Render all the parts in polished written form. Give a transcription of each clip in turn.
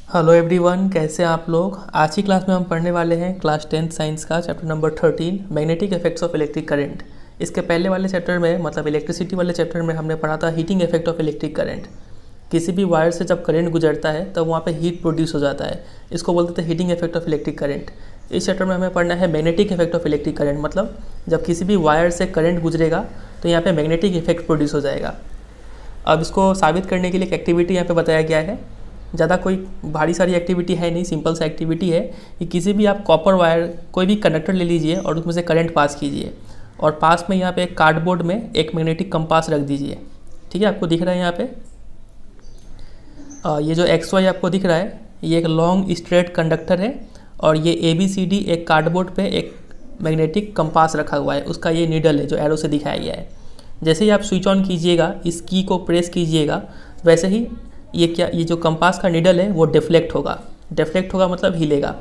Hello everyone, कैसे हैं आप लोग। आज की क्लास में हम पढ़ने वाले हैं क्लास 10th साइंस का chapter number 13 magnetic effects of electric current. इसके पहले वाले चैप्टर में मतलब इलेक्ट्रिसिटी वाले चैप्टर में हमने पढ़ा था heating effect of electric current. किसी भी वायर से जब करंट गुजरता है तब वहाँ पे हीट प्रोड्यूस हो जाता है, इसको बोलते थे heating effect of electric current. इस चैप्टर में हमें पढ़ना है magnetic effect of electric current, मतलब जब किसी भी वायर से करंट गुजरेगा तो यहाँ पे मैग्नेटिक इफेक्ट प्रोड्यूस हो जाएगा। अब इसको साबित करने के लिए एक एक्टिविटी यहाँ पे बताया गया है। ज़्यादा कोई भारी सारी एक्टिविटी है नहीं, सिंपल सा एक्टिविटी है कि किसी भी आप कॉपर वायर कोई भी कंडक्टर ले लीजिए और उसमें से करंट पास कीजिए और पास में यहाँ पे एक कार्डबोर्ड में एक मैग्नेटिक कंपास रख दीजिए। ठीक है, आपको दिख रहा है यहाँ पे ये जो XY आपको दिख रहा है, ये एक लॉन्ग स्ट्रेट कंडक्टर है और ये ABCD एक कार्डबोर्ड पे एक मैग्नेटिक कंपास रखा हुआ है, उसका ये नीडल है जो एरो से दिखाया गया है। जैसे ही आप स्विच ऑन कीजिएगा, इस की को प्रेस कीजिएगा, वैसे ही ये जो कंपास का नीडल है वो डिफ्लेक्ट होगा। डिफ्लेक्ट होगा मतलब हिलेगा।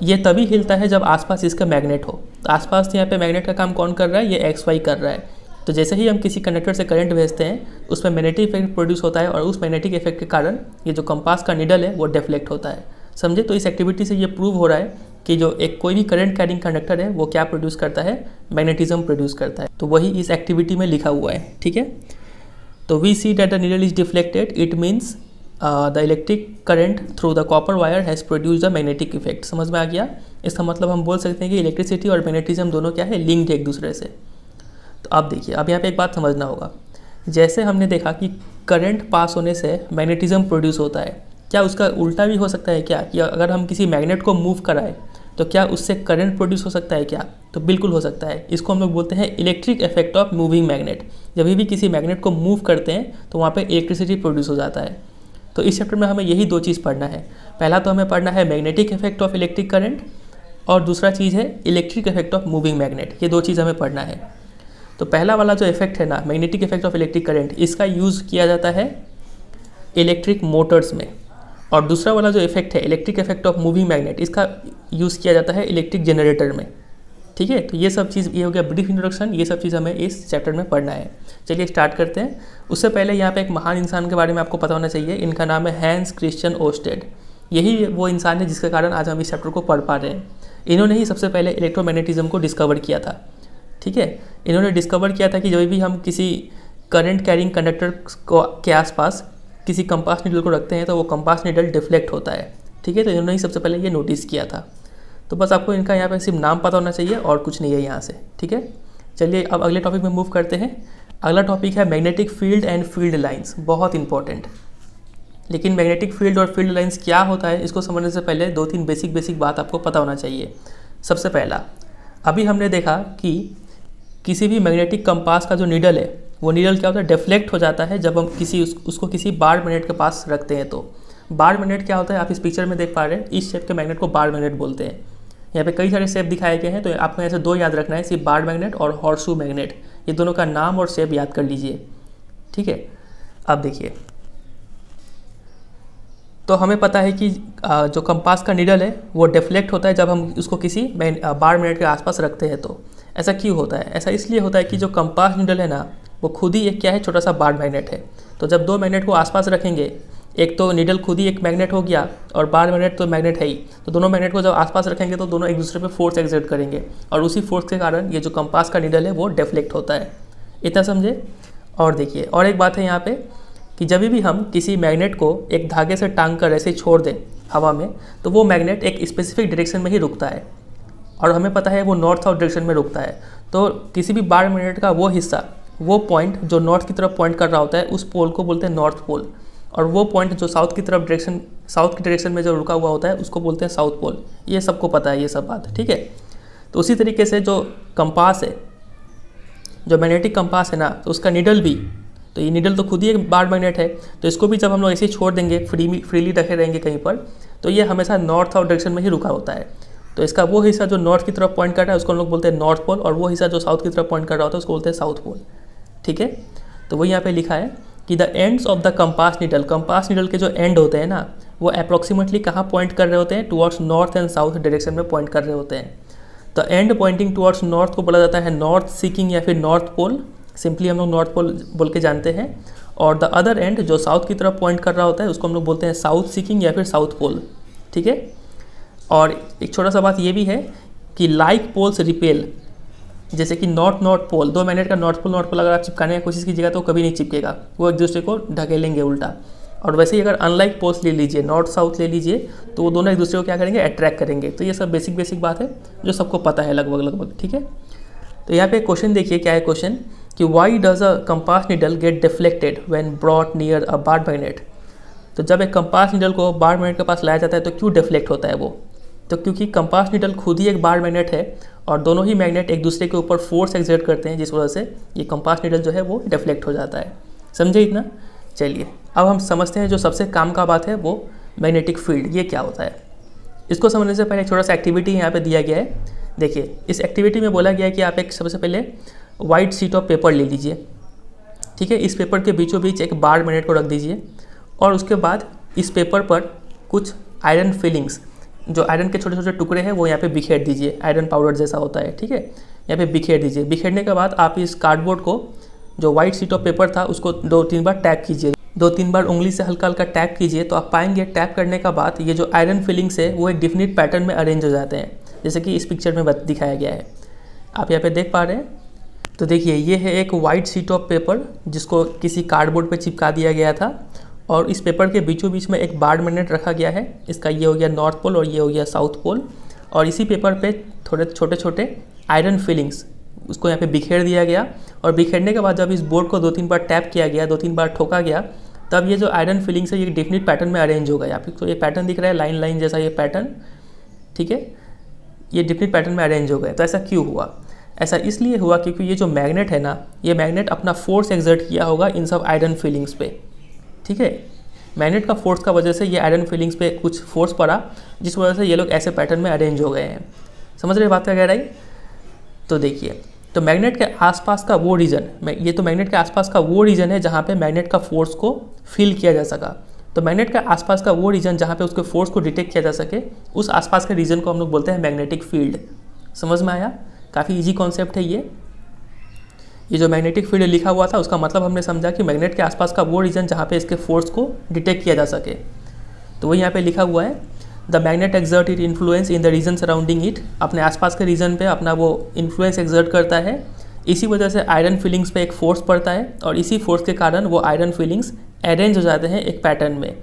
ये तभी हिलता है जब आसपास इसका मैग्नेट हो। आसपास यहाँ पे मैग्नेट का काम कौन कर रहा है, ये XY कर रहा है। तो जैसे ही हम किसी कंडक्टर से करंट भेजते हैं उसमें मैग्नेटिक इफेक्ट प्रोड्यूस होता है और उस मैग्नेटिक इफेक्ट के कारण ये जो कंपास का नीडल है वो डिफ्लेक्ट होता है। समझे। तो इस एक्टिविटी से ये प्रूव हो रहा है कि जो एक कोई भी करंट कैरिंग कंडक्टर है वो क्या प्रोड्यूस करता है, मैग्नेटिज्म प्रोड्यूस करता है। तो वही इस एक्टिविटी में लिखा हुआ है। ठीक है, तो we see that the needle is deflected, it means the electric current through the copper wire has produce the magnetic effect. समझ में आ गया। इसका मतलब हम बोल सकते हैं कि इलेक्ट्रिसिटी और मैग्नेटिज्म दोनों क्या है, लिंक्ड एक दूसरे से। तो अब देखिए, अब यहाँ पे एक बात समझना होगा। जैसे हमने देखा कि करंट पास होने से मैग्नेटिज्म प्रोड्यूस होता है, क्या उसका उल्टा भी हो सकता है क्या, कि अगर हम किसी मैग्नेट को मूव कराएं तो क्या उससे करंट प्रोड्यूस हो सकता है क्या? तो बिल्कुल हो सकता है। इसको हम लोग बोलते हैं electric effect of moving magnet. जब भी किसी मैग्नेट को मूव करते हैं तो वहाँ पे इलेक्ट्रिसिटी प्रोड्यूस हो जाता है। तो इस चैप्टर में हमें यही दो चीज़ पढ़ना है। पहला तो हमें पढ़ना है magnetic effect of electric current और दूसरा चीज़ है electric effect of moving magnet. ये दो चीज़ हमें पढ़ना है। तो पहला वाला जो इफेक्ट है ना, magnetic effect of electric current, इसका यूज़ किया जाता है इलेक्ट्रिक मोटर्स में। और दूसरा वाला जो इफेक्ट है electric effect of moving magnet, इसका यूज़ किया जाता है इलेक्ट्रिक जनरेटर में। ठीक है, तो ये सब चीज़, ये हो गया ब्रीफ इंट्रोडक्शन। ये सब चीज़ हमें इस चैप्टर में पढ़ना है। चलिए स्टार्ट करते हैं। उससे पहले यहाँ पे एक महान इंसान के बारे में आपको पता होना चाहिए। इनका नाम है हैंस क्रिश्चियन ओस्टेड। यही वो इंसान है जिसके कारण आज हम इस चैप्टर को पढ़ पा रहे हैं। इन्होंने ही सबसे पहले इलेक्ट्रोमैग्नेटिज्म को डिस्कवर किया था। ठीक है, इन्होंने डिस्कवर किया था कि जब भी हम किसी करंट कैरिंग कंडक्टर को के आसपास किसी कंपास नीडल को रखते हैं तो वो कंपास नीडल डिफ्लेक्ट होता है। ठीक है, तो इन्होंने ही सबसे पहले ये नोटिस किया था। तो बस आपको इनका यहाँ पे सिर्फ नाम पता होना चाहिए और कुछ नहीं है यहाँ से। ठीक है, चलिए अब अगले टॉपिक में मूव करते हैं। अगला टॉपिक है magnetic field and field lines. बहुत इंपॉर्टेंट। लेकिन मैग्नेटिक फील्ड और फील्ड लाइंस क्या होता है, इसको समझने से पहले दो तीन बेसिक बात आपको पता होना चाहिए। सबसे पहला, अभी हमने देखा कि किसी भी मैग्नेटिक कंपास का जो नीडल है वो नीडल क्या होता है, डिफ्लेक्ट हो जाता है जब हम उसको किसी बार मैग्नेट के पास रखते हैं। तो बार मैग्नेट क्या होता है, आप इस पिक्चर में देख पा रहे हैं। इस शेप के मैग्नेट को बार मैग्नेट बोलते हैं। यहाँ पे कई सारे शेप दिखाए गए हैं, तो आपको ऐसे दो याद रखना है, सिर्फ बार मैग्नेट और हॉर्सशू मैग्नेट। ये दोनों का नाम और शेप याद कर लीजिए। ठीक है, अब देखिए, तो हमें पता है कि जो कंपास का नीडल है वो डिफ्लेक्ट होता है जब हम उसको किसी बार मैग्नेट के आसपास रखते हैं। तो ऐसा क्यों होता है? ऐसा इसलिए होता है कि जो कंपास नीडल है ना, वो खुद ही एक क्या है, छोटा सा बार मैग्नेट है। तो जब दो मैग्नेट को आसपास रखेंगे, एक तो नीडल खुद ही एक मैग्नेट हो गया और बार मैग्नेट तो मैग्नेट है ही, तो दोनों मैग्नेट को जब आसपास रखेंगे तो दोनों एक दूसरे पे फोर्स एक्सर्ट करेंगे और उसी फोर्स के कारण ये जो कंपास का नीडल है वो डिफ्लेक्ट होता है। इतना समझे। और देखिए, और एक बात है यहाँ पे कि जब भी हम किसी मैग्नेट को एक धागे से टांग कर ऐसे छोड़ दें हवा में, तो वो मैग्नेट एक स्पेसिफिक डायरेक्शन में ही रुकता है और हमें पता है वो नॉर्थ साउथ डायरेक्शन में रुकता है। तो किसी भी बार मैग्नेट का वो हिस्सा, वो पॉइंट जो नॉर्थ की तरफ पॉइंट कर रहा होता है, उस पोल को बोलते हैं नॉर्थ पोल। और वो पॉइंट जो साउथ की डायरेक्शन में जो रुका हुआ होता है उसको बोलते हैं साउथ पोल। ये सबको पता है ये सब बात। ठीक है, तो उसी तरीके से जो कंपास है, जो मैग्नेटिक कंपास है ना, तो उसका नीडल भी, तो ये नीडल तो खुद ही एक बार मैग्नेट है, तो इसको भी जब हम लोग ऐसे ही छोड़ देंगे, फ्रीली रखे रहेंगे कहीं पर, तो ये हमेशा नॉर्थ साउथ डायरेक्शन में ही रुका होता है। तो इसका वो हिस्सा जो नॉर्थ की तरफ पॉइंट कर रहा है उसको हम लोग बोलते हैं नॉर्थ पोल, और वो हिस्सा जो साउथ की तरफ पॉइंट कर रहा होता है उसको बोलते हैं साउथ पोल। ठीक है, तो वही यहाँ पे लिखा है कि the ends of the compass needle के जो एंड होते हैं ना, वो अप्रॉक्सीमेटली कहाँ पॉइंट कर रहे होते हैं, towards north and south direction में पॉइंट कर रहे होते हैं। तो एंड पॉइंटिंग टुवर्ड्स नॉर्थ को बोला जाता है नॉर्थ सीकिंग या फिर नॉर्थ पोल। सिंपली हम लोग नॉर्थ पोल बोल के जानते हैं। और द अदर एंड जो साउथ की तरफ पॉइंट कर रहा होता है उसको हम लोग बोलते हैं साउथ सीकिंग या फिर साउथ पोल, ठीक है। और एक छोटा सा बात ये भी है कि लाइक पोल्स रिपेल, जैसे कि नॉर्थ पोल, 2 मैग्नेट का नॉर्थ पोल अगर आप चिपकाने की कोशिश कीजिएगा तो कभी नहीं चिपकेगा, वो एक दूसरे को ढकेलेंगे उल्टा। और वैसे ही अगर अनलाइक पोल्स ले लीजिए, नॉर्थ साउथ ले लीजिए, तो वो दोनों एक दूसरे को क्या करेंगे, अट्रैक्ट करेंगे। तो ये सब बेसिक बात है जो सबको पता है लगभग, ठीक है। तो यहाँ पे क्वेश्चन देखिए, क्या है क्वेश्चन कि why does a compass needle get deflected when brought near a bar magnet. तो जब एक कंपास नीडल को बार मैग्नेट के पास लाया जाता है तो क्यों डिफ्लेक्ट होता है वो, तो क्योंकि कंपास नीडल खुद ही एक बार मैग्नेट है और दोनों ही मैग्नेट एक दूसरे के ऊपर फोर्स एक्सर्ट करते हैं, जिस वजह से ये कंपास नीडल जो है वो डिफ्लेक्ट हो जाता है। समझे इतना? चलिए अब हम समझते हैं जो सबसे काम का बात है वो मैग्नेटिक फील्ड, ये क्या होता है। इसको समझने से पहले एक छोटा सा एक्टिविटी यहाँ पे दिया गया है। देखिए इस एक्टिविटी में बोला गया है कि आप एक सबसे पहले वाइट शीट ऑफ पेपर ले लीजिए, ठीक है। इस पेपर के बीचों बीच एक बार मैग्नेट को रख दीजिए और उसके बाद इस पेपर पर कुछ आयरन फिलिंग्स, जो आयरन के छोटे छोटे टुकड़े हैं वो यहाँ पे बिखेर दीजिए, आयरन पाउडर जैसा होता है, ठीक है। यहाँ पे बिखेर दीजिए। बिखेरने के बाद आप इस कार्डबोर्ड को, जो वाइट शीट ऑफ पेपर था, उसको 2-3 बार टैप कीजिए, 2-3 बार उंगली से हल्का हल्का टैप कीजिए। तो आप पाएंगे टैप करने का बाद ये जो आयरन फिलिंग्स है वो एक डिफिनिट पैटर्न में अरेंज हो जाते हैं, जैसे कि इस पिक्चर में दिखाया गया है, आप यहाँ पे देख पा रहे हैं। तो देखिए ये है एक वाइट शीट ऑफ पेपर जिसको किसी कार्डबोर्ड पे चिपका दिया गया था और इस पेपर के बीचों बीच में एक बार मैग्नेट रखा गया है। इसका ये हो गया नॉर्थ पोल और ये हो गया साउथ पोल। और इसी पेपर पे थोड़े छोटे छोटे आयरन फिलिंग्स, उसको यहाँ पे बिखेर दिया गया। और बिखेरने के बाद जब इस बोर्ड को 2-3 बार टैप किया गया, 2-3 बार ठोका गया, तब ये जो आयरन फिलिंग्स है ये डेफिनेट पैटर्न में अरेंज हो गया। आपको ये पैटर्न दिख रहा है, लाइन लाइन जैसा ये पैटर्न, ठीक है, ये डेफिनेट पैटर्न में अरेंज हो गए। तो ऐसा क्यों हुआ? ऐसा इसलिए हुआ क्योंकि ये जो मैग्नेट है ना, ये मैग्नेट अपना फोर्स एक्सर्ट किया होगा इन सब आयरन फिलिंग्स पे, ठीक है। मैग्नेट का फोर्स का वजह से ये आयरन फिलिंग्स पे कुछ फोर्स पड़ा, जिस वजह से ये लोग ऐसे पैटर्न में अरेंज हो गए हैं। समझ रहे बात का गहराई? तो देखिए, तो मैग्नेट के आसपास का वो रीजन, ये तो मैग्नेट के आसपास का वो रीजन है जहाँ पे मैग्नेट का फोर्स को फील किया जा सका। तो मैग्नेट के आसपास का वो रीजन जहाँ पे उसके फोर्स को डिटेक्ट किया जा सके, उस आसपास के रीजन को हम लोग बोलते हैं मैग्नेटिक फील्ड। समझ में आया? काफ़ी इजी कॉन्सेप्ट है ये जो मैग्नेटिक फील्ड लिखा हुआ था उसका मतलब हमने समझा कि मैग्नेट के आसपास का वो रीजन जहाँ पे इसके फोर्स को डिटेक्ट किया जा सके। तो वही यहाँ पे लिखा हुआ है, the magnet exert it influence in the region surrounding it. अपने आसपास के रीजन पे अपना वो इन्फ्लुएंस एक्सर्ट करता है। इसी वजह से आयरन फिलिंग्स पे एक फोर्स पड़ता है और इसी फोर्स के कारण वो आयरन फिलिंग्स अरेंज हो जाते हैं एक पैटर्न में।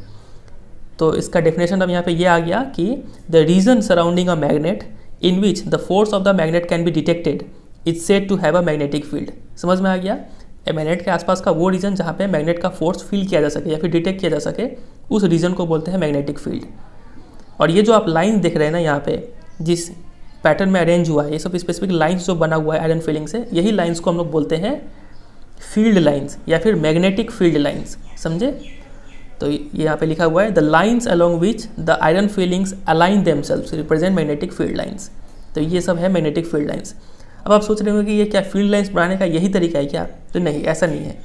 तो इसका डेफिनेशन अब यहाँ पे ये आ गया कि the region surrounding a magnet in which the force of the magnet can be detected is said to have a magnetic field. समझ में आ गया? मैग्नेट के आसपास का वो रीजन जहाँ पे मैग्नेट का फोर्स फील किया जा सके या फिर डिटेक्ट किया जा सके, उस रीजन को बोलते हैं मैग्नेटिक फील्ड। और ये जो आप लाइन देख रहे हैं ना यहाँ पे, जिस पैटर्न में अरेंज हुआ है, ये सब स्पेसिफिक लाइंस जो बना हुआ है आयरन फिलिंग से, यही लाइंस को हम लोग बोलते हैं फील्ड लाइंस या फिर मैग्नेटिक फील्ड लाइंस। समझे? तो ये यहाँ पे लिखा हुआ है, the lines along which the iron filings align themselves represent magnetic field lines. तो ये सब है मैग्नेटिक फील्ड लाइंस। अब आप सोच रहे होंगे कि ये क्या फील्ड लाइंस बनाने का यही तरीका है क्या? तो नहीं, ऐसा नहीं है।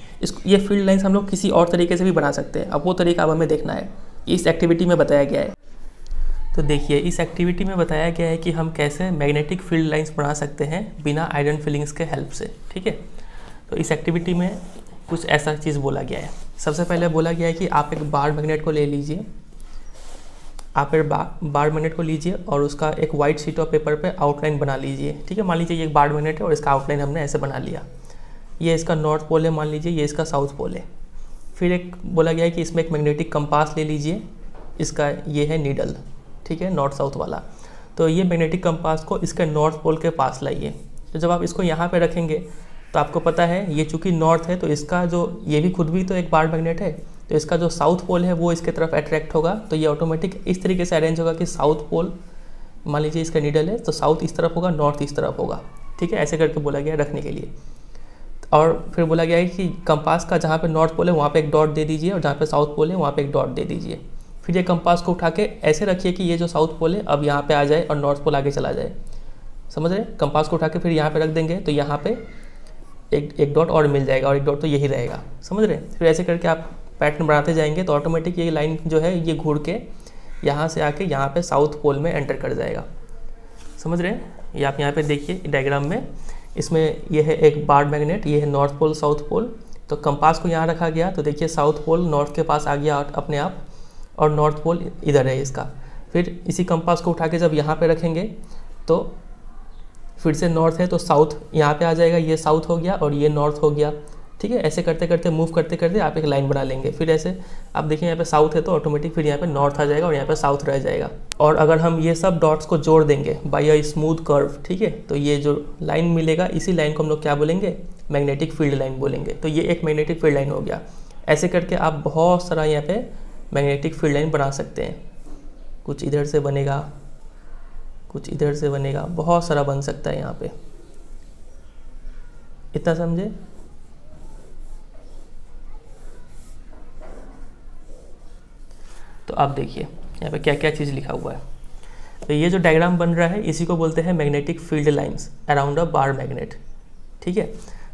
ये फील्ड लाइंस हम लोग किसी और तरीके से भी बना सकते हैं। अब वो तरीका अब हमें देखना है, इस एक्टिविटी में बताया गया है। तो देखिए, इस एक्टिविटी में बताया गया है कि हम कैसे मैग्नेटिक फील्ड लाइंस बना सकते हैं बिना आयरन फिलिंग्स के हेल्प से, ठीक है। तो इस एक्टिविटी में कुछ ऐसा चीज़ बोला गया है। सबसे पहले बोला गया है कि आप एक बार मैग्नेट को ले लीजिए, आप एक बार मैग्नेट को लीजिए और उसका एक वाइट शीट ऑफ पेपर पे आउटलाइन बना लीजिए, ठीक है। मान लीजिए ये एक बार मैग्नेट है और इसका आउटलाइन हमने ऐसे बना लिया। ये इसका नॉर्थ पोल है, मान लीजिए ये इसका साउथ पोल है। फिर एक बोला गया है कि इसमें एक मैग्नेटिक कंपास ले लीजिए, इसका ये है नीडल, ठीक है, नॉर्थ साउथ वाला। तो ये मैग्नेटिक कंपास को इसके नॉर्थ पोल के पास लाइए। तो जब आप इसको यहाँ पे रखेंगे तो आपको पता है ये चूँकि नॉर्थ है तो इसका जो, ये भी खुद भी तो एक बार मैग्नेट है, तो इसका जो साउथ पोल है वो इसके तरफ अट्रैक्ट होगा। तो ये ऑटोमेटिक इस तरीके से अरेंज होगा कि साउथ पोल, मान लीजिए इसका नीडल है तो साउथ इस तरफ होगा, नॉर्थ इस तरफ होगा, ठीक है। ऐसे करके बोला गया रखने के लिए। और फिर बोला गया है कि कंपास का जहाँ पे नॉर्थ पोल है वहाँ पे एक डॉट दे दीजिए और जहाँ पे साउथ पोल है वहाँ पे एक डॉट दे दीजिए। फिर ये कंपास को उठा के ऐसे रखिए कि ये जो साउथ पोल है अब यहाँ पे आ जाए और नॉर्थ पोल आगे चला जाए। समझ रहे? कंपास को उठा के फिर यहाँ पे रख देंगे तो यहाँ पे एक डॉट और मिल जाएगा और एक डॉट तो यही रहेगा। समझ रहे? फिर ऐसे करके आप पैटर्न बनाते जाएंगे तो ऑटोमेटिक ये लाइन जो है ये घूर के यहाँ से आके यहाँ पे साउथ पोल में एंटर कर जाएगा। समझ रहे हैं? ये आप यहाँ पे देखिए डायग्राम में, इसमें ये है एक बार मैग्नेट, ये है नॉर्थ पोल साउथ पोल, तो कंपास को यहाँ रखा गया, तो देखिए साउथ पोल नॉर्थ के पास आ गया अपने आप, और नॉर्थ पोल इधर है इसका। फिर इसी कंपास को उठा के जब यहाँ पे रखेंगे तो फिर से नॉर्थ है तो साउथ यहाँ पे आ जाएगा, ये साउथ हो गया और ये नॉर्थ हो गया। ठीक है, ऐसे करते करते मूव करते करते आप एक लाइन बना लेंगे। फिर ऐसे आप देखिए यहाँ पे साउथ है तो ऑटोमेटिक फिर यहाँ पे नॉर्थ आ जाएगा और यहाँ पे साउथ रह जाएगा। और अगर हम ये सब डॉट्स को जोड़ देंगे बाय अ स्मूथ कर्व, ठीक है, तो ये जो लाइन मिलेगा इसी लाइन को हम लोग क्या बोलेंगे, मैग्नेटिक फील्ड लाइन बोलेंगे। तो ये एक मैग्नेटिक फील्ड लाइन हो गया। ऐसे करके आप बहुत सारा यहाँ पे मैग्नेटिक फील्ड लाइन बना सकते हैं। कुछ इधर से बनेगा, कुछ इधर से बनेगा, बहुत सारा बन सकता है यहाँ पे। इतना समझे? तो आप देखिए यहाँ पे क्या क्या चीज़ लिखा हुआ है। तो ये जो डायग्राम बन रहा है इसी को बोलते हैं magnetic field lines around a bar magnet. ठीक है,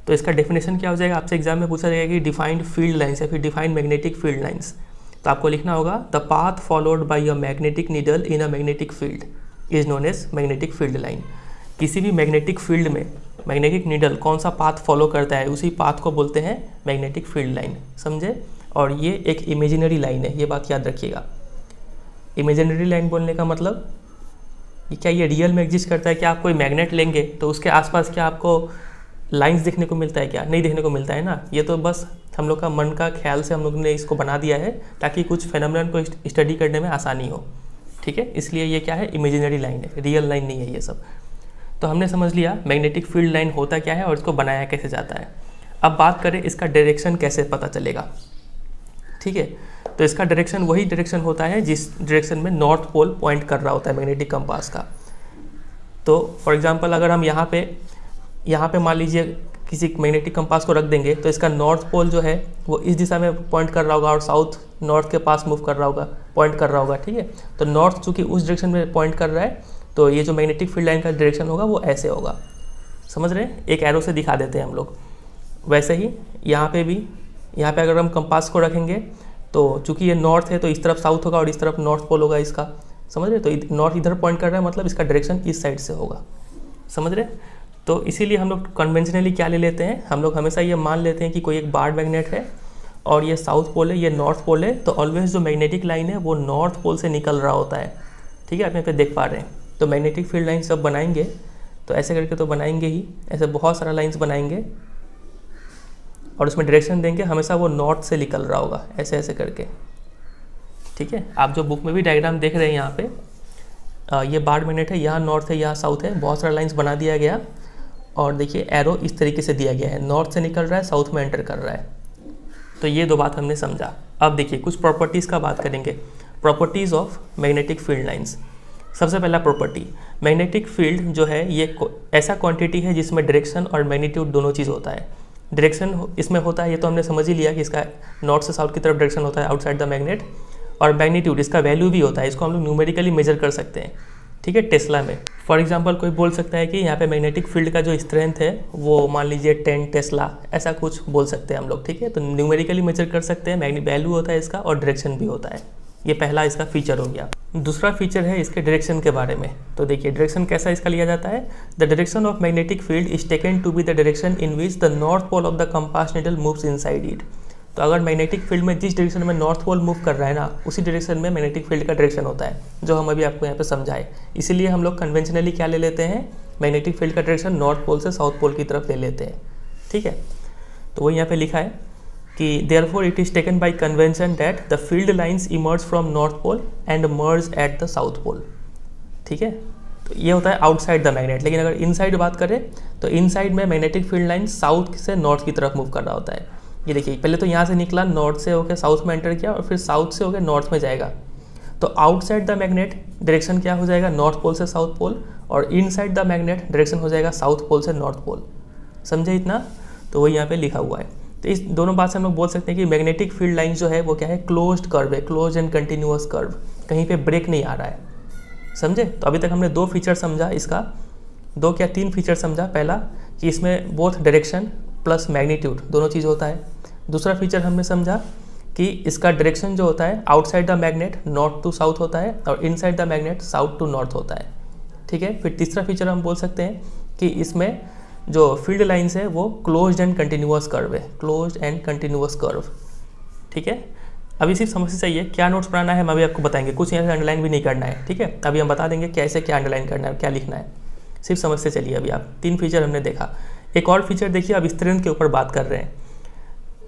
तो इसका डेफिनेशन क्या हो जाएगा, आपसे एग्जाम में पूछा जाएगा कि डिफाइंड फील्ड लाइंस या फिर डिफाइंड मैग्नेटिक फील्ड लाइंस। तो आपको लिखना होगा the path followed by a magnetic needle in a magnetic field is known as magnetic field line. किसी भी मैग्नेटिक फील्ड में मैग्नेटिक नीडल कौन सा पाथ फॉलो करता है उसी पाथ को बोलते हैं मैग्नेटिक फील्ड लाइन। समझे? और ये एक इमेजिनरी लाइन है, ये बात याद रखिएगा। इमेजिनरी लाइन बोलने का मतलब क्या ये रियल में एग्जिस्ट करता है? क्या आप कोई मैग्नेट लेंगे तो उसके आसपास क्या आपको लाइंस देखने को मिलता है? क्या नहीं देखने को मिलता है ना। ये तो बस हम लोग का मन का ख्याल से हम लोग ने इसको बना दिया है ताकि कुछ फेनोमेनन को स्टडी करने में आसानी हो। ठीक है, इसलिए ये क्या है, इमेजिनरी लाइन है, रियल लाइन नहीं है ये सब। तो हमने समझ लिया मैग्नेटिक फील्ड लाइन होता क्या है और इसको बनाया कैसे जाता है। अब बात करें इसका डायरेक्शन कैसे पता चलेगा। ठीक है, तो इसका डायरेक्शन वही डायरेक्शन होता है जिस डायरेक्शन में नॉर्थ पोल पॉइंट कर रहा होता है मैग्नेटिक कंपास का। तो फॉर एग्जांपल अगर हम यहाँ पे मान लीजिए किसी मैग्नेटिक कंपास को रख देंगे तो इसका नॉर्थ पोल जो है वो इस दिशा में पॉइंट कर रहा होगा और साउथ नॉर्थ के पास मूव कर रहा होगा, पॉइंट कर रहा होगा। ठीक है, तो नॉर्थ चूँकि उस डायरेक्शन में पॉइंट कर रहा है तो ये जो मैग्नेटिक फील्ड लाइन का डायरेक्शन होगा वो ऐसे होगा। समझ रहे हैं? एक एरो से दिखा देते हैं हम लोग। वैसे ही यहाँ पे भी, यहाँ पे अगर हम कंपास को रखेंगे तो चूंकि ये नॉर्थ है तो इस तरफ साउथ होगा और इस तरफ नॉर्थ पोल होगा इसका। समझ रहे? तो नॉर्थ इधर पॉइंट कर रहा है मतलब इसका डायरेक्शन इस साइड से होगा। समझ रहे? तो इसीलिए हम लोग कन्वेंशनली क्या ले लेते हैं, हम लोग हमेशा ये मान लेते हैं कि कोई एक बार मैग्नेट है और ये साउथ पोल है, ये नॉर्थ पोल है, तो ऑलवेज जो मैग्नेटिक लाइन है वो नॉर्थ पोल से निकल रहा होता है। ठीक है, आप यहाँ पे देख पा रहे हैं। तो मैग्नेटिक फील्ड लाइन सब बनाएंगे तो ऐसे करके तो बनाएंगे ही, ऐसे बहुत सारा लाइन्स बनाएंगे और उसमें डायरेक्शन देंगे, हमेशा वो नॉर्थ से निकल रहा होगा ऐसे ऐसे करके। ठीक है, आप जो बुक में भी डायग्राम देख रहे हैं यहाँ पे ये बार मैग्नेट है, यहाँ नॉर्थ है यहाँ साउथ है, बहुत सारा लाइंस बना दिया गया और देखिए एरो इस तरीके से दिया गया है, नॉर्थ से निकल रहा है साउथ में एंटर कर रहा है। तो ये दो बात हमने समझा। अब देखिए कुछ प्रॉपर्टीज़ का बात करेंगे, properties of magnetic field lines. सबसे पहला प्रॉपर्टी, मैग्नेटिक फील्ड जो है ये ऐसा क्वांटिटी है जिसमें डायरेक्शन और मैग्नीट्यूड दोनों चीज़ होता है। डायरेक्शन इसमें होता है, ये तो हमने समझ ही लिया कि इसका नॉर्थ से साउथ की तरफ डायरेक्शन होता है आउटसाइड द मैग्नेट, और मैग्नीट्यूड इसका वैल्यू भी होता है, इसको हम लोग न्यूमेरिकली मेजर कर सकते हैं। ठीक है, टेस्ला में फॉर एग्जांपल कोई बोल सकता है कि यहाँ पे मैग्नेटिक फील्ड का जो स्ट्रेंथ है वो मान लीजिए 10 टेस्ला, ऐसा कुछ बोल सकते हैं हम लोग। ठीक है, तो न्यूमेरिकली मेजर कर सकते हैं, वैल्यू होता है इसका और डायरेक्शन भी होता है। ये पहला इसका फीचर हो गया। दूसरा फीचर है इसके डायरेक्शन के बारे में। तो देखिए डायरेक्शन कैसा इसका लिया जाता है, the direction of magnetic field is taken to be the direction in which the north pole of the compass needle moves inside it. तो अगर मैग्नेटिक फील्ड में जिस डायरेक्शन में नॉर्थ पोल मूव कर रहा है ना, उसी डायरेक्शन में मैग्नेटिक फील्ड का डायरेक्शन होता है, जो हम अभी आपको यहाँ पे समझाए। इसीलिए हम लोग कन्वेंशनली क्या ले लेते हैं, मैग्नेटिक फील्ड का डायरेक्शन नॉर्थ पोल से साउथ पोल की तरफ ले लेते हैं। ठीक है, तो वही यहाँ पे लिखा है कि therefore it is taken by convention that the field lines emerge from north pole and merge at the south pole। ठीक है, तो ये होता है आउटसाइड द मैग्नेट। लेकिन अगर इनसाइड बात करें तो इनसाइड में मैग्नेटिक फील्ड लाइन साउथ से नॉर्थ की तरफ मूव कर रहा होता है। ये देखिए पहले तो यहाँ से निकला, नॉर्थ से होकर साउथ में एंटर किया और फिर साउथ से होकर नॉर्थ में जाएगा। तो आउटसाइड द मैग्नेट डायरेक्शन क्या हो जाएगा, नॉर्थ पोल से साउथ पोल, और इनसाइड द मैग्नेट डायरेक्शन हो जाएगा साउथ पोल से नॉर्थ पोल। समझे इतना? तो वही यहाँ पे लिखा हुआ है। तो इस दोनों बात से हम लोग बोल सकते हैं कि मैग्नेटिक फील्ड लाइन जो है वो क्या है, क्लोज्ड कर्व है, क्लोज एंड कंटिन्यूअस कर्व, कहीं पे ब्रेक नहीं आ रहा है। समझे? तो अभी तक हमने दो फीचर समझा इसका, दो क्या तीन फीचर समझा। पहला कि इसमें बोथ डायरेक्शन प्लस मैग्नीट्यूड दोनों चीज़ होता है। दूसरा फीचर हमने समझा कि इसका डायरेक्शन जो होता है outside the magnet north to south होता है और inside the magnet south to north होता है। ठीक है, फिर तीसरा फीचर हम बोल सकते हैं कि इसमें जो फील्ड लाइंस है वो क्लोज्ड एंड कंटिन्यूअस कर्व है, क्लोज्ड एंड कंटिन्यूअस कर्व। ठीक है, अभी सिर्फ समझ से चाहिए क्या नोट्स बनाना है हम अभी आपको बताएंगे, कुछ यहाँ से अंडरलाइन भी नहीं करना है। ठीक है, अभी हम बता देंगे कैसे क्या अंडरलाइन करना है, क्या लिखना है, सिर्फ समझ से चलिए। अभी आप 3 फीचर हमने देखा, एक और फीचर देखिए, अब स्ट्रेंथ के ऊपर बात कर रहे हैं।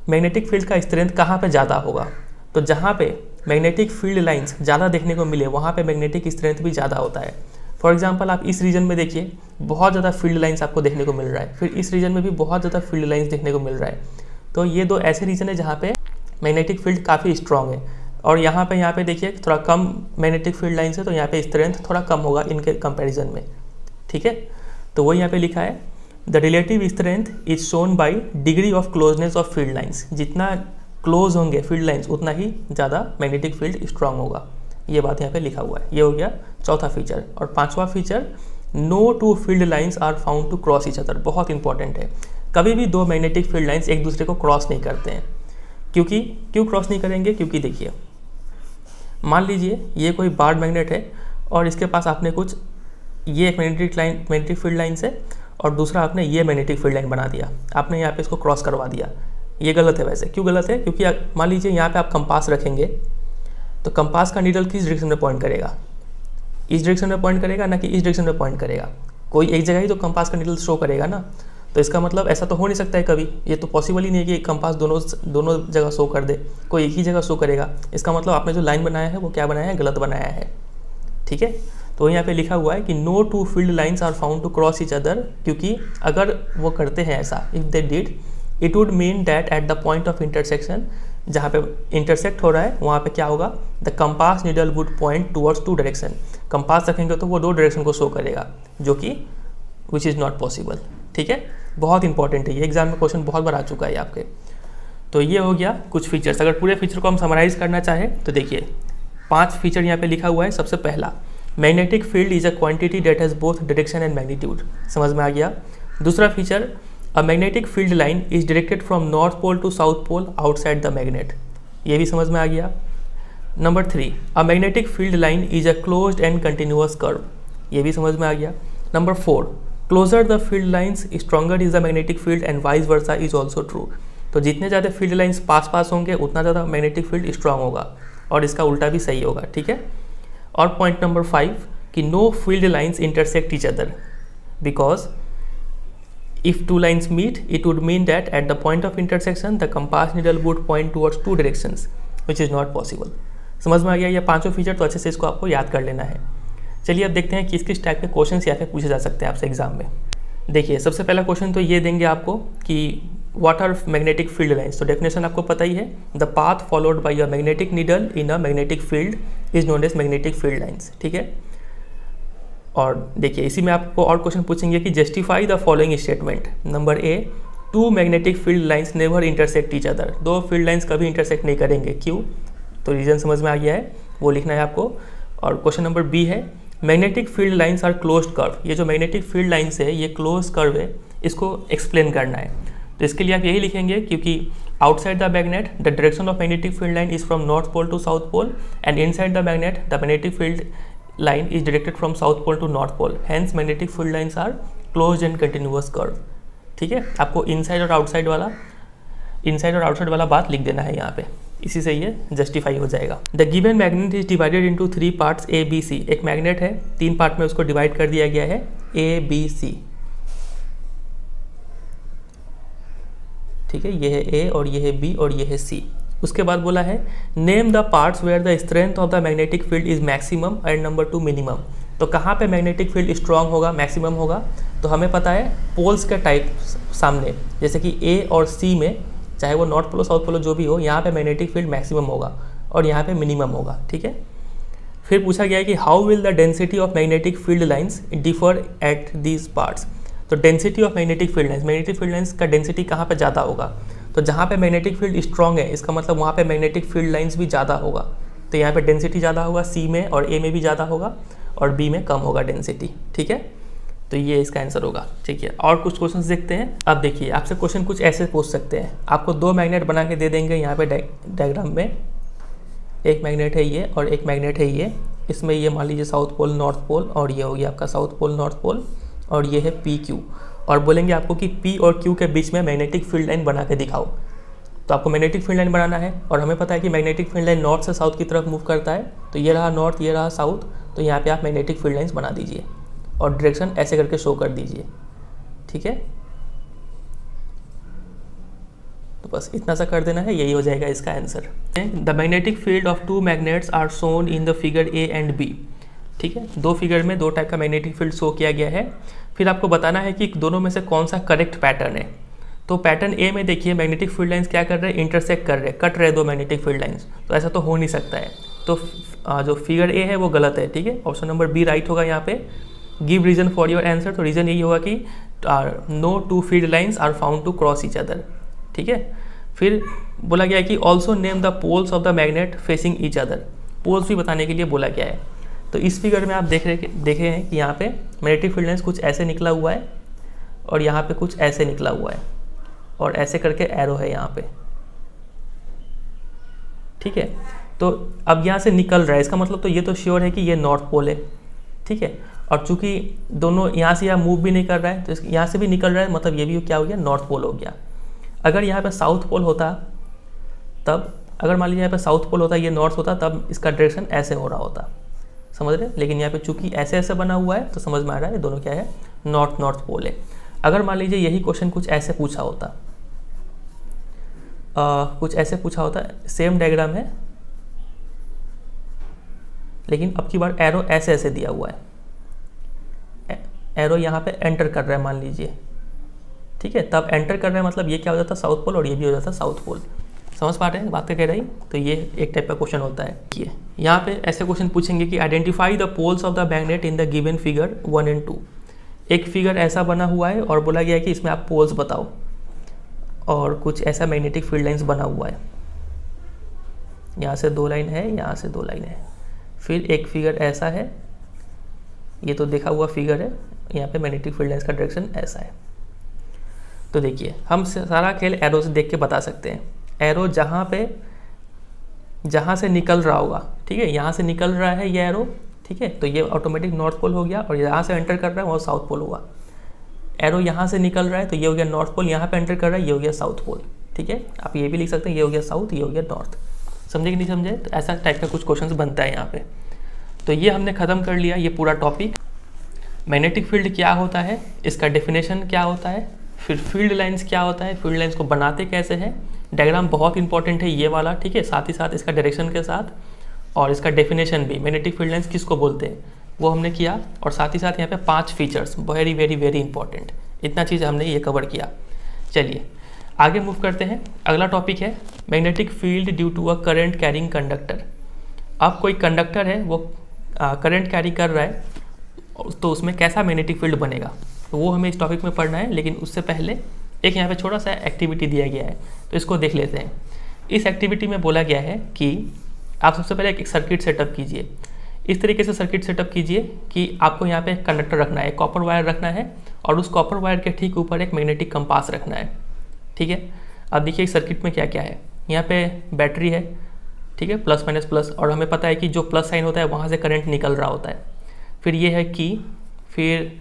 मैग्नेटिक फील्ड का स्ट्रेंथ कहाँ पे ज़्यादा होगा, तो जहाँ पे मैग्नेटिक फील्ड लाइंस ज़्यादा देखने को मिले वहाँ पे मैग्नेटिक स्ट्रेंथ भी ज़्यादा होता है। फॉर एग्जांपल आप इस रीजन में देखिए बहुत ज़्यादा फील्ड लाइंस आपको देखने को मिल रहा है, फिर इस रीजन में भी बहुत ज़्यादा फील्ड लाइंस देखने को मिल रहा है। तो ये 2 ऐसे रीजन है जहाँ पे मैग्नेटिक फील्ड काफ़ी स्ट्रॉन्ग है, और यहाँ पे देखिए थोड़ा कम मैग्नेटिक फील्ड लाइंस है, तो यहाँ पे स्ट्रेंथ थोड़ा कम होगा इनके कंपैरिजन में। ठीक है, तो वही यहाँ पे लिखा है, the relative strength is shown by degree of closeness of field lines. जितना क्लोज होंगे फील्ड लाइंस उतना ही ज़्यादा मैग्नेटिक फील्ड स्ट्रांग होगा, ये बात यहाँ पे लिखा हुआ है। ये हो गया चौथा फीचर। और 5वां feature, no two field lines are found to cross each other. बहुत इंपॉर्टेंट है, कभी भी 2 मैग्नेटिक फील्ड लाइंस एक दूसरे को क्रॉस नहीं करते हैं। क्यों क्रॉस नहीं करेंगे, क्योंकि देखिए मान लीजिए ये कोई बार्ड मैग्नेट है और इसके पास आपने कुछ, ये एक मैग्नेटिक फील्ड लाइन्स है और दूसरा आपने ये मैग्नेटिक फील्ड लाइन बना दिया, आपने यहाँ पे इसको क्रॉस करवा दिया। ये गलत है। वैसे क्यों गलत है, क्योंकि मान लीजिए यहाँ पे आप कंपास रखेंगे तो कंपास का नीडल किस डायरेक्शन में पॉइंट करेगा, इस डायरेक्शन में पॉइंट करेगा ना कि इस डायरेक्शन में पॉइंट करेगा। कोई एक जगह ही तो कंपास का नीडल शो करेगा ना, तो इसका मतलब ऐसा तो हो नहीं सकता है कभी, ये तो पॉसिबल ही नहीं है कि कंपास दोनों जगह शो कर दे, कोई एक ही जगह शो करेगा। इसका मतलब आपने जो लाइन बनाया है वो क्या बनाया है, गलत बनाया है। ठीक है, तो यहाँ पे लिखा हुआ है कि no two field lines are found to cross each other, क्योंकि अगर वो करते हैं ऐसा, if they did it would mean that at the point of intersection, जहाँ पे इंटरसेक्ट हो रहा है वहाँ पे क्या होगा, the compass needle would point towards 2 direction. Compass रखेंगे तो वो 2 डायरेक्शन को शो करेगा, जो कि विच इज़ नॉट पॉसिबल। ठीक है, बहुत इंपॉर्टेंट है ये, एग्जाम में क्वेश्चन बहुत बार आ चुका है आपके। तो ये हो गया कुछ फीचर्स। अगर पूरे फीचर को हम समराइज करना चाहें तो देखिए 5 फीचर यहाँ पे लिखा हुआ है। सबसे पहला, magnetic field is a quantity that has both direction and magnitude, समझ में आ गया। दूसरा feature, a magnetic field line is directed from north pole to south pole outside the magnet, ये भी समझ में आ गया। Number 3, a magnetic field line is a closed and continuous curve, ये भी समझ में आ गया। Number 4, closer the field lines stronger is the magnetic field and vice versa is also true. तो जितने ज़्यादा फील्ड लाइन्स पास होंगे उतना ज़्यादा मैग्नेटिक फील्ड स्ट्रांग होगा, और इसका उल्टा भी सही होगा। ठीक है, और पॉइंट नंबर 5 कि know field lines intersect each other, because if 2 lines meet it would mean that at the point of intersection the compass needle would point towards 2 directions which is not possible। समझ में आ गया ये 5 feature, तो अच्छे से इसको आपको याद कर लेना है। चलिए अब देखते हैं किस किस टाइप के क्वेश्चन यहाँ पे पूछे जा सकते हैं आपसे एग्जाम में। देखिए सबसे पहला क्वेश्चन तो ये देंगे आपको कि what are magnetic field lines. तो डेफिनेशन आपको पता ही है, the path followed by a magnetic needle in a magnetic field is known as magnetic field lines. ठीक है, और देखिए इसी में आपको और क्वेश्चन पूछेंगे कि justify the following statement. Number A, 2 magnetic field lines never intersect each other, 2 field lines कभी इंटरसेक्ट नहीं करेंगे। क्यों, तो रीजन समझ में आ गया है, वो लिखना है आपको। और क्वेश्चन नंबर बी है, magnetic field lines are closed curve, ये जो मैग्नेटिक फील्ड लाइन्स है ये क्लोज कर्व है, इसको एक्सप्लेन करना है। तो इसके लिए आप यही लिखेंगे, क्योंकि outside the magnet the direction of magnetic field line is from north pole to south pole and inside the magnet the magnetic field line is directed from south pole to north pole, hence magnetic field lines are closed and continuous curve। ठीक है, आपको inside और outside वाला बात लिख देना है यहाँ पे, इसी से ये जस्टिफाई हो जाएगा। The given magnet is divided into 3 parts A B C, एक मैग्नेट है 3 पार्ट में उसको डिवाइड कर दिया गया है ए बी सी। ठीक है, ये है ए और ये है बी और ये है सी। उसके बाद बोला है name the parts where the strength of the magnetic field is maximum and number 2 minimum. तो कहाँ पे मैग्नेटिक फील्ड स्ट्रांग होगा, मैक्सिमम होगा, तो हमें पता है पोल्स के टाइप सामने, जैसे कि ए और सी में, चाहे वो नॉर्थ पोलो साउथ पोलो जो भी हो, यहाँ पे मैग्नेटिक फील्ड मैक्सिमम होगा और यहाँ पे मिनिमम होगा। ठीक है, फिर पूछा गया है कि how will the density of magnetic field lines differ at these parts. तो density of magnetic field lines का डेंसिटी कहाँ पे ज़्यादा होगा, तो जहाँ पे मैग्नेटिक फील्ड स्ट्रॉन्ग है इसका मतलब वहाँ पे मैग्नेटिक फील्ड लाइंस भी ज़्यादा होगा। तो यहाँ पे डेंसिटी ज़्यादा होगा, सी में और ए में भी ज़्यादा होगा और बी में कम होगा डेंसिटी। ठीक है, तो ये इसका आंसर होगा। ठीक है, और कुछ क्वेश्चंस देखते हैं। अब देखिए आपसे क्वेश्चन कुछ ऐसे पूछ सकते हैं, आपको 2 मैग्नेट बना के दे देंगे यहाँ पे डायग्राम में, एक मैग्नेट है ये और एक मैग्नेट है ये, इसमें ये मान लीजिए साउथ पोल नॉर्थ पोल और ये हो गया आपका साउथ पोल नॉर्थ पोल और ये है पी क्यू, और बोलेंगे आपको कि P और Q के बीच में मैग्नेटिक फील्ड लाइन बना के दिखाओ। तो आपको मैग्नेटिक फील्ड लाइन बनाना है और हमें पता है कि मैग्नेटिक फील्ड लाइन नॉर्थ से साउथ की तरफ मूव करता है। तो ये रहा नॉर्थ, ये रहा साउथ, तो यहाँ पे आप मैग्नेटिक फील्ड लाइन्स बना दीजिए और डायरेक्शन ऐसे करके शो कर दीजिए। ठीक है, तो बस इतना सा कर देना है, यही हो जाएगा इसका answer. The magnetic field of two magnets are shown in the figure A and B. ठीक है, दो फिगर में दो टाइप का मैग्नेटिक फील्ड शो किया गया है। फिर आपको बताना है कि दोनों में से कौन सा करेक्ट पैटर्न है। तो पैटर्न ए में देखिए मैग्नेटिक फील्ड लाइंस क्या कर रहे हैं, इंटरसेक्ट कर रहे हैं, कट रहे दो मैग्नेटिक फील्ड लाइंस। तो ऐसा तो हो नहीं सकता है, तो जो फिगर ए है वो गलत है। ठीक है, ऑप्शन नंबर बी राइट होगा यहाँ पे। Give reason for your answer, तो रीजन यही होगा कि no two field lines are found to cross each other. ठीक है, फिर बोला गया है कि also name the poles of the magnet facing each other. Poles भी बताने के लिए बोला गया है। तो इस फिगर में आप देख रहे हैं कि यहाँ पे मैग्नेटिक फील्ड लाइंस कुछ ऐसे निकला हुआ है और यहाँ पे कुछ ऐसे निकला हुआ है और ऐसे करके एरो है यहाँ पे। ठीक है, तो अब यहाँ से निकल रहा है, इसका मतलब तो ये तो श्योर है कि ये नॉर्थ पोल है। ठीक है, और चूंकि दोनों यहाँ से यहाँ मूव भी नहीं कर रहा है तो यहाँ से भी निकल रहा है, मतलब ये भी क्या हो गया, नॉर्थ पोल हो गया। अगर यहाँ पे साउथ पोल होता तब, अगर मान लीजिए यहाँ पे साउथ पोल होता, ये नॉर्थ होता, तब इसका डायरेक्शन ऐसे हो रहा होता, समझ रहे। लेकिन यहाँ पे चूंकि ऐसे ऐसे बना हुआ है तो समझ में आ रहा है दोनों क्या है, नॉर्थ नॉर्थ पोल है। अगर मान लीजिए यही क्वेश्चन कुछ ऐसे पूछा होता, कुछ ऐसे पूछा होता, सेम डायग्राम है लेकिन अब की बार एरो ऐसे ऐसे दिया हुआ है, एरो यहाँ पे एंटर कर रहा है मान लीजिए। ठीक है, तब एंटर कर रहा है मतलब ये क्या हो जाता, साउथ पोल, और ये भी हो जाता साउथ पोल। समझ पा रहे हैं बात कह रही। तो ये एक टाइप का क्वेश्चन होता है। ये यहाँ पे ऐसे क्वेश्चन पूछेंगे कि identify the poles of the magnet in the given figure 1 and 2। एक फिगर ऐसा बना हुआ है और बोला गया है कि इसमें आप पोल्स बताओ, और कुछ ऐसा मैग्नेटिक फील्ड लाइंस बना हुआ है, यहाँ से दो लाइन है, यहाँ से दो लाइन है। फिर एक फिगर ऐसा है, ये तो देखा हुआ फिगर है, यहाँ पे मैग्नेटिक फील्ड लाइंस का डायरेक्शन ऐसा है। तो देखिए हम सारा खेल एरो से देख के बता सकते हैं। एरो जहाँ से निकल रहा होगा, ठीक है, यहाँ से निकल रहा है ये एरो, ठीक है, तो ये ऑटोमेटिक नॉर्थ पोल हो गया, और यहाँ से एंटर कर रहा है वो साउथ पोल हुआ। एरो यहाँ से निकल रहा है तो ये हो गया नॉर्थ पोल, यहाँ पे एंटर कर रहा है ये हो गया साउथ पोल। ठीक है, आप ये भी लिख सकते हैं, ये हो गया साउथ, ये हो गया नॉर्थ। समझे कि नहीं समझे? तो ऐसा टाइप का कुछ क्वेश्चन बनता है यहाँ पे। तो ये हमने ख़त्म कर लिया ये पूरा टॉपिक। मैग्नेटिक फील्ड क्या होता है, इसका डेफिनेशन क्या होता है, फिर फील्ड लाइंस क्या होता है, फील्ड लाइंस को बनाते कैसे हैं, डायग्राम बहुत इंपॉर्टेंट है ये वाला। ठीक है, साथ ही साथ इसका डायरेक्शन के साथ और इसका डेफिनेशन भी, मैग्नेटिक फील्ड लाइंस किसको बोलते हैं वो हमने किया, और साथ ही साथ यहाँ पे 5 features, very very very important. इतना चीज़ हमने ये कवर किया। चलिए आगे मूव करते हैं। अगला टॉपिक है magnetic field due to a current carrying conductor. अब कोई कंडक्टर है वो करंट कैरी कर रहा है, तो उसमें कैसा मैग्नेटिक फील्ड बनेगा, तो वो हमें इस टॉपिक में पढ़ना है। लेकिन उससे पहले एक यहाँ पे छोटा सा एक्टिविटी दिया गया है, तो इसको देख लेते हैं। इस एक्टिविटी में बोला गया है कि आप सबसे पहले एक सर्किट सेटअप कीजिए। इस तरीके से सर्किट सेटअप कीजिए कि आपको यहाँ पे एक कंडक्टर रखना है, कॉपर वायर रखना है, और उस कॉपर वायर के ठीक ऊपर एक मैग्नेटिक कंपास रखना है। ठीक है, अब देखिए इस सर्किट में क्या क्या है। यहाँ पे बैटरी है, ठीक है, प्लस माइनस प्लस, और हमें पता है कि जो प्लस साइन होता है वहाँ से करंट निकल रहा होता है। फिर ये है की, फिर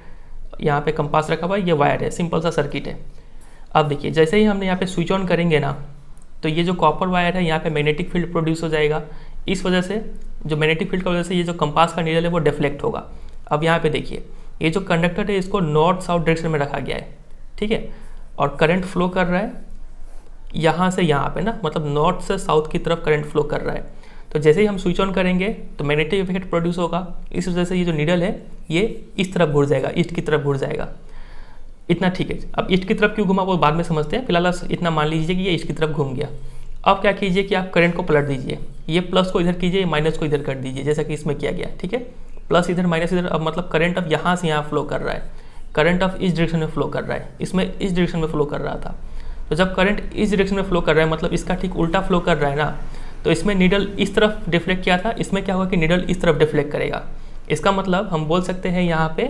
यहाँ पे कंपास रखा हुआ है, ये वायर है, सिंपल सा सर्किट है। अब देखिए जैसे ही हमने यहाँ पे स्विच ऑन करेंगे ना, तो ये जो कॉपर वायर है यहाँ पे मैग्नेटिक फील्ड प्रोड्यूस हो जाएगा। इस वजह से जो मैग्नेटिक फील्ड की वजह से ये जो कंपास का नीडल है वो डिफ्लेक्ट होगा। अब यहाँ पे देखिए ये जो कंडक्टर है इसको नॉर्थ साउथ डायरेक्शन में रखा गया है, ठीक है, और करंट फ्लो कर रहा है यहाँ से यहाँ पे ना, मतलब नॉर्थ से साउथ की तरफ करंट फ्लो कर रहा है। तो जैसे ही हम स्विच ऑन करेंगे तो मैग्नेटिक इफेक्ट प्रोड्यूस होगा। इस वजह से ये जो नीडल है ये इस तरफ घुर जाएगा, ईस्ट की तरफ घुर जाएगा। इतना ठीक है। अब ईस्ट की तरफ क्यों घुमा वो बाद में समझते हैं, फिलहाल इतना मान लीजिए कि ये ईस्ट की तरफ घूम गया। अब क्या कीजिए कि आप करंट को पलट दीजिए, ये प्लस को इधर कीजिए, माइनस को इधर कर दीजिए, जैसा कि इसमें किया गया। ठीक है, प्लस इधर माइनस इधर। अब मतलब करंट अब यहाँ से यहाँ फ्लो कर रहा है, करंट अब इस डायरेक्शन में फ्लो कर रहा है, इसमें इस डायरेक्शन में फ्लो कर रहा था। तो जब करंट इस डायरेक्शन में फ्लो कर रहा है मतलब इसका ठीक उल्टा फ्लो कर रहा है ना, तो इसमें नीडल इस तरफ डिफ्लेक्ट किया था, इसमें क्या होगा कि नीडल इस तरफ डिफ्लेक्ट करेगा। इसका मतलब हम बोल सकते हैं यहाँ पे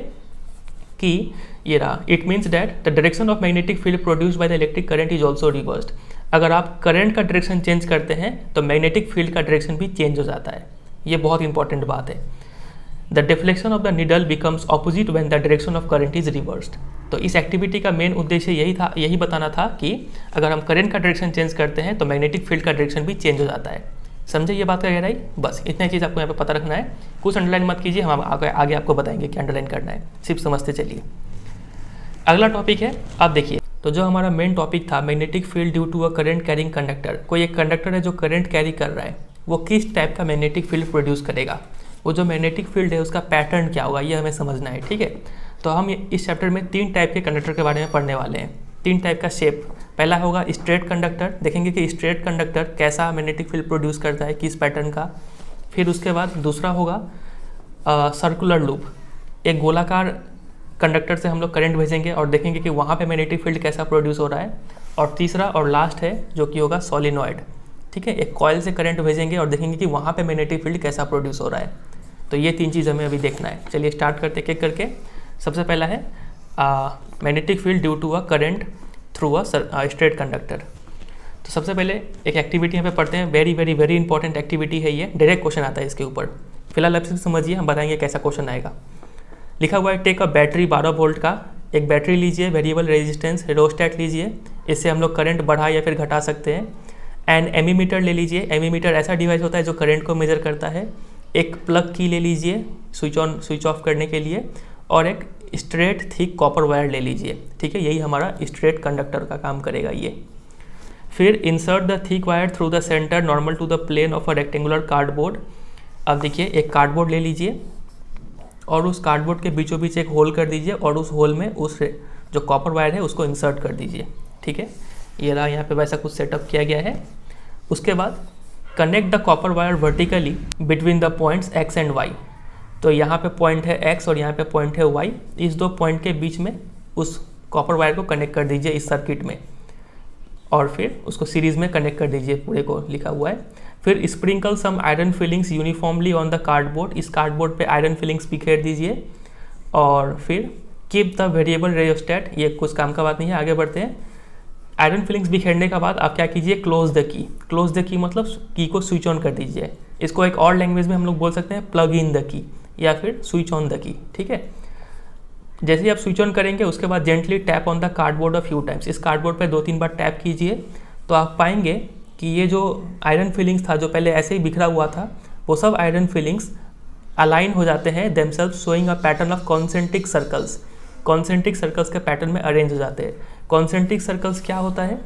कि ये रहा, it means that the direction of magnetic field produced by the electric current is also reversed. अगर आप करंट का डायरेक्शन चेंज करते हैं तो मैग्नेटिक फील्ड का डायरेक्शन भी चेंज हो जाता है। ये बहुत इंपॉर्टेंट बात है। The deflection of the needle becomes opposite when the direction of current is reversed. तो इस एक्टिविटी का मेन उद्देश्य यही बताना था कि अगर हम करंट का डायरेक्शन चेंज करते हैं तो मैग्नेटिक फील्ड का डायरेक्शन भी चेंज हो जाता है। समझे ये बात का गहराई? बस इतना चीज़ आपको यहाँ पे पता रखना है, कुछ अंडरलाइन मत कीजिए, हम आगे आपको बताएंगे क्या अंडरलाइन करना है, सिर्फ समझते चलिए। अगला टॉपिक है, आप देखिए, तो जो हमारा मेन टॉपिक था magnetic field due to a current carrying conductor, कोई एक कंडक्टर है जो करंट कैरी कर रहा है, वो किस टाइप का मैग्नेटिक फील्ड प्रोड्यूस करेगा, वो जो मैग्नेटिक फील्ड है उसका पैटर्न क्या होगा, ये हमें समझना है। ठीक है, तो हम इस चैप्टर में 3 टाइप के कंडक्टर के बारे में पढ़ने वाले हैं, 3 टाइप का शेप। पहला होगा स्ट्रेट कंडक्टर, देखेंगे कि स्ट्रेट कंडक्टर कैसा मैग्नेटिक फील्ड प्रोड्यूस करता है, किस पैटर्न का। फिर उसके बाद दूसरा होगा सर्कुलर लूप, एक गोलाकार कंडक्टर से हम लोग करंट भेजेंगे और देखेंगे कि वहाँ पे मैग्नेटिक फील्ड कैसा प्रोड्यूस हो रहा है। और तीसरा और लास्ट है जो कि होगा सॉलिनॉइड। ठीक है, एक कॉइल से करंट भेजेंगे और देखेंगे कि वहाँ पे मैग्नेटिक फील्ड कैसा प्रोड्यूस हो रहा है। तो ये 3 चीज़ हमें अभी देखना है। चलिए स्टार्ट करते एक करके। सबसे पहला है magnetic field due to a current through a straight conductor. तो सबसे पहले एक एक्टिविटी यहाँ पे पढ़ते हैं, very very very important activity है ये, डायरेक्ट क्वेश्चन आता है इसके ऊपर। फिलहाल आप सिर्फ समझिए, हम बताएंगे कैसा क्वेश्चन आएगा। लिखा हुआ है टेक अ बैटरी 12 वोल्ट का, एक बैटरी लीजिए, वेरिएबल रेजिस्टेंस रियोस्टेट लीजिए, इससे हम लोग करंट बढ़ा या फिर घटा सकते हैं। एंड एमीमीटर ले लीजिए, एमीमीटर ऐसा डिवाइस होता है जो करंट को मेजर करता है। एक प्लग की ले लीजिए स्विच ऑन स्विच ऑफ करने के लिए, और एक स्ट्रेट थिक कॉपर वायर ले लीजिए। ठीक है, यही हमारा स्ट्रेट कंडक्टर का काम करेगा ये। फिर insert the thick wire through the centre normal to the plane of a rectangular cardboard. अब देखिए, एक कार्डबोर्ड ले लीजिए और उस कार्डबोर्ड के बीचों बीच एक होल कर दीजिए और उस होल में उस जो कॉपर वायर है उसको इंसर्ट कर दीजिए। ठीक है, ये रहा, यहाँ पे वैसा कुछ सेटअप किया गया है। उसके बाद connect the copper wire vertically between the points X and Y. तो यहाँ पे पॉइंट है एक्स और यहाँ पे पॉइंट है वाई, इस 2 पॉइंट के बीच में उस कॉपर वायर को कनेक्ट कर दीजिए इस सर्किट में, और फिर उसको सीरीज में कनेक्ट कर दीजिए पूरे को, लिखा हुआ है। फिर sprinkle some iron filings uniformly on the cardboard, इस कार्डबोर्ड पे आयरन फिलिंग्स बिखेर दीजिए। और फिर कीप द वेरिएबल रेयोस्टेट, ये कुछ काम का बात नहीं है, आगे बढ़ते हैं। आयरन फिलिंग्स बिखेरने के बाद आप क्या कीजिए, close the key. Close the key मतलब की को स्विच ऑन कर दीजिए। इसको एक और लैंग्वेज में हम लोग बोल सकते हैं प्लग इन द की या फिर स्विच ऑन द की। ठीक है, जैसे ही आप स्विच ऑन करेंगे उसके बाद gently tap on the cardboard a few times, इस कार्डबोर्ड पे 2-3 बार टैप कीजिए, तो आप पाएंगे कि ये जो आयरन फिलिंग्स था जो पहले ऐसे ही बिखरा हुआ था, वो सब आयरन फिलिंग्स अलाइन हो जाते हैं themselves, showing a pattern of concentric circles. Concentric circles के पैटर्न में अरेंज हो जाते हैं। कॉन्सेंट्रिक सर्कल्स क्या होता है?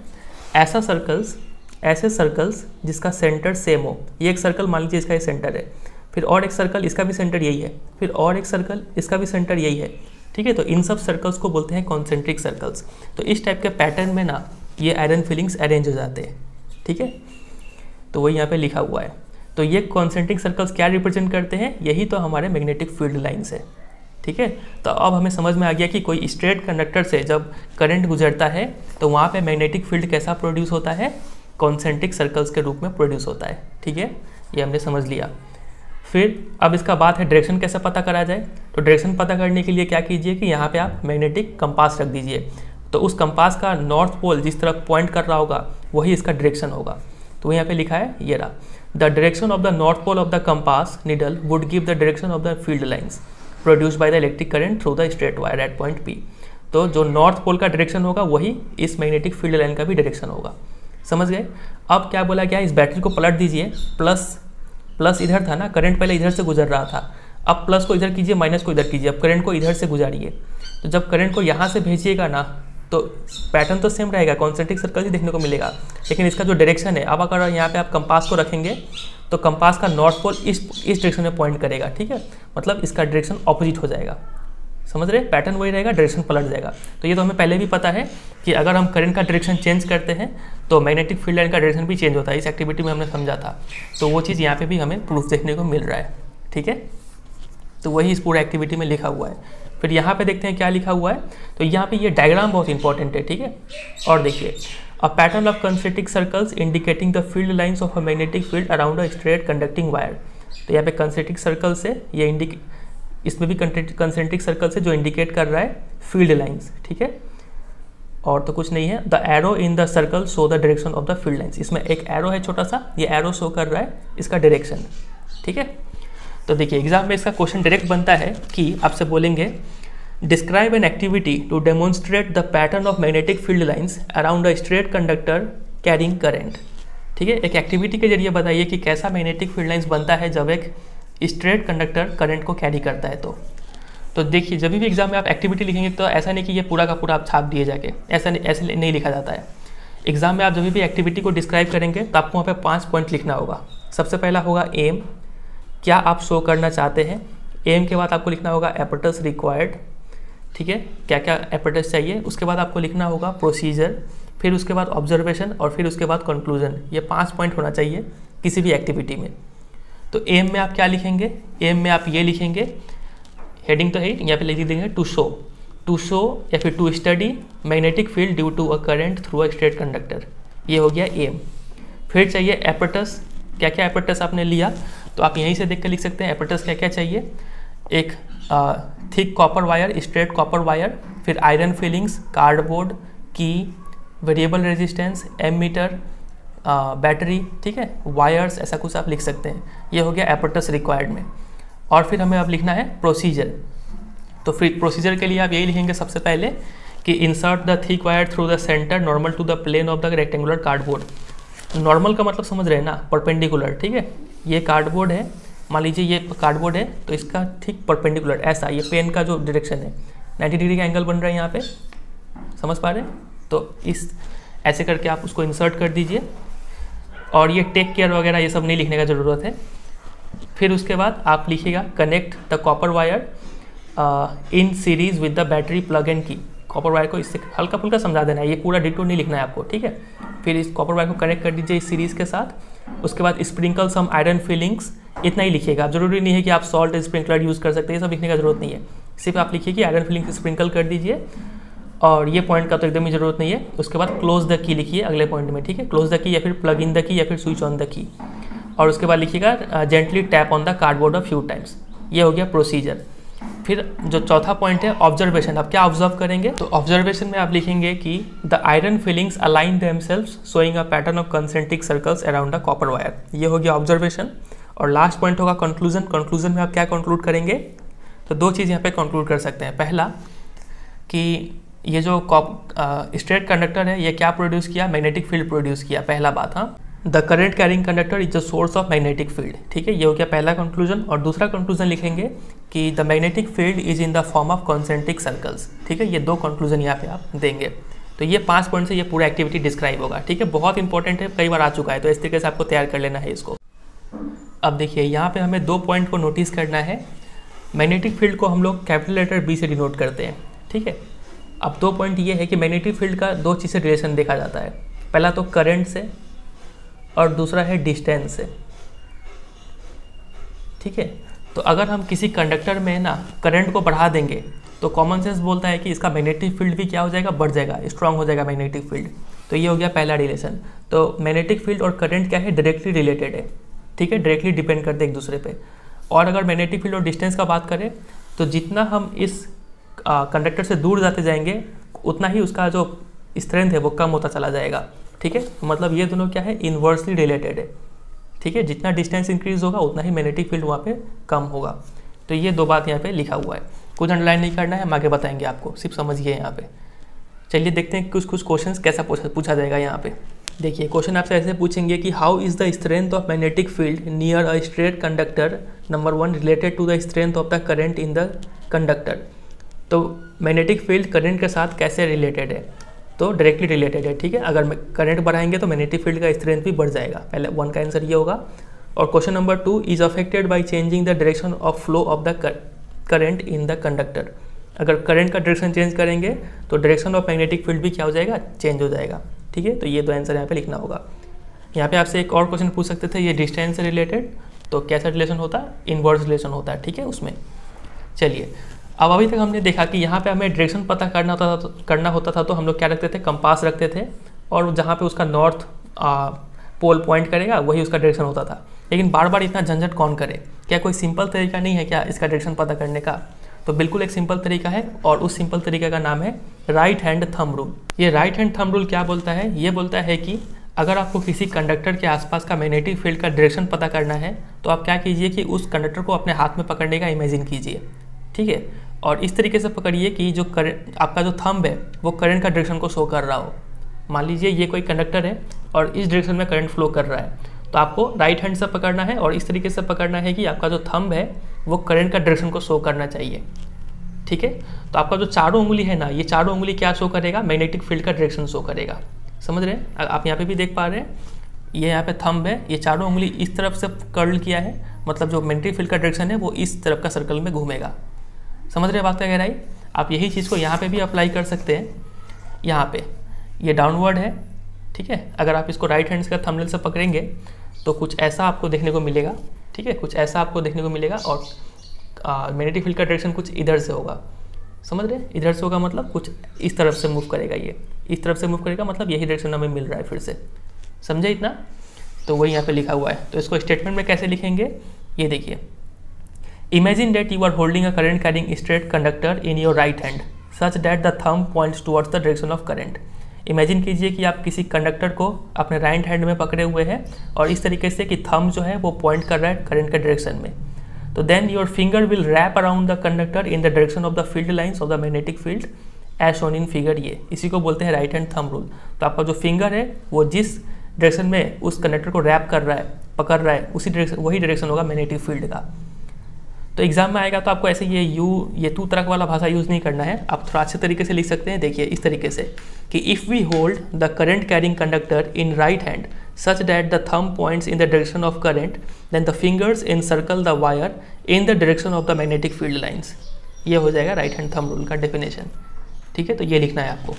ऐसे सर्कल्स जिसका सेंटर सेम हो। ये एक सर्कल मान लीजिए इसका ये सेंटर है, फिर और एक सर्कल इसका भी सेंटर यही है, फिर और एक सर्कल इसका भी सेंटर यही है। ठीक है, तो इन सब सर्कल्स को बोलते हैं कॉन्सेंट्रिक सर्कल्स। तो इस टाइप के पैटर्न में ना ये आयरन फिलिंग्स अरेंज हो जाते हैं। ठीक है, तो वही यहाँ पे लिखा हुआ है। तो ये कॉन्सेंट्रिक सर्कल्स क्या रिप्रेजेंट करते हैं? यही तो हमारे मैग्नेटिक फील्ड लाइन्स है। ठीक है, तो अब हमें समझ में आ गया कि कोई स्ट्रेट कंडक्टर से जब करंट गुजरता है तो वहाँ पे मैग्नेटिक फील्ड कैसा प्रोड्यूस होता है? कॉन्सेंट्रिक सर्कल्स के रूप में प्रोड्यूस होता है। ठीक है, ये हमने समझ लिया। फिर अब इसका बात है डायरेक्शन कैसे पता करा जाए। तो डायरेक्शन पता करने के लिए क्या कीजिए कि यहाँ पे आप मैग्नेटिक कंपास रख दीजिए। तो उस कंपास का नॉर्थ पोल जिस तरफ पॉइंट कर रहा होगा वही इसका डायरेक्शन होगा। तो यहाँ पे लिखा है, ये रहा, the direction of the north pole of the compass needle would give the direction of the field lines produced by the electric current through the straight wire at point P. तो जो नॉर्थ पोल का direction होगा वही इस magnetic field line का भी direction होगा। समझ गए? अब क्या बोला गया, इस बैटरी को पलट दीजिए। प्लस इधर था ना, करंट पहले इधर से गुजर रहा था, अब प्लस को इधर कीजिए, माइनस को इधर कीजिए। अब करंट को इधर से गुजारिए। तो जब करंट को यहाँ से भेजिएगा ना तो पैटर्न तो सेम रहेगा, कॉन्सेंट्रिक सर्कल ही देखने को मिलेगा, लेकिन इसका जो डायरेक्शन है, अब अगर यहाँ पे आप कंपास को रखेंगे तो कंपास का नॉर्थ पोल इस डायरेक्शन में पॉइंट करेगा। ठीक है, मतलब इसका डायरेक्शन ऑपोजिट हो जाएगा। समझ रहे? पैटर्न वही रहेगा, डायरेक्शन पलट जाएगा। तो ये तो हमें पहले भी पता है कि अगर हम करंट का डायरेक्शन चेंज करते हैं तो मैग्नेटिक फील्ड लाइन का डायरेक्शन भी चेंज होता है। इस एक्टिविटी में हमने समझा था, तो वो चीज़ यहाँ पे भी हमें प्रूफ देखने को मिल रहा है। ठीक है, तो वही इस पूरे एक्टिविटी में लिखा हुआ है। फिर यहाँ पे देखते हैं क्या लिखा हुआ है। तो यहाँ पे ये डायग्राम बहुत इंपॉर्टेंट है। ठीक है, और देखिए, a pattern of concentric circles indicating the field lines of a magnetic field around a straight conducting wire. तो यहाँ पे कंसेंट्रिक सर्कल से ये इसमें भी कंसेंट्रिक सर्कल से जो इंडिकेट कर रहा है फील्ड लाइन्स। ठीक है, और तो कुछ नहीं है। The arrow in the circle show the direction of the field lines. इसमें एक एरो है छोटा सा, ये एरो शो कर रहा है इसका डायरेक्शन। ठीक है, तो देखिए एग्जाम में इसका क्वेश्चन डायरेक्ट बनता है कि आपसे बोलेंगे describe an activity to demonstrate the pattern of magnetic field lines around a straight conductor carrying current. ठीक है, एक एक्टिविटी के जरिए बताइए कि कैसा मैग्नेटिक फील्ड लाइंस बनता है जब एक स्ट्रेट कंडक्टर करंट को कैरी करता है। तो देखिए जब भी एग्जाम में आप एक्टिविटी लिखेंगे तो ऐसा नहीं कि ये पूरा का पूरा आप छाप दिए जाके, ऐसे नहीं लिखा जाता है। एग्जाम में आप जब भी एक्टिविटी को डिस्क्राइब करेंगे तो आपको वहाँ पे 5 पॉइंट लिखना होगा। सबसे पहला होगा एम, क्या आप शो करना चाहते हैं। एम के बाद आपको लिखना होगा एपर्टस रिक्वायर्ड, ठीक है, क्या क्या एपर्टस चाहिए। उसके बाद आपको लिखना होगा प्रोसीजर, फिर उसके बाद ऑब्जर्वेशन और फिर उसके बाद कंक्लूजन। ये 5 पॉइंट होना चाहिए किसी भी एक्टिविटी में। तो एम में आप क्या लिखेंगे, एम में आप ये लिखेंगे, हेडिंग तो है यहाँ पे लिख देंगे टू शो या फिर to study magnetic field due to a current through a straight conductor. ये हो गया एम। फिर चाहिए एपर्टस, क्या क्या एपर्टस आपने लिया तो आप यहीं से देख कर लिख सकते हैं एपर्टस क्या क्या चाहिए। एक thick copper wire, straight copper wire, फिर आयरन फिलिंग्स, कार्डबोर्ड, की, वेरिएबल रेजिस्टेंस, एमीटर, बैटरी, ठीक है, वायर्स, ऐसा कुछ आप लिख सकते हैं। ये हो गया एपर्टस रिक्वायर्ड में। और फिर हमें अब लिखना है प्रोसीजर। तो फिर प्रोसीजर के लिए आप यही लिखेंगे सबसे पहले कि insert the thick wire through the centre normal to the plane of the rectangular cardboard. Normal का मतलब समझ रहे हैं ना, परपेंडिकुलर, ठीक है। ये कार्डबोर्ड है, मान लीजिए ये कार्डबोर्ड है तो इसका ठीक परपेंडिकुलर ऐसा, ये पेन का जो डायरेक्शन है 90 डिग्री का एंगल बन रहा है यहाँ पे, समझ पा रहे हैं। तो इस ऐसे करके आप उसको इंसर्ट कर दीजिए। और ये टेक केयर वगैरह ये सब नहीं लिखने का ज़रूरत है। फिर उसके बाद आप लिखिएगा connect the copper wire in series with the battery plug and की। कॉपर वायर को इससे हल्का फुल्का समझा देना है, ये पूरा डिटेल नहीं लिखना है आपको, ठीक है। फिर इस कॉपर वायर को कनेक्ट कर दीजिए इस सीरीज़ के साथ। उसके बाद स्प्रिंकल सम आयरन फिलिंग्स, इतना ही लिखिएगा। आप जरूरी नहीं है कि आप सॉल्ट स्प्रिंकलर यूज़ कर सकते हैं, ये सब लिखने का जरूरत नहीं है। सिर्फ आप लिखिए कि आयरन फिलिंग्स स्प्रिंकल कर दीजिए। और ये पॉइंट का तो एकदम ही जरूरत नहीं है। उसके बाद क्लोज द की लिखिए अगले पॉइंट में, ठीक है, क्लोज द की या फिर प्लग इन द की या फिर स्विच ऑन द की। और उसके बाद लिखिएगा gently tap on the cardboard a few times. ये हो गया प्रोसीजर। फिर जो चौथा पॉइंट है ऑब्जर्वेशन, आप क्या ऑब्जर्व करेंगे। तो ऑब्जर्वेशन में आप लिखेंगे कि the iron filings align themselves showing a pattern of concentric circles around the copper wire. ये हो गया ऑब्जर्वेशन। और लास्ट पॉइंट होगा कंक्लूजन। कंक्लूजन में आप क्या कंक्लूड करेंगे, तो 2 चीज़ यहाँ पे कंक्लूड कर सकते हैं। पहला कि ये जो स्ट्रेट कंडक्टर है ये क्या प्रोड्यूस किया, मैग्नेटिक फील्ड प्रोड्यूस किया, पहला बात। हाँ, the current carrying conductor is the source of magnetic field, ठीक है, ये हो गया पहला कंक्लूजन। और दूसरा कंक्लूजन लिखेंगे कि the magnetic field is in the form of concentric circles, ठीक है। ये 2 कंक्लूजन यहाँ पे आप देंगे। तो ये 5 पॉइंट से ये पूरा एक्टिविटी डिस्क्राइब होगा, ठीक है। बहुत इंपॉर्टेंट है, कई बार आ चुका है, तो इस तरीके से आपको तैयार कर लेना है इसको। अब देखिए यहाँ पे हमें 2 पॉइंट को नोटिस करना है। मैग्नेटिक फील्ड को हम लोग कैपिटल लेटर बी से डिनोट करते हैं, ठीक है। अब 2 पॉइंट ये है कि मैग्नेटिक फील्ड का 2 चीज़ से रिलेशन देखा जाता है। पहला तो करंट से और दूसरा है डिस्टेंस से, ठीक है। तो अगर हम किसी कंडक्टर में ना करंट को बढ़ा देंगे तो कॉमन सेंस बोलता है कि इसका मैग्नेटिक फील्ड भी क्या हो जाएगा, बढ़ जाएगा, स्ट्रांग हो जाएगा मैग्नेटिक फील्ड। तो ये हो गया पहला रिलेशन। तो मैग्नेटिक फील्ड और करंट क्या है, डायरेक्टली रिलेटेड है, ठीक है, डायरेक्टली डिपेंड करते हैं एक दूसरे पे। और अगर मैग्नेटिक फील्ड और डिस्टेंस का बात करें तो जितना हम इस कंडक्टर से दूर जाते जाएंगे उतना ही उसका जो स्ट्रेंथ है वो कम होता चला जाएगा, ठीक है। मतलब ये दोनों क्या है, इन्वर्सली रिलेटेड है, ठीक है। जितना डिस्टेंस इंक्रीज होगा उतना ही मैग्नेटिक फील्ड वहाँ पे कम होगा। तो ये 2 बात यहाँ पे लिखा हुआ है, कुछ अंडरलाइन नहीं करना है, हम आगे बताएंगे आपको, सिर्फ समझिए यहाँ पे। चलिए देखते हैं कुछ क्वेश्चंस कैसा पूछा जाएगा यहाँ पे। देखिए क्वेश्चन आपसे ऐसे पूछेंगे कि how is the strength of magnetic field near a straight conductor number 1 related to the strength of the current in the conductor. तो मैग्नेटिक फील्ड करंट के साथ कैसे रिलेटेड है, तो डायरेक्टली रिलेटेड है, ठीक है। अगर करंट बढ़ाएंगे तो मैग्नेटिक फील्ड का स्ट्रेंथ भी बढ़ जाएगा। पहले 1 का आंसर ये होगा। और question number 2 is affected by changing the direction of flow of the current in the conductor. अगर करंट का डायरेक्शन चेंज करेंगे तो डायरेक्शन ऑफ मैग्नेटिक फील्ड भी क्या हो जाएगा, चेंज हो जाएगा, ठीक है। तो ये 2 आंसर यहाँ पे लिखना होगा। यहाँ पे आपसे एक और क्वेश्चन पूछ सकते थे, ये डिस्टेंस से रिलेटेड, तो कैसा रिलेशन होता है, इनवर्स रिलेशन होता है, ठीक है उसमें। चलिए अब अभी तक हमने देखा कि यहाँ पे हमें डायरेक्शन पता करना होता था तो हम लोग क्या रखते थे, कंपास रखते थे, और जहाँ पे उसका नॉर्थ पोल पॉइंट करेगा वही उसका डायरेक्शन होता था। लेकिन बार बार इतना झंझट कौन करे, क्या कोई सिंपल तरीका नहीं है क्या इसका डायरेक्शन पता करने का। तो बिल्कुल एक सिंपल तरीका है, और उस सिंपल तरीके का नाम है राइट हैंड थंब रूल। ये राइट हैंड थंब रूल क्या बोलता है, ये बोलता है कि अगर आपको किसी कंडक्टर के आसपास का मैग्नेटिक फील्ड का डायरेक्शन पता करना है तो आप क्या कीजिए कि उस कंडक्टर को अपने हाथ में पकड़ने का इमेजिन कीजिए, ठीक है, और इस तरीके से पकड़िए कि जो करंट आपका जो थंब है वो करंट का डायरेक्शन को शो कर रहा हो। मान लीजिए ये कोई कंडक्टर है और इस डायरेक्शन में करंट फ्लो कर रहा है, तो आपको राइट हैंड से पकड़ना है और इस तरीके से पकड़ना है कि आपका जो थंब है वो करंट का डायरेक्शन को शो करना चाहिए, ठीक है। तो आपका जो चारों उंगली है ना, ये चारों उंगली क्या शो करेगा, मैग्नेटिक फील्ड का डायरेक्शन शो करेगा। समझ रहे हैं आप, यहाँ पे भी देख पा रहे हैं, ये यहाँ पे थंब है, ये चारों उंगली इस तरफ से कर्ल किया है, मतलब जो मैग्नेटिक फील्ड का डायरेक्शन है वो इस तरफ का सर्कल में घूमेगा। समझ रहे हैं बात का गहराई। आप यही चीज़ को यहाँ पे भी अप्लाई कर सकते हैं। यहाँ पे ये डाउनवर्ड है, ठीक है, अगर आप इसको राइट हैंड का थंबनेल से पकड़ेंगे तो कुछ ऐसा आपको देखने को मिलेगा, ठीक है, कुछ ऐसा आपको देखने को मिलेगा और मैग्नेटिक फील्ड का डायरेक्शन कुछ इधर से होगा। समझ रहे हैं, इधर से होगा मतलब कुछ इस तरफ से मूव करेगा, ये इस तरफ से मूव करेगा, मतलब यही डायरेक्शन हमें मिल रहा है। फिर से समझे इतना, तो वही यहाँ पे लिखा हुआ है। तो इसको स्टेटमेंट में कैसे लिखेंगे, ये देखिए, imagine that you are holding a current carrying straight conductor in your right hand such that the thumb points towards the direction of current. Imagine कीजिए कि आप किसी कंडक्टर को अपने राइट हैंड में पकड़े हुए हैं और इस तरीके से कि थंब जो है वो पॉइंट कर रहा है करंट के डायरेक्शन में। तो then your finger will wrap around the conductor in the direction of the field lines of the magnetic field as shown in figure. ये इसी को बोलते हैं राइट हैंड थंब रूल। तो आपका जो फिंगर है वो जिस डायरेक्शन में उस कंडक्टर को रैप कर रहा है, पकड़ रहा है, उसी डायरेक्शन, वही डायरेक्शन होगा मैग्नेटिक फील्ड का। तो एग्जाम में आएगा तो आपको ऐसे ये तू तरक वाला भाषा यूज़ नहीं करना है, आप थोड़ा अच्छे तरीके से लिख सकते हैं। देखिए इस तरीके से कि if we hold the current carrying conductor in right hand such that the thumb points in the direction of current, then the fingers encircle the wire in the direction of the magnetic field lines। ये हो जाएगा right hand thumb rule का definition, ठीक है। तो ये लिखना है आपको,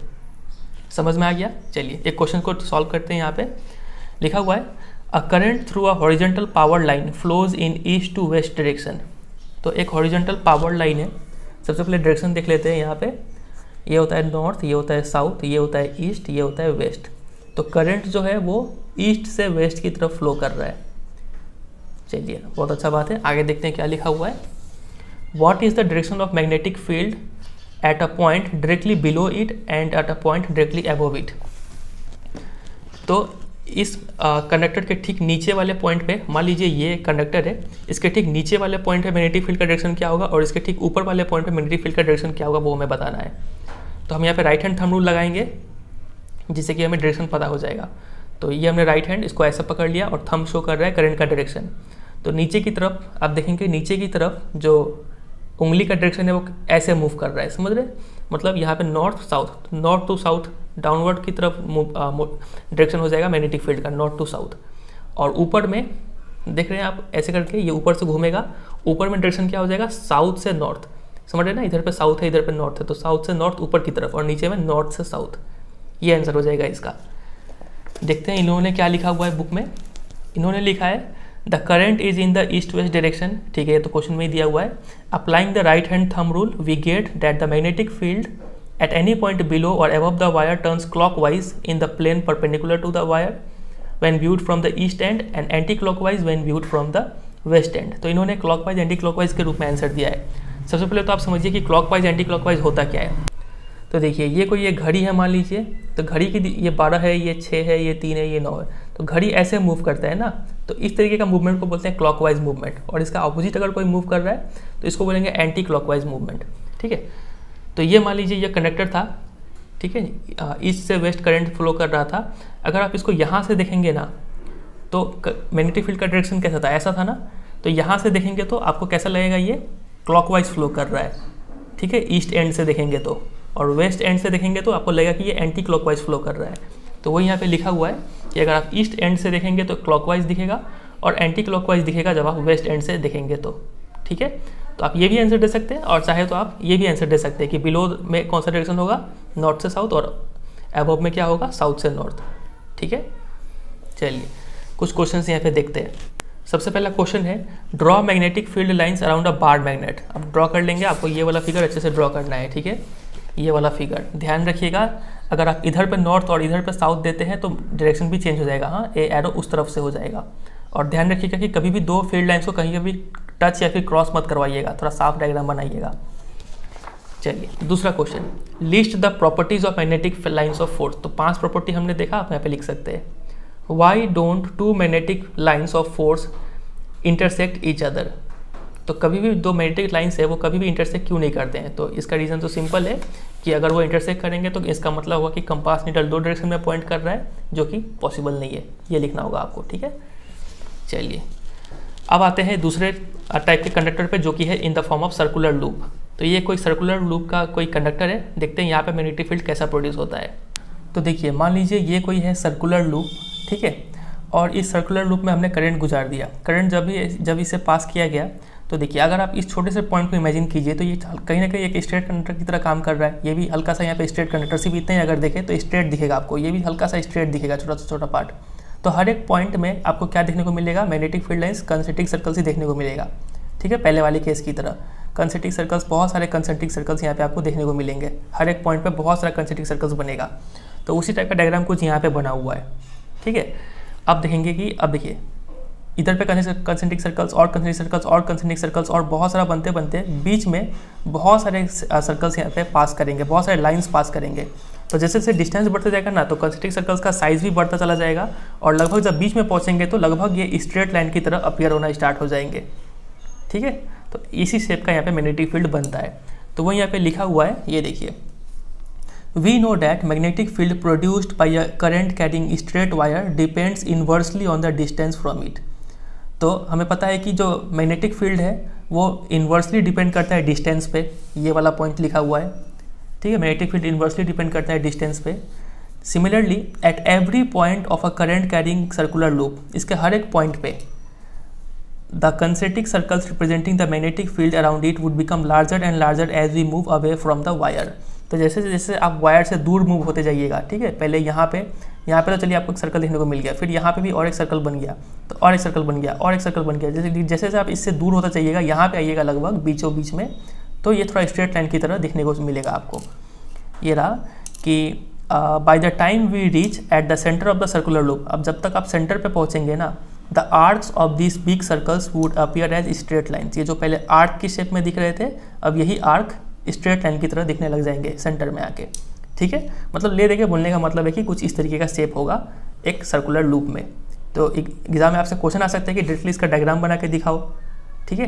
समझ में आ गया। चलिए एक क्वेश्चन को सॉल्व करते हैं। यहाँ पे लिखा हुआ है a current through a horizontal power line flows in east to west direction. तो एक हॉरिजॉन्टल पावर लाइन है, सबसे पहले डायरेक्शन देख लेते हैं। यहाँ पे ये होता है नॉर्थ, ये होता है साउथ, ये होता है ईस्ट, ये होता है वेस्ट। तो करंट जो है वो ईस्ट से वेस्ट की तरफ फ्लो कर रहा है। चलिए बहुत अच्छा बात है, आगे देखते हैं क्या लिखा हुआ है। What is the direction of magnetic field at a point directly below it and eight a point directly above it. तो इस कंडक्टर के ठीक नीचे वाले पॉइंट पे, मान लीजिए ये कंडक्टर है, इसके ठीक नीचे वाले पॉइंट पे मैग्नेटिक फील्ड का डायरेक्शन क्या होगा और इसके ठीक ऊपर वाले पॉइंट पे मैग्नेटिक फील्ड का डायरेक्शन क्या होगा वो हमें बताना है। तो हम यहाँ पे राइट हैंड थंब रूल लगाएंगे जिससे कि हमें डायरेक्शन पता हो जाएगा। तो ये हमने राइट हैंड इसको ऐसा पकड़ लिया और थंब शो कर रहा है करंट का डायरेक्शन। तो नीचे की तरफ आप देखेंगे, नीचे की तरफ जो उंगली का डायरेक्शन है वो ऐसे मूव कर रहा है। समझ रहे, मतलब यहाँ पे north south, north to south downward की तरफ डायरेक्शन हो जाएगा मैग्नेटिक फील्ड का, नॉर्थ टू साउथ। और ऊपर में देख रहे हैं आप ऐसे करके ये ऊपर से घूमेगा, ऊपर में डायरेक्शन क्या हो जाएगा, साउथ से नॉर्थ। समझ रहे ना, इधर पे साउथ है, इधर पे नॉर्थ है, तो साउथ से नॉर्थ ऊपर की तरफ और नीचे में नॉर्थ से साउथ। ये आंसर हो जाएगा इसका। देखते हैं इन्होंने क्या लिखा हुआ है बुक में। इन्होंने लिखा है the current is in the east west direction, ठीक है, तो क्वेश्चन में ही दिया हुआ है। Applying the right hand thumb rule we get that the magnetic field at any point below और above the wire turns clockwise in the plane perpendicular to the wire when viewed from the east end and anticlockwise when viewed from the west end. तो इन्होंने clockwise anti clockwise के रूप में answer दिया है। सबसे पहले तो आप समझिए कि क्लॉकवाइज एंटी क्लॉकवाइज होता क्या है। तो देखिए ये कोई ये घड़ी है मान लीजिए, तो घड़ी की ये 12 है, ये 6 है, ये 3 है, ये 9 है, तो घड़ी ऐसे मूव करता है ना, तो इस तरीके का मूवमेंट को बोलते हैं क्लॉकवाइज मूवमेंट। और इसका अपोजिट अगर कोई मूव कर रहा है तो इसको बोलेंगे एंटी क्लॉकवाइज मूवमेंट, ठीक है। तो ये मान लीजिए ये कंडक्टर था, ठीक है, ईस्ट से वेस्ट करंट फ्लो कर रहा था। अगर आप इसको यहाँ से देखेंगे ना तो मैग्नेटिक फील्ड का डायरेक्शन कैसा था, ऐसा था ना। तो यहाँ से देखेंगे तो आपको कैसा लगेगा, ये क्लॉकवाइज फ्लो कर रहा है, ठीक है, ईस्ट एंड से देखेंगे तो। और वेस्ट एंड से देखेंगे तो आपको लगेगा कि ये एंटी क्लॉकवाइज फ्लो कर रहा है। तो वही यहाँ पे लिखा हुआ है कि अगर आप ईस्ट एंड से देखेंगे तो क्लॉकवाइज दिखेगा और एंटी क्लॉकवाइज दिखेगा जब आप वेस्ट एंड से देखेंगे तो, ठीक है। तो आप ये भी आंसर दे सकते हैं और चाहे तो आप ये भी आंसर दे सकते हैं कि बिलो में कौन सा डायरेक्शन होगा, नॉर्थ से साउथ, और अबव में क्या होगा, साउथ से नॉर्थ, ठीक है। चलिए कुछ क्वेश्चन यहाँ पे देखते हैं। सबसे पहला क्वेश्चन है draw magnetic field lines around a bar magnet. अब ड्रॉ कर लेंगे, आपको ये वाला फिगर अच्छे से ड्रॉ करना है, ठीक है, ये वाला फिगर ध्यान रखिएगा। अगर आप इधर पे नॉर्थ और इधर पे साउथ देते हैं तो डायरेक्शन भी चेंज हो जाएगा, हाँ, ये एरो उस तरफ से हो जाएगा। और ध्यान रखिएगा कि कभी भी दो फील्ड लाइन्स को कहीं भी टच या फिर क्रॉस मत करवाइएगा, थोड़ा साफ डायग्राम बनाइएगा। चलिए दूसरा question, list the properties of magnetic lines of force. तो 5 प्रॉपर्टी हमने देखा, आप यहाँ पे लिख सकते हैं। Why don't two magnetic lines of force intersect each other. तो कभी भी दो मैग्नेटिक लाइन्स है वो कभी भी इंटरसेक्ट क्यों नहीं करते हैं? तो इसका रीज़न तो सिंपल है कि अगर वो इंटरसेक्ट करेंगे तो इसका मतलब होगा कि कंपास नीडल दो डायरेक्शन में पॉइंट कर रहा है, जो कि पॉसिबल नहीं है। ये लिखना होगा आपको, ठीक है। चलिए अब आते हैं दूसरे टाइप के कंडक्टर पे, जो कि है इन the form of circular loop. तो ये कोई सर्कुलर लूप का कोई कंडक्टर है, देखते हैं यहाँ पे मैग्नेटिक फील्ड कैसा प्रोड्यूस होता है। तो देखिए मान लीजिए ये कोई है सर्कुलर लूप, ठीक है, और इस सर्कुलर लूप में हमने करंट गुजार दिया। करंट जब इसे पास किया गया तो देखिए अगर आप इस छोटे से पॉइंट को इमेजिन कीजिए तो ये कहीं ना कहीं एक स्ट्रेट कंडक्टर की तरह काम कर रहा है। ये भी हल्का सा यहाँ पे स्ट्रेट कंडक्टर से भी इतने अगर देखें तो स्ट्रेट दिखेगा आपको, ये भी हल्का सा स्ट्रेट दिखेगा, छोटा सा छोटा पार्ट। तो हर एक पॉइंट में आपको क्या देखने को मिलेगा? Magnetic field lines concentric circles ही देखने को मिलेगा, ठीक है, पहले वाले केस की तरह। कंसेंट्रिक सर्कल्स, बहुत सारे कंसेंट्रिक सर्कल्स यहाँ पे आपको देखने को मिलेंगे, हर एक पॉइंट पे बहुत सारा कंसेंट्रिक सर्कल्स बनेगा। तो उसी टाइप का डायग्राम कुछ यहाँ पे बना हुआ है, ठीक है। अब देखेंगे कि अब देखिए इधर पे कंसेंट्रिक सर्कल्स और कंसेंट्रिक सर्कल्स और कंसेंट्रिक सर्कल्स और बहुत सारा बनते बनते बीच में बहुत सारे सर्कल्स यहाँ पे पास करेंगे, बहुत सारे लाइंस पास करेंगे। तो जैसे जैसे डिस्टेंस बढ़ता जाएगा ना तो कंसेंट्रिक सर्कल्स का साइज भी बढ़ता चला जाएगा और लगभग जब बीच में पहुँचेंगे तो लगभग ये स्ट्रेट लाइन की तरह अपीयर होना स्टार्ट हो जाएंगे, ठीक है। तो इसी शेप का यहाँ पे मैग्नेटिक फील्ड बनता है। तो वो यहाँ पे लिखा हुआ है, ये देखिए, We know that magnetic field produced by a current carrying straight wire depends inversely on the distance from it। तो हमें पता है कि जो मैग्नेटिक फील्ड है वो इन्वर्सली डिपेंड करता है डिस्टेंस पे, ये वाला पॉइंट लिखा हुआ है, ठीक है। मैग्नेटिक फील्ड इन्वर्सली डिपेंड करता है डिस्टेंस पे। Similarly at every point of a current carrying circular loop, इसके हर एक पॉइंट पे the concentric circles representing the magnetic field around it would become larger and larger as we move away from the wire. तो जैसे जैसे आप wire से दूर मूव होते जाइएगा, ठीक है, पहले यहाँ पे तो चलिए आपको एक सर्कल देखने को मिल गया, फिर यहाँ पे भी और एक सर्कल बन गया, तो और एक सर्कल बन गया और एक सर्कल बन गया। जैसे जैसे आप इससे दूर होता जाइएगा, यहाँ पे आइएगा लगभग बीचों बीच में, तो ये थोड़ा स्ट्रेट लाइन की तरह दिखने को मिलेगा आपको। ये रहा कि by the time we reach at the centre of the circular loop, अब जब तक आप सेंटर पे पहुँचेंगे ना, the arcs of this big circles would appear as straight lines. ये जो पहले आर्क की शेप में दिख रहे थे, अब यही आर्क स्ट्रेट लाइन की तरह दिखने लग जाएंगे सेंटर में आके, ठीक है। मतलब ले देके बोलने का मतलब है कि कुछ इस तरीके का शेप होगा एक सर्कुलर लूप में। तो एग्जाम में आपसे क्वेश्चन आ सकता है कि डायरेक्टली इसका डायग्राम बना के दिखाओ, ठीक है।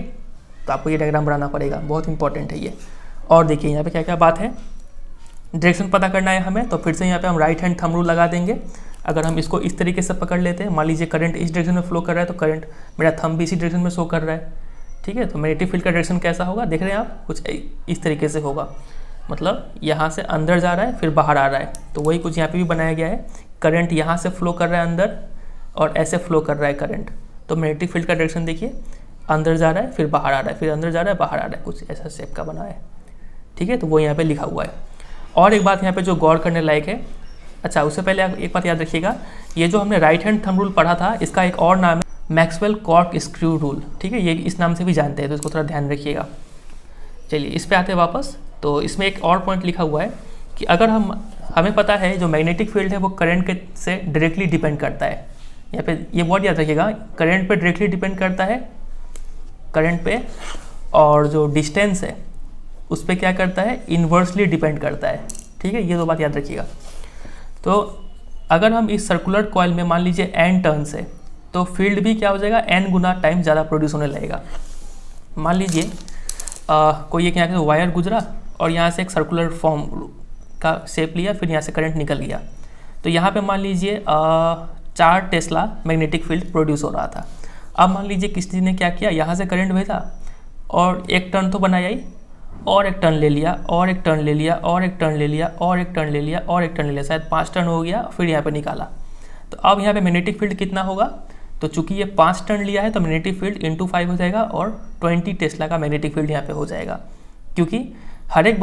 तो आपको ये डायग्राम बनाना पड़ेगा, बहुत इंपॉर्टेंट है ये। और देखिए यहाँ पे क्या क्या बात है, डायरेक्शन पता करना है हमें, तो फिर से यहाँ पे हम राइट हैंड थंब रूल लगा देंगे। अगर हम इसको इस तरीके से पकड़ लेते हैं, मान लीजिए करंट इस डायरेक्शन में फ्लो कर रहा है, तो करंट मेरा थंब भी इसी डायरेक्शन में शो कर रहा है, ठीक है। तो मैग्नेटिक फील्ड का डायरेक्शन कैसा होगा देख रहे हैं आप, कुछ इस तरीके से होगा, मतलब यहाँ से अंदर जा रहा है फिर बाहर आ रहा है। तो वही कुछ यहाँ पे भी बनाया गया है, करंट यहाँ से फ्लो कर रहा है अंदर और ऐसे फ्लो कर रहा है करंट। तो मैग्नेटिक फील्ड का डायरेक्शन देखिए, अंदर जा रहा है फिर बाहर आ रहा है, फिर अंदर जा रहा है बाहर आ रहा है, कुछ ऐसा शेप का बना है, ठीक है। तो वो यहाँ पे लिखा हुआ है। और एक बात यहाँ पे जो गौर करने लायक है, अच्छा उससे पहले आप एक बात याद रखिएगा, ये जो हमने राइट हैंड थंब रूल पढ़ा था, इसका एक और नाम है मैक्सवेल कॉर्क स्क्रू रूल, ठीक है, ये इस नाम से भी जानते हैं, तो इसको थोड़ा ध्यान रखिएगा। चलिए इस पे आते हैं वापस। तो इसमें एक और पॉइंट लिखा हुआ है कि अगर हमें पता है जो मैग्नेटिक फील्ड है वो करंट के से डायरेक्टली डिपेंड करता है, यहाँ पे ये वर्ड याद रखिएगा, करंट पे डायरेक्टली डिपेंड करता है, करंट पे, और जो डिस्टेंस है उस पर क्या करता है, इन्वर्सली डिपेंड करता है, ठीक है। ये दो बात याद रखिएगा। तो अगर हम इस सर्कुलर कॉइल में मान लीजिए n टर्न्स है, तो फील्ड भी क्या हो जाएगा, n गुना टाइम ज़्यादा प्रोड्यूस होने लगेगा। मान लीजिए कोई एक यहाँ से वायर गुजरा और यहाँ से एक सर्कुलर फॉर्म का शेप लिया, फिर यहाँ से करंट निकल गया, तो यहाँ पे मान लीजिए 4 टेस्ला मैग्नेटिक फील्ड प्रोड्यूस हो रहा था। अब मान लीजिए किसी ने क्या किया, यहाँ से करंट भेजा और एक टर्न तो बनाया ही, और एक टर्न ले लिया, और एक टर्न ले लिया, और एक टर्न ले लिया, और एक टर्न ले लिया, और एक टर्न ले लिया, शायद 5 टर्न हो गया, फिर यहाँ पे निकाला। तो अब यहाँ पे मैग्नेटिक फील्ड कितना होगा, तो चूंकि ये 5 टर्न लिया है तो मैग्नेटिक फील्ड इंटू 5 हो जाएगा और 20 टेस्ला का मैग्नेटिक फील्ड यहाँ पे हो जाएगा, क्योंकि हर एक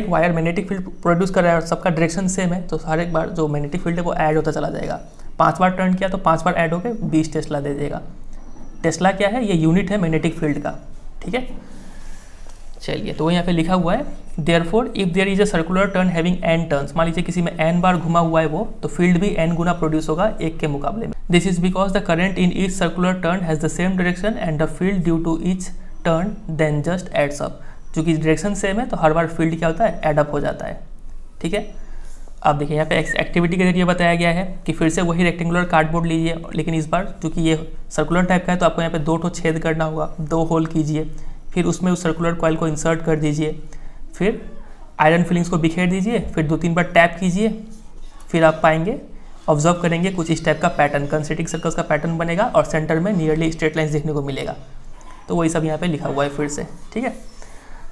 वायर मैग्नेटिक फील्ड प्रोड्यूस कर रहा है और सबका डायरेक्शन सेम है, तो हर एक बार जो मैग्नेटिक फील्ड है वो ऐड होता चला जाएगा। 5 बार टर्न किया तो 5 बार ऐड होकर 20 टेस्ला दे देगा। टेस्ला क्या है, ये यूनिट है मैग्नेटिक फील्ड का, ठीक है। चलिए तो यहाँ पे लिखा हुआ है, therefore if there is a circular turn having n turns, मान लीजिए किसी में n बार घुमा हुआ है वो, तो फील्ड भी n गुना प्रोड्यूस होगा एक के मुकाबले में। This is because the current in each circular turn has the same direction and the field due to each turn then just adds up. चूँकि डायरेक्शन सेम है तो हर बार फील्ड क्या होता है, एड अप हो जाता है, ठीक है। आप देखिए यहाँ पे एक्टिविटी के जरिए बताया गया है कि फिर से वही रेक्टेंगुलर कार्डबोर्ड लीजिए, लेकिन इस बार चूँकि ये सर्कुलर टाइप का है तो आपको यहाँ पे 2 ठो छेद करना होगा, 2 होल कीजिए, फिर उसमें उस सर्कुलर कॉइल को इंसर्ट कर दीजिए, फिर आयरन फिलिंग्स को बिखेर दीजिए, फिर 2-3 बार टैप कीजिए, फिर आप पाएंगे, ऑब्जर्व करेंगे कुछ इस टाइप का पैटर्न, कंसेंट्रिक सर्कल्स का पैटर्न बनेगा और सेंटर में नियरली स्ट्रेट लाइन्स देखने को मिलेगा। तो वही सब यहाँ पे लिखा हुआ है फिर से, ठीक है।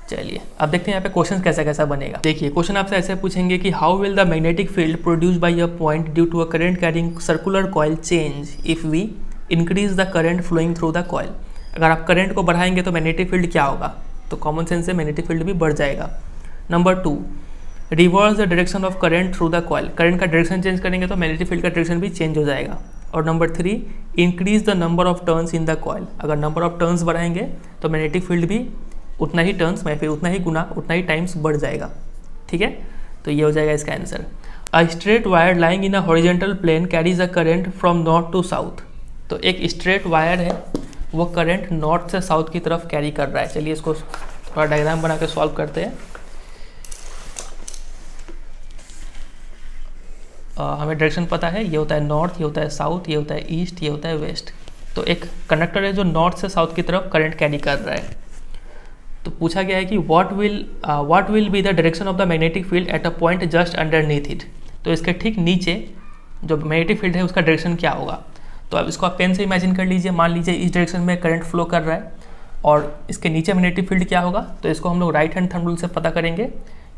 चलिए अब देखते हैं यहाँ पे क्वेश्चन कैसा कैसा बनेगा। देखिए क्वेश्चन आपसे ऐसे पूछेंगे कि how will the magnetic field produce by a point due to a current carrying circular coil change if we increase the current flowing through the coil. अगर आप करंट को बढ़ाएंगे तो मैग्नेटिक फील्ड क्या होगा, तो कॉमन सेंस से magnetic field भी बढ़ जाएगा। Number 2, reverse the direction of current through the coil. Current का डायरेक्शन चेंज करेंगे तो मैग्नेटिक फील्ड का डायरेक्शन भी चेंज हो जाएगा। और number 3, increase the number of turns in the coil. अगर नंबर ऑफ टर्न्स बढ़ाएंगे तो मैग्नेटिक फील्ड भी उतना ही टर्न्स में फिर उतना ही गुना उतना ही टाइम्स बढ़ जाएगा, ठीक है। तो ये हो जाएगा इसका answer. A straight wire lying in a horizontal plane carries a current from north to south. तो एक स्ट्रेट वायर है, वो करंट नॉर्थ से साउथ की तरफ कैरी कर रहा है। चलिए इसको थोड़ा डायग्राम बना के सॉल्व करते हैं। हमें डायरेक्शन पता है, ये होता है नॉर्थ, ये होता है साउथ, ये होता है ईस्ट, ये होता है वेस्ट। तो एक कंडक्टर है जो नॉर्थ से साउथ की तरफ करंट कैरी कर रहा है। तो पूछा गया है कि what will be the direction of the magnetic field at a point just underneath it. तो इसके ठीक नीचे जो मैग्नेटिक फील्ड है उसका डायरेक्शन क्या होगा। तो अब इसको आप पेन से इमेजिन कर लीजिए। मान लीजिए इस डायरेक्शन में करंट फ्लो कर रहा है और इसके नीचे मैग्नेटिक फील्ड क्या होगा। तो इसको हम लोग राइट हैंड थंब रूल से पता करेंगे।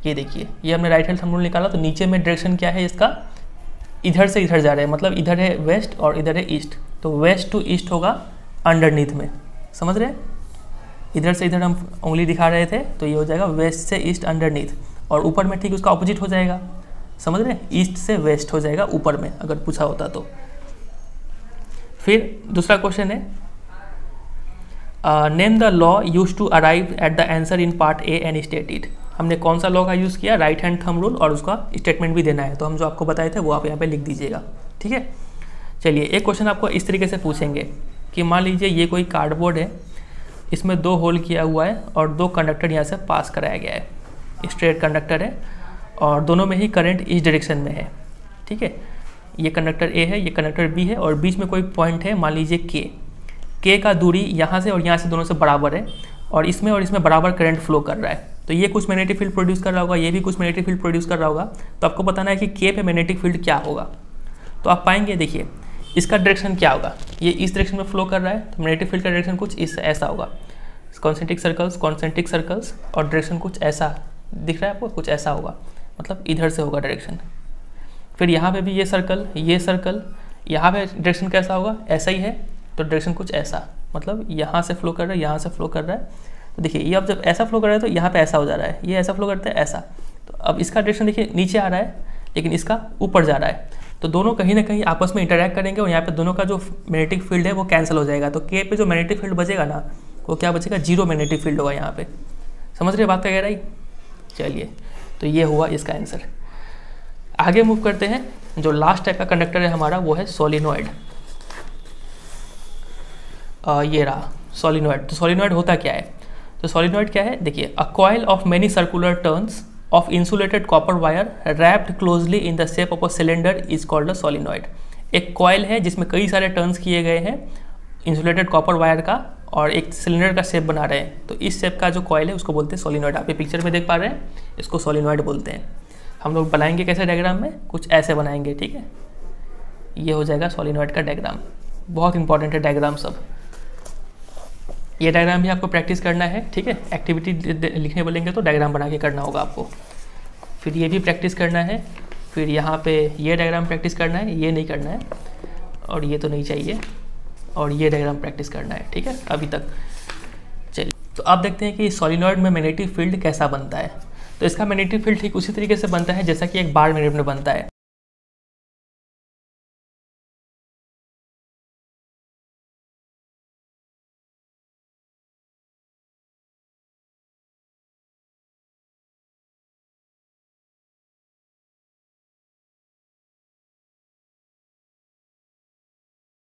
ये देखिए, ये हमने राइट हैंड थंब रूल निकाला, तो नीचे में डायरेक्शन क्या है इसका, इधर से इधर जा रहा है, मतलब इधर है वेस्ट और इधर है ईस्ट। तो वेस्ट टू ईस्ट होगा अंडरनीथ में, समझ रहे हैं। इधर से इधर हम उंगली दिखा रहे थे, तो ये हो जाएगा वेस्ट से ईस्ट अंडरनीथ। और ऊपर में ठीक उसका ऑपोजिट हो जाएगा, समझ रहे हैं, ईस्ट से वेस्ट हो जाएगा ऊपर में, अगर पूछा होता तो। फिर दूसरा क्वेश्चन है, name the law use to arrive at the answer in part A and state it. हमने कौन सा लॉ का यूज़ किया, राइट हैंड थंब रूल, और उसका स्टेटमेंट भी देना है। तो हम जो आपको बताए थे वो आप यहाँ पे लिख दीजिएगा, ठीक है। चलिए एक क्वेश्चन आपको इस तरीके से पूछेंगे कि मान लीजिए ये कोई कार्डबोर्ड है, इसमें 2 होल किया हुआ है और 2 कंडक्टर यहाँ से पास कराया गया है। स्ट्रेट कंडक्टर है और दोनों में ही करंट इस डायरेक्शन में है, ठीक है। ये कंडक्टर ए है, ये कंडक्टर बी है और बीच में कोई पॉइंट है, मान लीजिए के का दूरी यहाँ से और यहाँ से दोनों से बराबर है और इसमें बराबर करंट फ्लो कर रहा है। तो ये कुछ मैग्नेटिक फील्ड प्रोड्यूस कर रहा होगा, ये भी कुछ मैग्नेटिक फील्ड प्रोड्यूस कर रहा होगा। तो आपको बताना है कि के पे मैग्नेटिक फील्ड क्या होगा। तो आप पाएंगे, देखिए इसका डायरेक्शन क्या होगा, ये इस डायरेक्शन में फ्लो कर रहा है, तो मैग्नेटिक फील्ड का डायरेक्शन कुछ इस ऐसा होगा, कॉन्सेंट्रिक सर्कल्स और डायरेक्शन कुछ ऐसा दिख रहा है आपको, कुछ ऐसा होगा, मतलब इधर से होगा डायरेक्शन। फिर यहाँ पे भी ये सर्कल, यहाँ पे डायरेक्शन कैसा होगा, ऐसा ही है, तो डायरेक्शन कुछ ऐसा, मतलब यहाँ से फ्लो कर रहा है, यहाँ से फ्लो कर रहा है। तो देखिए ये अब जब ऐसा फ्लो कर रहा है तो यहाँ पे ऐसा हो जा रहा है, ये ऐसा फ्लो करता है ऐसा। तो अब इसका डायरेक्शन देखिए नीचे आ रहा है, लेकिन इसका ऊपर जा रहा है। तो दोनों कहीं ना कहीं आपस में इंटरैक्ट करेंगे और यहाँ पे दोनों का जो मैग्नेटिक फील्ड है वो कैंसिल हो जाएगा। तो के पे जो मैग्नेटिक फील्ड बचेगा ना, वो क्या बचेगा, 0 मैग्नेटिक फील्ड होगा यहाँ पे। समझ रहे बात का गहराई। चलिए तो ये हुआ इसका आंसर। आगे मूव करते हैं। जो लास्ट टाइप का कंडक्टर है हमारा वो है सोलिनॉइड। ये रहा सोलिनॉइड। तो सोलिनॉइड होता क्या है, तो सोलिनॉइड क्या है, देखिए अ coil of many circular turns of insulated copper wire wrapped closely in the shape of a cylinder is called a solenoid। एक कॉइल है जिसमें कई सारे टर्न्स किए गए हैं इंसुलेटेड कॉपर वायर का और एक सिलेंडर का शेप बना रहे हैं। तो इस शेप का जो कॉइल है उसको बोलते हैं सोलिनॉइड। आप ये पिक्चर में देख पा रहे हैं, इसको सोलिनॉइड बोलते हैं। हम लोग बनाएंगे कैसे डायग्राम में, कुछ ऐसे बनाएंगे, ठीक है। ये हो जाएगा सोलिनॉइड का डायग्राम। बहुत इंपॉर्टेंट है डायग्राम सब। ये डायग्राम भी आपको प्रैक्टिस करना है, ठीक है। एक्टिविटी लिखने बोलेंगे तो डायग्राम बना के करना होगा आपको। फिर ये भी प्रैक्टिस करना है, फिर यहाँ पे ये डायग्राम प्रैक्टिस करना है, ये नहीं करना है और ये तो नहीं चाहिए, और ये डायग्राम प्रैक्टिस करना है, ठीक है अभी तक। चलिए तो आप देखते हैं कि सोलिनॉइड में मैग्नेटिक फील्ड कैसा बनता है। तो इसका मैग्नेटिक फील्ड ठीक उसी तरीके से बनता है जैसा कि एक बार मैग्नेट में बनता है।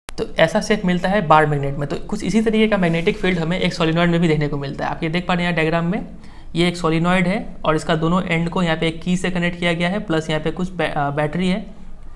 तो ऐसा शेप मिलता है बार मैग्नेट में। तो कुछ इसी तरीके का मैग्नेटिक फील्ड हमें एक सोलिनॉइड में भी देखने को मिलता है। आप ये देख पा रहे हैं डायग्राम में, ये एक सोलिनॉइड है और इसका दोनों एंड को यहाँ पे एक की से कनेक्ट किया गया है, प्लस यहाँ पे कुछ बैटरी है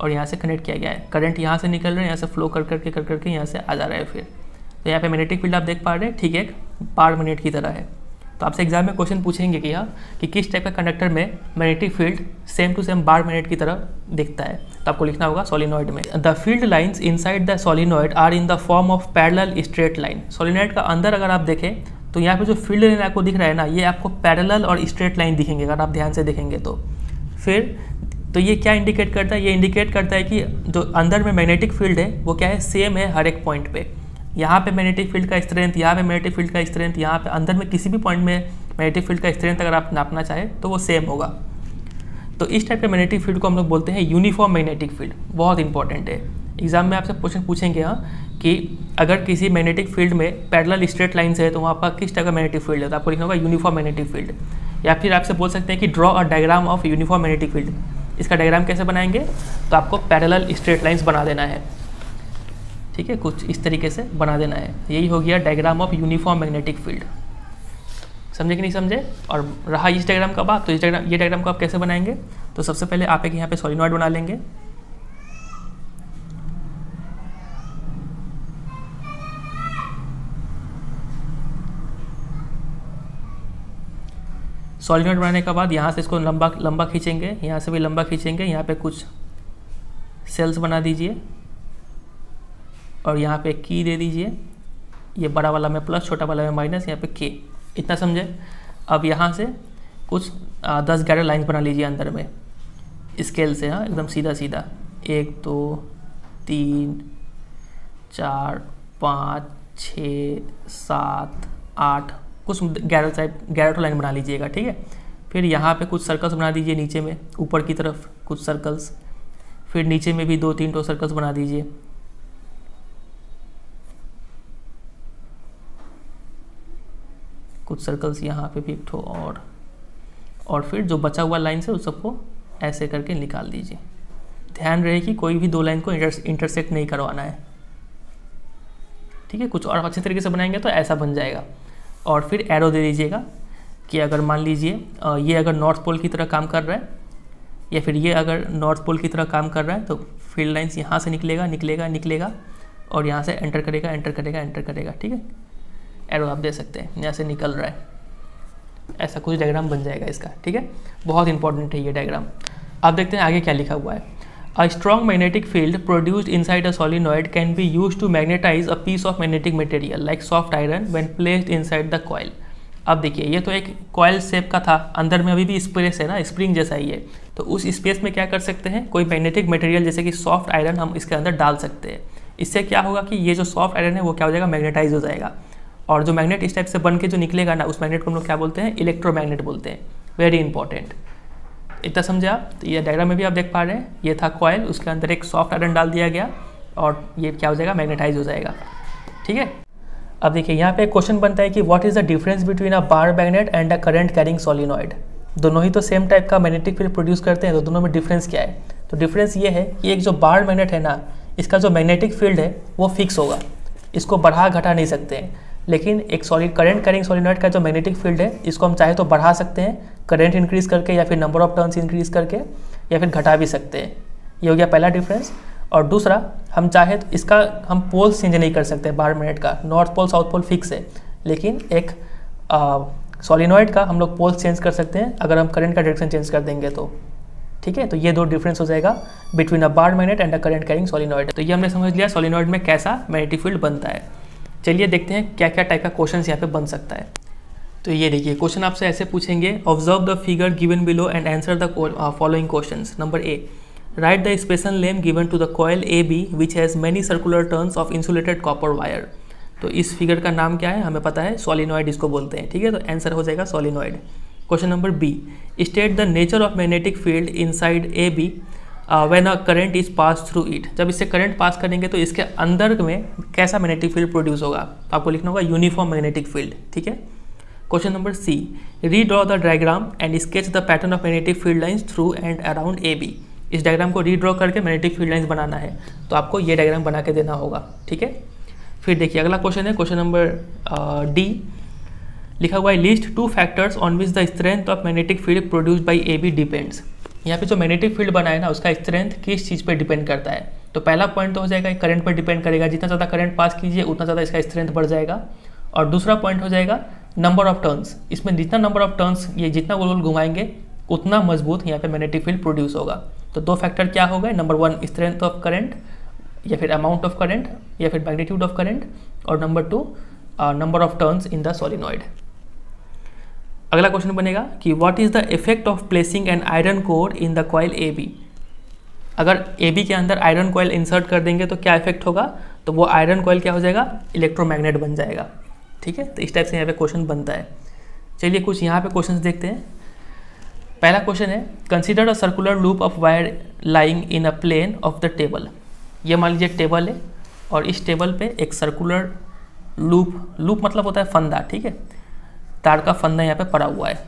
और यहाँ से कनेक्ट किया गया है। करंट यहाँ से निकल रहा है, यहाँ से फ्लो कर करके यहाँ से आ जा रहा है। फिर तो यहाँ पे मैग्नेटिक फील्ड आप देख पा रहे हैं, ठीक है, एक बार मैग्नेट की तरह है। तो आपसे एग्जाम में क्वेश्चन पूछेंगे कि हाँ कि किस टाइप का कंडक्टर में magnetic field same to same bar magnet की तरह दिखता है, तो आपको लिखना होगा सोलिनॉइड में। The field lines inside the solenoid are in the form of parallel straight line. Solenoid का अंदर अगर आप देखें तो यहाँ पे जो फील्ड लाइन आपको दिख रहा है ना, ये आपको पैरेलल और स्ट्रेट लाइन दिखेंगे अगर आप ध्यान से देखेंगे तो। फिर तो ये क्या इंडिकेट करता है, ये इंडिकेट करता है कि जो अंदर में मैग्नेटिक फील्ड है वो क्या है, सेम है हर एक पॉइंट पे। यहाँ पे मैग्नेटिक फील्ड का स्ट्रेंथ, यहाँ पे मैग्नेटिक फील्ड का स्ट्रेंथ, यहाँ पे अंदर में किसी भी पॉइंट में मैग्नेटिक फील्ड का स्ट्रेंथ अगर आप नापना चाहे तो वो सेम होगा। तो इस टाइप के मैग्नेटिक फील्ड को हम लोग बोलते हैं यूनिफॉर्म मैग्नेटिक फील्ड। बहुत इंपॉर्टेंट है, एग्जाम में आपसे क्वेश्चन पूछेंगे हाँ कि अगर किसी मैग्नेटिक फील्ड में पैरेलल स्ट्रेट लाइन्स है तो वहाँ पर किस टाइप का मैग्नेटिक फील्ड है, तो आपको लिखना होगा यूनिफॉर्म मैग्नेटिक फील्ड। या फिर आपसे बोल सकते हैं कि draw a diagram of uniform magnetic field. इसका डायग्राम कैसे बनाएंगे, तो आपको पैरेलल स्ट्रेट लाइन्स बना देना है, ठीक है, कुछ इस तरीके से बना देना है। यही हो गया diagram of uniform magnetic field. समझे कि नहीं समझे। और रहा इस डायग्राम का बात, तो ये डायग्राम को आप कैसे बनाएंगे, तो सबसे पहले आप एक यहाँ पे सोलिनॉइड बना लेंगे। सॉलिनॉइड बनाने के बाद यहाँ से इसको लंबा खींचेंगे, यहाँ से भी लंबा खींचेंगे, यहाँ पे कुछ सेल्स बना दीजिए और यहाँ पे की दे दीजिए। ये बड़ा वाला में प्लस, छोटा वाला में माइनस, यहाँ पे के, इतना समझे। अब यहाँ से कुछ 10-11 लाइन बना लीजिए अंदर में स्केल से, हाँ एकदम सीधा सीधा। 1 2 3 4 5 6 7 8 कुछ 11 लाइन बना लीजिएगा, ठीक है। फिर यहाँ पे कुछ सर्कल्स बना दीजिए नीचे में, ऊपर की तरफ कुछ सर्कल्स, फिर नीचे में भी 2-3 सर्कल्स बना दीजिए। कुछ सर्कल्स यहाँ पे भी एक ठो और फिर जो बचा हुआ लाइन है उस सबको ऐसे करके निकाल दीजिए। ध्यान रहे कि कोई भी 2 लाइन को इंटरसेक्ट नहीं करवाना है, ठीक है। कुछ और अच्छे तरीके से बनाएंगे तो ऐसा बन जाएगा। और फिर एरो दे दीजिएगा कि अगर मान लीजिए ये अगर नॉर्थ पोल की तरह काम कर रहा है, या फिर ये अगर नॉर्थ पोल की तरह काम कर रहा है, तो फील्ड लाइन्स यहाँ से निकलेगा और यहाँ से एंटर करेगा, ठीक है। एरो आप दे सकते हैं, यहाँ से निकल रहा है, ऐसा कुछ डायग्राम बन जाएगा इसका, ठीक है। बहुत इंपॉर्टेंट है ये डायग्राम। आप देखते हैं आगे क्या लिखा हुआ है। A strong magnetic field produced inside a solenoid can be used to magnetize a piece of magnetic material like soft iron when placed inside the coil. अब देखिए ये तो एक कॉयल शेप का था, अंदर में अभी भी स्पेस है ना, स्प्रिंग जैसा ही है। तो उस स्पेस में क्या कर सकते हैं, कोई मैग्नेटिक मटेरियल जैसे कि सॉफ्ट आयरन हम इसके अंदर डाल सकते हैं। इससे क्या होगा कि ये जो सॉफ्ट आयरन है वो क्या हो जाएगा, मैग्नेटाइज हो जाएगा। और जो मैग्नेट इस टाइप से बन के जो निकलेगा ना, उस मैग्नेट को हम लोग क्या बोलते हैं, इलेक्ट्रोमैग्नेट बोलते हैं। वेरी इंपॉर्टेंट, इतना समझे आप। तो ये डायग्राम में भी आप देख पा रहे हैं, ये था कॉयल, उसके अंदर एक सॉफ्ट आयरन डाल दिया गया और ये क्या हो जाएगा, मैग्नेटाइज हो जाएगा, ठीक है। अब देखिए यहाँ पे क्वेश्चन बनता है कि what is the difference between a bar magnet and a current carrying solenoid. दोनों ही तो सेम टाइप का मैग्नेटिक फील्ड प्रोड्यूस करते हैं, तो दोनों में डिफरेंस क्या है। तो डिफरेंस ये है कि एक जो बार मैग्नेट है ना, इसका जो मैग्नेटिक फील्ड है वो फिक्स होगा, इसको बढ़ा घटा नहीं सकते हैं। लेकिन एक करंट कैरिंग सोलिनॉइड का जो मैग्नेटिक फील्ड है, इसको हम चाहे तो बढ़ा सकते हैं करंट इंक्रीज करके, या फिर नंबर ऑफ टर्न्स इंक्रीज करके, या फिर घटा भी सकते हैं। ये हो गया पहला डिफरेंस। और दूसरा, हम चाहे तो इसका हम पोल्स चेंज नहीं कर सकते बार मैग्नेट का, north pole south pole fix है। लेकिन एक सोलिनॉइड का हम लोग पोल्स चेंज कर सकते हैं अगर हम करंट का डायरेक्शन चेंज कर देंगे तो, ठीक है। तो ये 2 डिफरेंस हो जाएगा between a bar magnet and a current carrying solenoid. तो ये हमने समझ लिया सोलिनॉइड में कैसा मैग्नेटिक फील्ड बनता है। चलिए देखते हैं क्या क्या टाइप का क्वेश्चन यहाँ पे बन सकता है। तो ये देखिए क्वेश्चन आपसे ऐसे पूछेंगे, observe the figure given below and answer the following questions. Number A, write the special name given to the coil A B which has many circular turns of insulated copper wire. तो इस figure का नाम क्या है, हमें पता है solenoid इसको बोलते हैं, ठीक है। तो आंसर हो जाएगा solenoid. Question number B, state the nature of magnetic field inside A B when a current is pass through it. जब इससे करंट पास करेंगे तो इसके अंदर में कैसा मैग्नेटिक फील्ड प्रोड्यूस होगा, तो आपको लिखना होगा यूनिफॉर्म मैग्नेटिक फील्ड, ठीक है। Question number C, redraw the diagram and sketch the pattern of magnetic field lines through and around A B. इस डायग्राम को रीड्रॉ करके मैग्नेटिक फील्ड लाइंस बनाना है, तो आपको ये डायग्राम बना के देना होगा, ठीक है। फिर देखिए अगला क्वेश्चन है क्वेश्चन नंबर डी, लिखा हुआ है list 2 factors on which the strength of magnetic field produced by AB depends. यहाँ पे जो मैग्नेटिक फील्ड बना है ना उसका स्ट्रेंथ किस चीज़ पे डिपेंड करता है। तो पहला पॉइंट तो हो जाएगा करंट पर डिपेंड करेगा, जितना ज़्यादा करंट पास कीजिए उतना ज़्यादा इसका स्ट्रेंथ बढ़ जाएगा। और दूसरा पॉइंट हो जाएगा नंबर ऑफ टर्न्स, इसमें जितना नंबर ऑफ टर्न्स ये जितना गोल गोल घुमाएंगे उतना मजबूत यहाँ पे मैग्नेटिक फील्ड प्रोड्यूस होगा। तो 2 फैक्टर क्या हो गए, नंबर 1 स्ट्रेंथ ऑफ करंट या फिर अमाउंट ऑफ करंट या फिर मैग्नीट्यूड ऑफ करंट, और number 2 number of turns in the solenoid. अगला क्वेश्चन बनेगा कि what is the effect of placing an iron core in the coil AB। अगर AB के अंदर आयरन कॉइल इंसर्ट कर देंगे तो क्या इफेक्ट होगा, तो वो आयरन कॉइल क्या हो जाएगा, इलेक्ट्रोमैग्नेट बन जाएगा। ठीक है, तो इस टाइप से यहाँ पे क्वेश्चन बनता है। चलिए कुछ यहाँ पे क्वेश्चन देखते हैं। पहला क्वेश्चन है consider a circular loop of wire lying in a plane of the table. ये मान लीजिए टेबल है और इस टेबल पे एक सर्कुलर लूप मतलब होता है फंदा, ठीक है, तार का फंदा यहाँ पे पड़ा हुआ है।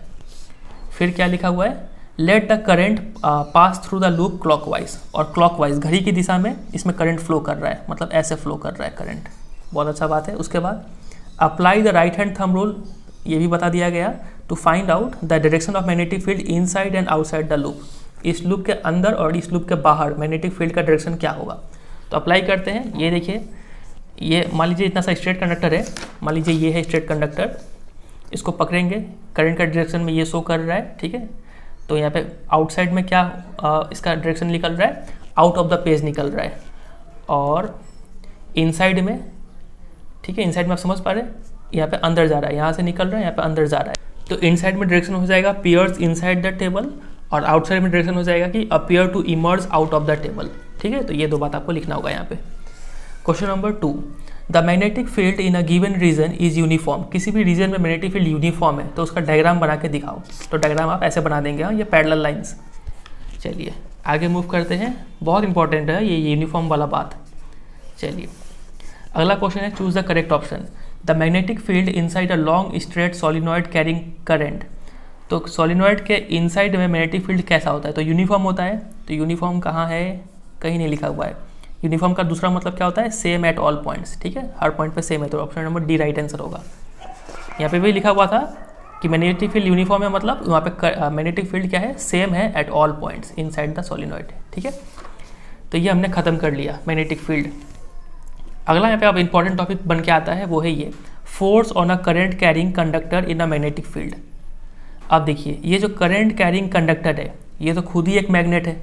फिर क्या लिखा हुआ है, let the current pass through the loop clockwise, और क्लॉकवाइज घड़ी की दिशा में इसमें करंट फ्लो कर रहा है, मतलब ऐसे फ्लो कर रहा है करंट। बहुत अच्छा बात है। उसके बाद apply the right hand thumb rule, ये भी बता दिया गया, to find out the direction of magnetic field inside and outside the loop. इस लूप के अंदर और इस लूप के बाहर मैग्नेटिक फील्ड का डायरेक्शन क्या होगा। तो अप्लाई करते हैं। ये देखिए, ये मान लीजिए इतना सा स्ट्रेट कंडक्टर है, मान लीजिए ये है स्ट्रेट कंडक्टर, इसको पकड़ेंगे, करंट का डायरेक्शन में ये शो कर रहा है, ठीक है। तो यहाँ पे आउटसाइड में क्या इसका डायरेक्शन निकल रहा है, आउट ऑफ द पेज निकल रहा है, और इनसाइड में, ठीक है, इनसाइड में आप समझ पा रहे हैं, यहाँ पे अंदर जा रहा है, यहाँ से निकल रहा है, यहाँ पे अंदर जा रहा है। तो इनसाइड में डायरेक्शन हो जाएगा पियर्स इनसाइड द टेबल, और आउटसाइड में डायरेक्शन हो जाएगा कि appear to emerge out of the table. ठीक है, तो ये 2 बात आपको लिखना होगा यहाँ पे। Question number 2, the magnetic field in a given region is uniform. किसी भी रीजन में मैग्नेटिक फील्ड यूनिफॉर्म है तो उसका डायग्राम बना के दिखाओ। तो डायग्राम आप ऐसे बना देंगे, हाँ, ये पैरेलल लाइंस। चलिए आगे मूव करते हैं, बहुत इंपॉर्टेंट है ये यूनिफॉर्म वाला बात। चलिए अगला क्वेश्चन है choose the correct option. The magnetic field inside a long straight solenoid carrying current. तो सॉलिनॉइड के इनसाइड में मैग्नेटिक फील्ड कैसा होता है, तो यूनिफॉर्म होता है। तो यूनिफॉर्म कहाँ है, कहीं नहीं लिखा हुआ है। यूनिफॉर्म का दूसरा मतलब क्या होता है, सेम एट ऑल पॉइंट्स, ठीक है, हर पॉइंट पे सेम है। तो option number D right answer होगा। यहाँ पे भी लिखा हुआ था कि मैग्नेटिक फील्ड यूनिफॉर्म है, मतलब वहाँ पे मैग्नेटिक फील्ड क्या है, सेम है at all points inside the solenoid. ठीक है, तो ये हमने खत्म कर लिया मैग्नेटिक फील्ड। अगला यहाँ पे अब इंपॉर्टेंट टॉपिक बन के आता है, वो है ये force on a current carrying conductor in a magnetic field. अब देखिए, ये जो करंट कैरिंग कंडक्टर है ये तो खुद ही एक मैग्नेट है,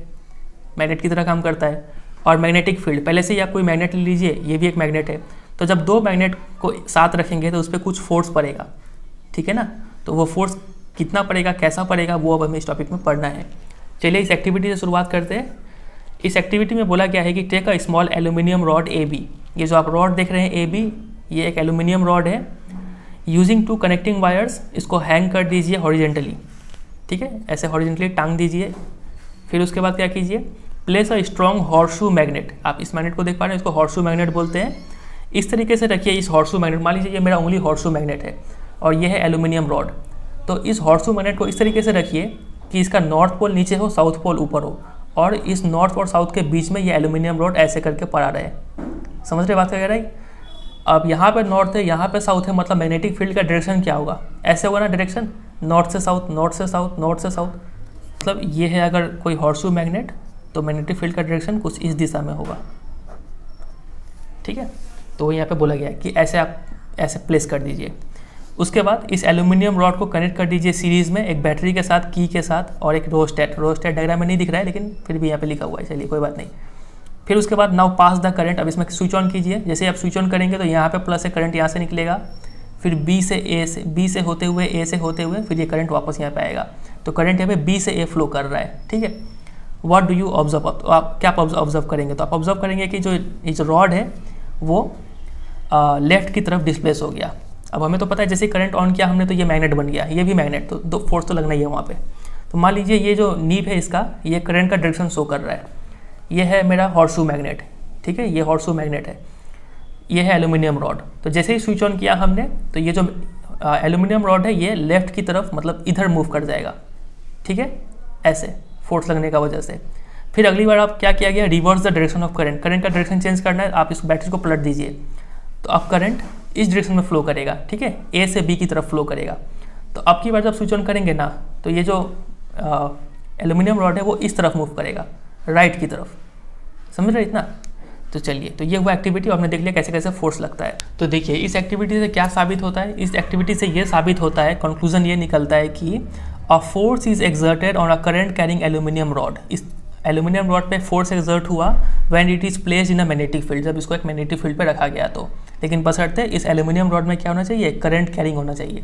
मैग्नेट की तरह काम करता है। और मैग्नेटिक फील्ड, पहले से ही आप कोई मैग्नेट ले लीजिए, ये भी एक मैग्नेट है। तो जब 2 मैग्नेट को साथ रखेंगे तो उस पर कुछ फोर्स पड़ेगा, ठीक है ना। तो वो फोर्स कितना पड़ेगा, कैसा पड़ेगा, वो अब हमें इस टॉपिक में पढ़ना है। चलिए इस एक्टिविटी से शुरुआत करते हैं। इस एक्टिविटी में बोला गया है कि take a small aluminium rod AB। ये जो आप रॉड देख रहे हैं AB, ये एक एल्यूमिनियम रॉड है। यूजिंग 2 कनेक्टिंग वायर्स, इसको हैंग कर दीजिए हॉरिजेंटली, ठीक है, ऐसे हॉरिजेंटली टांग दीजिए। फिर उसके बाद क्या कीजिए, place a strong horseshoe magnet. आप इस मैग्नेट को देख पा रहे हैं, इसको हॉर्सशू मैग्नेट बोलते हैं। इस तरीके से रखिए इस हॉर्सशू मैग्नेट, मान लीजिए ये मेरा उंगली हॉर्सशू मैग्नेट है और ये है एल्यूमिनियम रॉड। तो इस हॉर्सशू मैग्नेट को इस तरीके से रखिए कि इसका नॉर्थ पोल नीचे हो, साउथ पोल ऊपर हो, और इस नॉर्थ और साउथ के बीच में ये एल्यूमिनियम रॉड ऐसे करके पड़ा रहे। समझ रहे बात वगैरह ही। अब यहाँ पे नॉर्थ है, यहाँ पे साउथ है, मतलब मैग्नेटिक फील्ड का डायरेक्शन क्या होगा, ऐसे होगा ना डायरेक्शन, नॉर्थ से साउथ, नॉर्थ से साउथ, नॉर्थ से साउथ। मतलब ये है अगर कोई हॉर्सशू मैग्नेट, तो मैग्नेटिक फील्ड का डायरेक्शन कुछ इस दिशा में होगा, ठीक है। तो यहाँ पे बोला गया है कि ऐसे आप ऐसे प्लेस कर दीजिए। उसके बाद इस एल्यूमिनियम रॉड को कनेक्ट कर दीजिए सीरीज़ में एक बैटरी के साथ, की के साथ, और एक रोस्टेट डायग्राम में नहीं दिख रहा है लेकिन फिर भी यहाँ पे लिखा हुआ है, चलिए कोई बात नहीं। फिर उसके बाद नाउ पास द करंट, अब इसमें स्विच ऑन कीजिए। जैसे आप स्विच ऑन करेंगे तो यहाँ पे प्लस है, करंट यहाँ से निकलेगा, फिर बी से होते हुए ए से होते हुए फिर ये करंट वापस यहाँ पे आएगा। तो करंट यहाँ पे बी से ए फ्लो कर रहा है, ठीक है। व्हाट डू यू ऑब्जर्व, तो आप क्या ऑब्जर्व करेंगे, तो आप ऑब्जर्व करेंगे कि जो रॉड है वो लेफ्ट की तरफ डिस्प्लेस हो गया। अब हमें तो पता है जैसे करंट ऑन किया हमने तो ये मैग्नेट बन गया, ये भी मैग्नेट, तो 2 फोर्स तो लगना ही है वहाँ पे। तो मान लीजिए ये जो नीब है इसका, ये करंट का डायरेक्शन शो कर रहा है। ये है मेरा हॉर्सशू मैग्नेट, ठीक है, ये हॉर्सशू मैग्नेट है, ये है एल्यूमिनियम रॉड। तो जैसे ही स्विच ऑन किया हमने तो ये जो एल्यूमिनियम रॉड है ये लेफ्ट की तरफ मतलब इधर मूव कर जाएगा, ठीक है, ऐसे फोर्स लगने का वजह से। फिर अगली बार आप क्या किया गया, reverse the direction of current का डायरेक्शन चेंज करना है, आप इस बैटरी को पलट दीजिए। तो अब करंट इस डायरेक्शन में फ्लो करेगा, ठीक है, ए से बी की तरफ फ्लो करेगा। तो अब की बार जब स्विच ऑन करेंगे ना, तो ये जो एल्यूमिनियम रॉड है वो इस तरफ मूव करेगा, राइट की तरफ, समझ रहे इतना। तो चलिए, तो ये हुआ एक्टिविटी, और हमने देख लिया कैसे कैसे फोर्स लगता है। तो देखिए इस एक्टिविटी से क्या साबित होता है, इस एक्टिविटी से ये साबित होता है, कंक्लूजन ये निकलता है कि अ force is exerted on a current carrying aluminium rod. इस एल्यूमिनियम रॉड पे फोर्स एक्सर्ट हुआ when it is placed in a magnetic field, जब इसको एक मैग्नेटिक फील्ड पे रखा गया तो। लेकिन बशर्ते इस एल्यूमिनियम रॉड में क्या होना चाहिए, करंट कैरिंग होना चाहिए,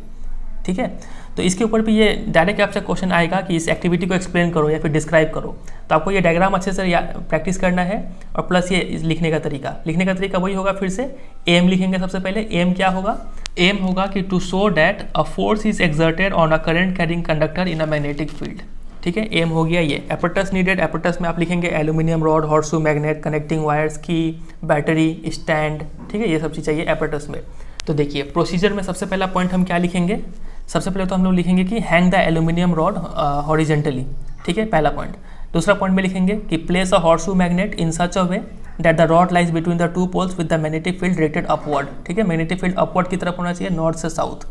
ठीक है। तो इसके ऊपर भी ये डायरेक्ट आपसे क्वेश्चन आएगा कि इस एक्टिविटी को एक्सप्लेन करो या फिर डिस्क्राइब करो। तो आपको ये डायग्राम अच्छे से प्रैक्टिस करना है, और प्लस ये लिखने का तरीका वही होगा। फिर से एम लिखेंगे सबसे पहले। एम क्या होगा, एम होगा कि to show that a force is exerted on a current carrying conductor in a magnetic field, ठीक है। एम हो गया ये। एपरेटस नीडेड, एपरेटस में आप लिखेंगे aluminium rod, horseshoe magnet, connecting wires, की, बैटरी, स्टैंड, ठीक है, ये सब चीज़ चाहिए एपरेटस में। तो देखिए प्रोसीजर में सबसे पहला पॉइंट हम क्या लिखेंगे, सबसे पहले तो हम लोग लिखेंगे कि hang the aluminium rod horizontally, ठीक है, पहला पॉइंट। दूसरा पॉइंट में लिखेंगे कि place a horseshoe magnet in such a way that the rod lies between the two poles with the magnetic field directed upward, ठीक है, मैग्नेटिक फील्ड अपवर्ड की तरफ होना चाहिए, नॉर्थ से साउथ।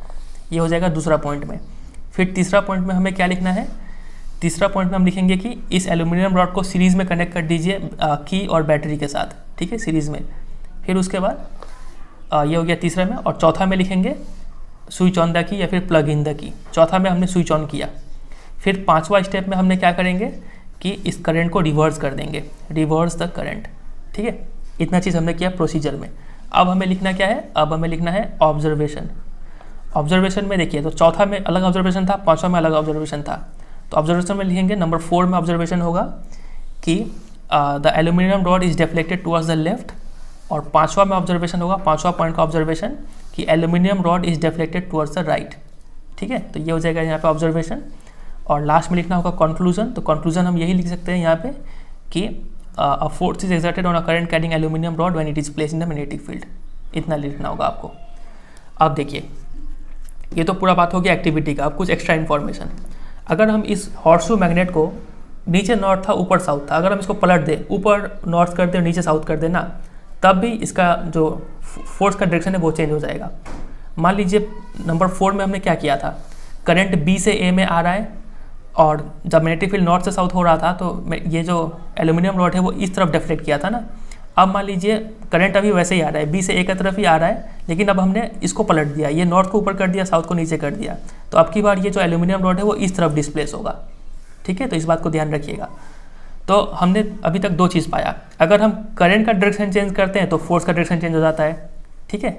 ये हो जाएगा दूसरा पॉइंट में। फिर तीसरा पॉइंट में हमें क्या लिखना है, तीसरा पॉइंट में हम लिखेंगे कि इस एल्यूमिनियम रॉड को सीरीज़ में कनेक्ट कर दीजिए की और बैटरी के साथ, ठीक है, सीरीज़ में। फिर उसके बाद ये हो गया तीसरा में। और चौथा में लिखेंगे स्विच ऑन द की या फिर प्लग इन द की। चौथा में हमने स्विच ऑन किया। फिर पांचवा स्टेप में हमने क्या करेंगे कि इस करंट को रिवर्स कर देंगे, रिवर्स द करंट, ठीक है। इतना चीज़ हमने किया प्रोसीजर में। अब हमें लिखना क्या है, अब हमें लिखना है ऑब्जर्वेशन। ऑब्जर्वेशन में देखिए, तो चौथा में अलग ऑब्जर्वेशन था, पांचवा में अलग ऑब्जर्वेशन था। तो ऑब्जर्वेशन में लिखेंगे नंबर 4 में ऑब्जर्वेशन होगा कि the aluminium rod is deflected towards the left. और पांचवा में ऑब्जर्वेशन होगा, पांचवा पॉइंट का ऑब्जर्वेशन कि aluminium rod is deflected towards the right, ठीक है। तो ये हो जाएगा यहाँ पे ऑब्जर्वेशन। और लास्ट में लिखना होगा कंक्लूजन। तो कंक्लूजन हम यही लिख सकते हैं यहाँ पे कि अ force is exerted on a current carrying aluminium rod when it is placed in the magnetic field. इतना लिखना होगा आपको। अब देखिए, ये तो पूरा बात हो गया एक्टिविटी का। अब कुछ एक्स्ट्रा इन्फॉर्मेशन, अगर हम इस हॉर्सशू मैग्नेट को, नीचे नॉर्थ था ऊपर साउथ था, अगर हम इसको पलट दें, ऊपर नॉर्थ कर दें और नीचे साउथ कर दें ना, तब भी इसका जो फोर्स का डायरेक्शन है वो चेंज हो जाएगा। मान लीजिए नंबर 4 में हमने क्या किया था, करंट बी से ए में आ रहा है, और जब मैग्नेटिक फील्ड नॉर्थ से साउथ हो रहा था तो ये जो एल्यूमिनियम रॉड है वो इस तरफ डिफ्लेक्ट किया था ना। अब मान लीजिए करंट अभी वैसे ही आ रहा है, बी से ए की तरफ ही आ रहा है, लेकिन अब हमने इसको पलट दिया, ये नॉर्थ को ऊपर कर दिया, साउथ को नीचे कर दिया। तो अब की बार ये जो एल्यूमिनियम रॉड है वो इस तरफ डिस्प्लेस होगा, ठीक है। तो इस बात को ध्यान रखिएगा। तो हमने अभी तक 2 चीज़ पाया, अगर हम करंट का डायरेक्शन चेंज करते हैं तो फोर्स का डायरेक्शन चेंज हो जाता है, ठीक है।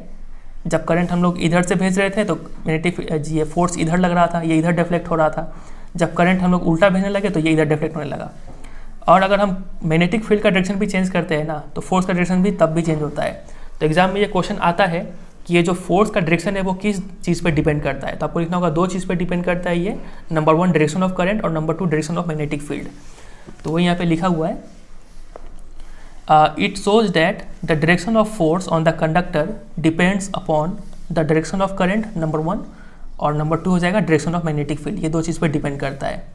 जब करंट हम लोग इधर से भेज रहे थे तो मैग्नेटिक ये फोर्स इधर लग रहा था, ये इधर डिफ्लेक्ट हो रहा था। जब करंट हम लोग उल्टा भेजने लगे तो ये इधर डिफ्लेक्ट होने लगा। और अगर हम मैग्नेटिक फील्ड का डायरेक्शन भी चेंज करते हैं ना, तो फोर्स का डायरेक्शन भी तब भी चेंज होता है। तो एग्जाम में ये क्वेश्चन आता है कि ये जो फोर्स का डायरेक्शन है वो किस चीज़ पे डिपेंड करता है। तो आपको लिखना होगा 2 चीज़ पे डिपेंड करता है ये, नंबर 1 डायरेक्शन ऑफ करंट और number 2 direction of magnetic field. तो वो यहाँ पे लिखा हुआ है, it shows that the direction of force on the conductor depends upon the direction of current, number 1, और नंबर 2 हो जाएगा डायरेक्शन ऑफ मैग्नेटिक फील्ड। ये 2 चीज़ पे डिपेंड करता है।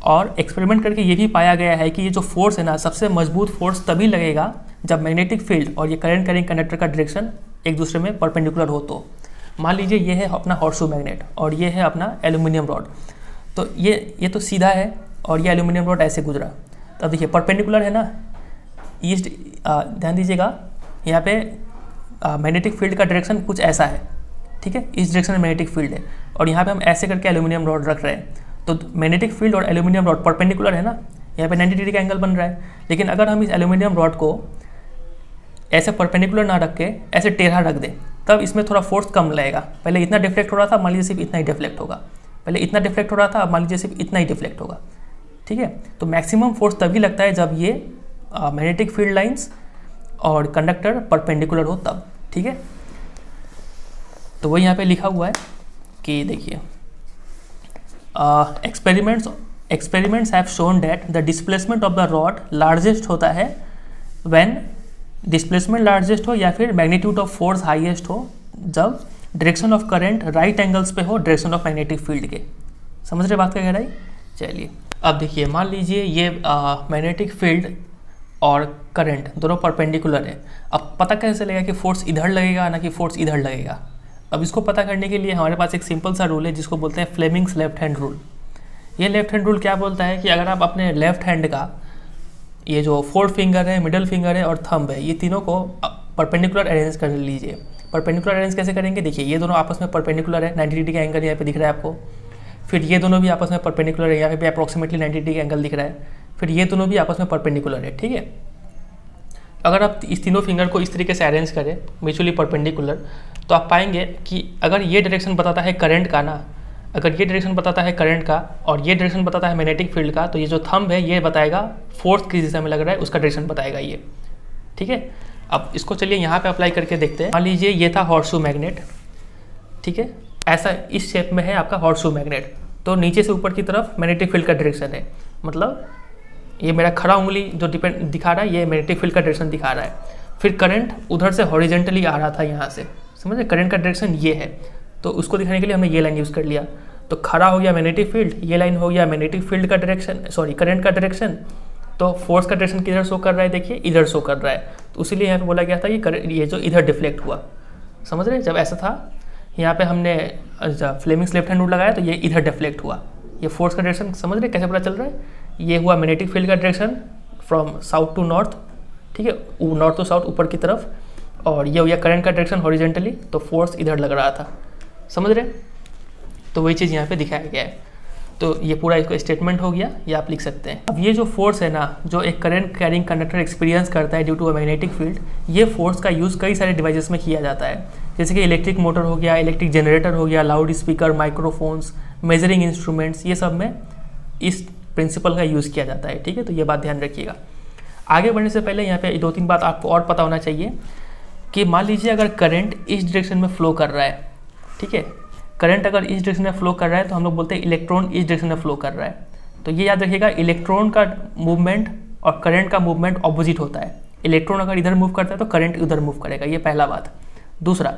और एक्सपेरिमेंट करके ये भी पाया गया है कि ये जो फोर्स है ना, सबसे मजबूत फोर्स तभी लगेगा जब मैग्नेटिक फील्ड और ये करंट कैरिंग कंडक्टर का डायरेक्शन एक दूसरे में परपेंडिकुलर हो। तो मान लीजिए ये है अपना हॉर्सशू मैग्नेट और ये है अपना एल्यूमिनियम रॉड। तो ये तो सीधा है और ये एल्यूमिनियम रॉड ऐसे गुजरा। तो अब देखिए परपेंडिकुलर है ना, ईस्ट, ध्यान दीजिएगा यहाँ पे मैग्नेटिक फील्ड का डायरेक्शन कुछ ऐसा है, ठीक है, इस डायरेक्शन में मैग्नेटिक फील्ड है, और यहाँ पे हम ऐसे करके एल्यूमिनियम रॉड रख रहे हैं। तो मैग्नेटिक फील्ड और एल्यूमिनियम रॉड परपेंडिकुलर है ना, यहाँ पे 90 डिग्री का एंगल बन रहा है। लेकिन अगर हम इस एल्यूमिनियम रॉड को ऐसे परपेंडिकुलर ना रख के ऐसे टेढ़ा रख दें, तब इसमें थोड़ा फोर्स कम लगेगा। पहले इतना डिफ्लेक्ट हो रहा था, मान लीजिए सिर्फ इतना ही डिफ्लेक्ट होगा। पहले इतना डिफ्लेक्ट हो रहा था, अब मान लीजिए सिर्फ इतना ही डिफ्लेक्ट होगा, ठीक है। तो मैक्सिमम फोर्स तभी लगता है जब ये मैग्नेटिक फील्ड लाइंस और कंडक्टर परपेंडिकुलर हो तब, ठीक है। तो वही यहाँ पे लिखा हुआ है कि देखिए experiments have shown that the displacement of the rod largest होता है व्हेन डिस्प्लेसमेंट लार्जेस्ट हो या फिर मैग्नीट्यूड ऑफ फोर्स हाईएस्ट हो जब direction of current right angles पे हो डायरेक्शन ऑफ मैग्नेटिक फील्ड के। समझ रहे बात का गहराई? चलिए अब देखिए, मान लीजिए ये मैग्नेटिक फील्ड और करंट दोनों परपेंडिकुलर है। अब पता कैसे लगेगा कि फोर्स इधर लगेगा ना कि फोर्स इधर लगेगा? अब इसको पता करने के लिए हमारे पास एक सिंपल सा रूल है जिसको बोलते हैं फ्लेमिंग्स लेफ्ट हैंड रूल। ये लेफ्ट हैंड रूल क्या बोलता है कि अगर आप अपने लेफ्ट हैंड का ये जो फोर्थ फिंगर है, मिडल फिंगर है और थंब है, ये तीनों को परपेंडिकुलर अरेंज कर लीजिए। परपेंडिकुलर अरेंज कैसे करेंगे? देखिए ये दोनों आपस में परपेंडिकुलर है, 90 डिग्री का एंगल यहाँ पे दिख रहा है आपको। फिर ये दोनों भी आपस में परपेंडिकुलर है, यहाँ पे भी अप्रॉक्सीमेटली 90 डिग्री का एंगल दिख रहा है। फिर ये दोनों भी आपस में परपेंडिकुलर है, ठीक है। अगर आप इस तीनों फिंगर को इस तरीके से अरेंज करें म्यूचुअली परपेंडिकुलर, तो आप पाएंगे कि अगर ये डायरेक्शन बताता है करंट का ना, अगर ये डायरेक्शन बताता है करंट का और ये डायरेक्शन बताता है मैग्नेटिक फील्ड का, तो ये जो थंब है ये बताएगा फोर्स किस दिशा में लग रहा है, उसका डायरेक्शन बताएगा ये, ठीक है। अब इसको चलिए यहाँ पे अप्लाई करके देखते हैं। मान लीजिए ये था हॉर्सशू मैग्नेट, ठीक है, ऐसा इस शेप में है आपका हॉर्सशू मैग्नेट। तो नीचे से ऊपर की तरफ मैग्नेटिक फील्ड का डायरेक्शन है, मतलब ये मेरा खड़ा उंगली जो दिखा रहा है ये मैग्नेटिक फील्ड का डायरेक्शन दिखा रहा है। फिर करंट उधर से हॉरिजेंटली आ रहा था यहाँ से, समझे, करंट का डायरेक्शन ये है। तो उसको दिखाने के लिए हमने ये लाइन यूज़ कर लिया। तो खड़ा हो गया मैग्नेटिक फील्ड, ये लाइन हो गया मैग्नेटिक फील्ड का डायरेक्शन, सॉरी करंट का डायरेक्शन। तो फोर्स का डायरेक्शन किधर शो कर रहा है? देखिए इधर शो कर रहा है। तो इसीलिए यहाँ पे बोला गया था कि ये जो इधर डिफ्लेक्ट हुआ, समझ रहे हैं। जब ऐसा था यहाँ पे हमने फ्लेमिंग्स लेफ्ट हैंड रूल लगाया तो ये इधर डिफ्लेक्ट हुआ। ये फोर्स का डायरेक्शन समझ रहे कैसे पता चल रहा है? ये हुआ मैग्नेटिक फील्ड का direction from south to north, ठीक है, नॉर्थ टू साउथ ऊपर की तरफ, और ये हो गया करंट का डायरेक्शन हॉरिजेंटली, तो फोर्स इधर लग रहा था, समझ रहे। तो वही चीज़ यहाँ पे दिखाया गया है। तो ये पूरा इसको स्टेटमेंट हो गया, ये आप लिख सकते हैं। अब ये जो फोर्स है ना, जो एक करंट कैरिंग कंडक्टर एक्सपीरियंस करता है due to a magnetic field, ये फोर्स का यूज़ कई सारे डिवाइसेस में किया जाता है, जैसे कि इलेक्ट्रिक मोटर हो गया, इलेक्ट्रिक जनरेटर हो गया, loud speaker, microphones, measuring instruments, ये सब में इस प्रिंसिपल का यूज़ किया जाता है, ठीक है। तो ये बात ध्यान रखिएगा। आगे बढ़ने से पहले यहाँ पे 2-3 बात आपको और पता होना चाहिए कि मान लीजिए अगर करंट इस डायरेक्शन में फ्लो कर रहा है, ठीक है, करंट अगर इस डायरेक्शन में फ्लो कर रहा है तो हम लोग बोलते हैं इलेक्ट्रॉन इस डायरेक्शन में फ्लो कर रहा है। तो ये याद रखिएगा, इलेक्ट्रॉन का मूवमेंट और करंट का मूवमेंट ऑपोजिट होता है। इलेक्ट्रॉन अगर इधर मूव करता है तो करंट उधर मूव करेगा, ये पहला बात। दूसरा,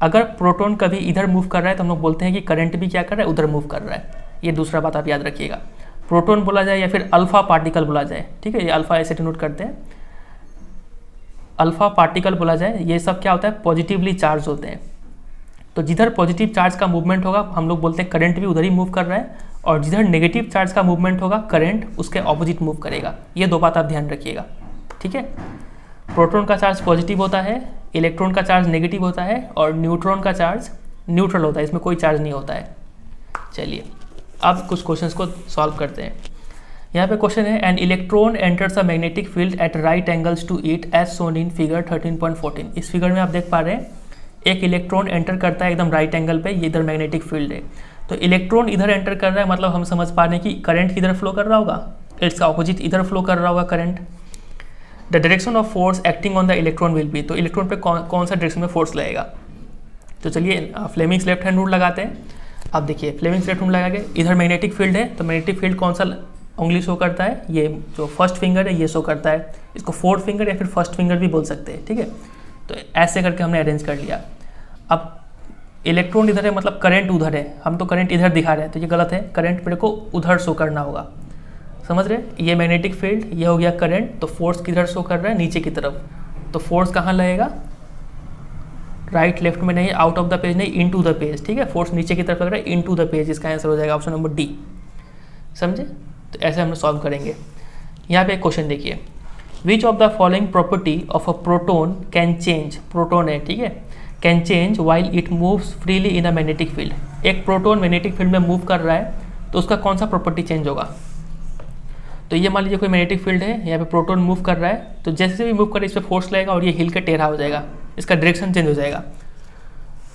अगर प्रोटॉन कभी इधर मूव कर रहा है तो हम लोग बोलते हैं कि करंट भी क्या कर रहा है, उधर मूव कर रहा है। ये दूसरा बात आप याद रखिएगा। प्रोटॉन बोला जाए या फिर अल्फा पार्टिकल बोला जाए, ठीक है, ये अल्फा ऐसे डिनोट करते हैं, अल्फा पार्टिकल बोला जाए, ये सब क्या होता है, पॉजिटिवली चार्ज होते हैं। तो जिधर पॉजिटिव चार्ज का मूवमेंट होगा हम लोग बोलते हैं करंट भी उधर ही मूव कर रहा है, और जिधर नेगेटिव चार्ज का मूवमेंट होगा करंट उसके ऑपोजिट मूव करेगा। ये 2 बात आप ध्यान रखिएगा, ठीक है। प्रोटॉन का चार्ज पॉजिटिव होता है, इलेक्ट्रॉन का चार्ज नेगेटिव होता है, और न्यूट्रॉन का चार्ज न्यूट्रल होता है, इसमें कोई चार्ज नहीं होता है। चलिए अब कुछ क्वेश्चंस को सॉल्व करते हैं। यहाँ पे क्वेश्चन है, an electron enters a magnetic field at right angles to it as shown in figure 13.14। इस फिगर में आप देख पा रहे हैं एक इलेक्ट्रॉन एंटर करता है एकदम राइट एंगल पे, ये इधर मैग्नेटिक फील्ड है। तो इलेक्ट्रॉन इधर एंटर कर रहा है, मतलब हम समझ पा रहे हैं कि करंट किधर फ्लो कर रहा होगा, इसका ऑपोजिट इधर फ्लो कर रहा होगा current. The direction of force acting on the electron will be, तो इलेक्ट्रॉन पे कौन सा डायरेक्शन में फोर्स लगेगा। तो चलिए फ्लेमिंग्स लेफ्ट हैंड रूल लगाते हैं। अब देखिए फ्लेमिंग्स लेफ्ट हैंड लगा के इधर मैग्नेटिक फील्ड है, तो मैग्नेटिक फील्ड कौन सा उंगली शो करता है, ये जो फर्स्ट फिंगर है ये शो करता है। इसको फोर्थ फिंगर या फिर फर्स्ट फिंगर भी बोल सकते हैं, ठीक है। तो ऐसे करके हमने अरेंज कर लिया। अब इलेक्ट्रॉन इधर है, मतलब करंट उधर है, हम तो करंट इधर दिखा रहे हैं, तो ये गलत है, करंट मेरे को उधर शो करना होगा, समझ रहे। ये मैग्नेटिक फील्ड, ये हो गया करंट, तो फोर्स किधर शो कर रहा है, नीचे की तरफ। तो फोर्स कहाँ लगेगा, राइट लेफ्ट में नहीं, आउट ऑफ द पेज नहीं, इनटू द पेज, ठीक है। फोर्स नीचे की तरफ लग रहा है, इनटू द पेज, इसका आंसर हो जाएगा ऑप्शन नंबर डी, समझे। तो ऐसे हम सॉल्व करेंगे। यहाँ पे एक क्वेश्चन देखिए, which of the following property of a proton can change, proton है, ठीक है, can change while it moves freely in a magnetic field. एक प्रोटोन मैग्नेटिक फील्ड में मूव कर रहा है तो उसका कौन सा प्रॉपर्टी चेंज होगा। तो ये मान लीजिए कोई मैग्नेटिक फील्ड है, यहाँ पे प्रोटोन मूव कर रहा है, तो जैसे भी मूव करे इस पर फोर्स लगेगा और ये हिल के टेढ़ा हो जाएगा, इसका डायरेक्शन चेंज हो जाएगा।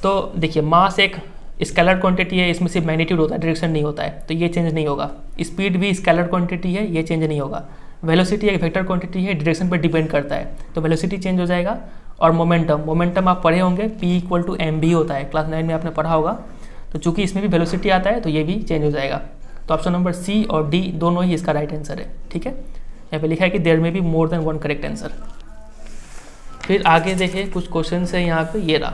तो देखिए मास एक स्केलर क्वांटिटी है, इसमें सिर्फ मैग्नीट्यूड होता है, डायरेक्शन नहीं होता है, तो ये चेंज नहीं होगा। स्पीड भी स्केलर क्वांटिटी है, ये चेंज नहीं होगा। वेलोसिटी एक वेक्टर क्वांटिटी है, डायरेक्शन पर डिपेंड करता है, तो वेलोसिटी चेंज हो जाएगा। और मोमेंटम आप पढ़े होंगे, P = mv होता है, क्लास 9 में आपने पढ़ा होगा। तो चूंकि इसमें भी वेलोसिटी आता है तो ये भी चेंज हो जाएगा। तो ऑप्शन नंबर सी और डी दोनों ही इसका राइट आंसर है, ठीक है। यहाँ पे लिखा है कि देयर में be more than one correct answer. फिर आगे देखिए कुछ क्वेश्चन है यहाँ पे, ये रहा।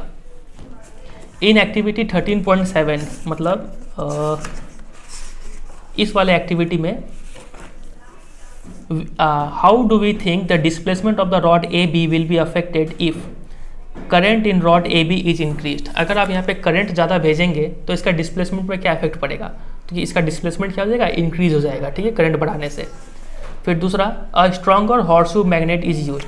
इन एक्टिविटी 13.7, मतलब इस वाले एक्टिविटी में how do we think the displacement of the rod A B will be affected if current in rod A B is increase. अगर आप यहाँ पे करंट ज़्यादा भेजेंगे तो इसका डिस्प्लेसमेंट पर क्या इफेक्ट पड़ेगा, तो इसका डिस्प्लेसमेंट क्या हो जाएगा, इंक्रीज हो जाएगा, ठीक है, करंट बढ़ाने से। फिर दूसरा, a stronger horseshoe magnet is use,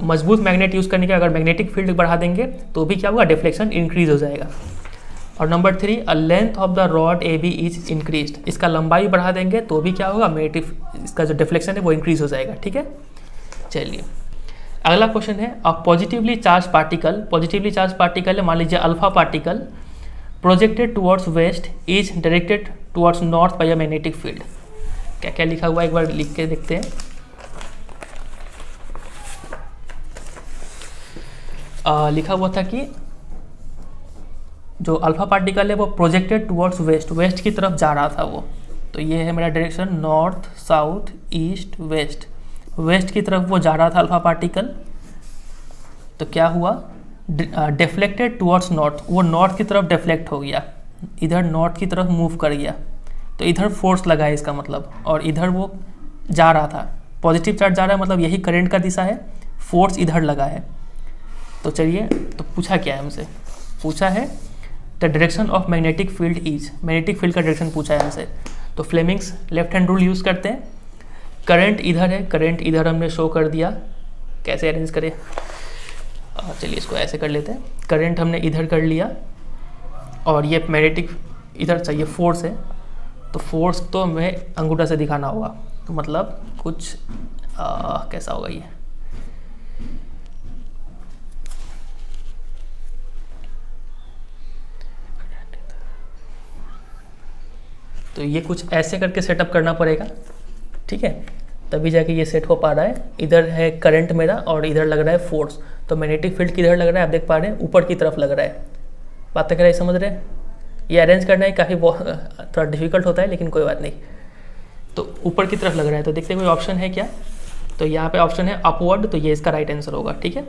मजबूत मैग्नेट यूज़ करने के अगर मैग्नेटिक फील्ड बढ़ा देंगे तो भी क्या होगा, डिफ्लेक्शन इंक्रीज हो जाएगा। और number 3, a length of the rod A B is increase, इसका लंबाई बढ़ा देंगे तो भी क्या होगा, मैग्नेटिक इसका जो डिफ्लेक्शन है वो इंक्रीज हो जाएगा, ठीक है। चलिए अगला क्वेश्चन है, अ पॉजिटिवली चार्ज पार्टिकल है, मान लीजिए alpha particle, projected towards waste is directed towards north bye a magnetic field. क्या क्या लिखा हुआ है एक बार लिख के देखते हैं। लिखा हुआ था कि जो अल्फा पार्टिकल है वो प्रोजेक्टेड टुवर्ड्स वेस्ट की तरफ जा रहा था वो, तो ये है मेरा direction, north south east west की तरफ वो जा रहा था अल्फा पार्टिकल। तो क्या हुआ, डिफ्लेक्टेड टुवर्ड्स नॉर्थ, वो नॉर्थ की तरफ डिफ्लेक्ट हो गया, इधर नॉर्थ की तरफ मूव कर गया, तो इधर फोर्स लगा है इसका मतलब, और इधर वो जा रहा था, पॉजिटिव चार्ज जा रहा है मतलब यही करंट का दिशा है, फोर्स इधर लगा है। तो चलिए, तो पूछा क्या है हमसे, पूछा है the direction of magnetic field is, magnetic field का डायरेक्शन पूछा है हमसे। तो Fleming's left hand rule use करते हैं, करंट इधर है, करंट इधर हमने शो कर दिया, कैसे अरेंज करें, चलिए इसको ऐसे कर लेते हैं, करंट हमने इधर कर लिया और ये मैग्नेटिक इधर चाहिए, फोर्स है, तो फोर्स तो हमें अंगूठा से दिखाना होगा, तो मतलब कुछ कैसा होगा ये, तो ये कुछ ऐसे करके सेटअप करना पड़ेगा, ठीक है, तभी जाके ये सेट हो पा रहा है। इधर है करंट मेरा और इधर लग रहा है फोर्स, तो मैग्नेटिक फील्ड किधर लग रहा है आप देख पा रहे हैं, ऊपर की तरफ लग रहा है। बात कर रहे हैं, समझ रहे हैं, ये अरेंज करना है काफ़ी थोड़ा डिफिकल्ट होता है, लेकिन कोई बात नहीं। तो ऊपर की तरफ लग रहा है, तो देखते हैं कोई ऑप्शन है क्या, तो यहाँ पे ऑप्शन है अपवर्ड, तो ये इसका राइट आंसर होगा, ठीक है।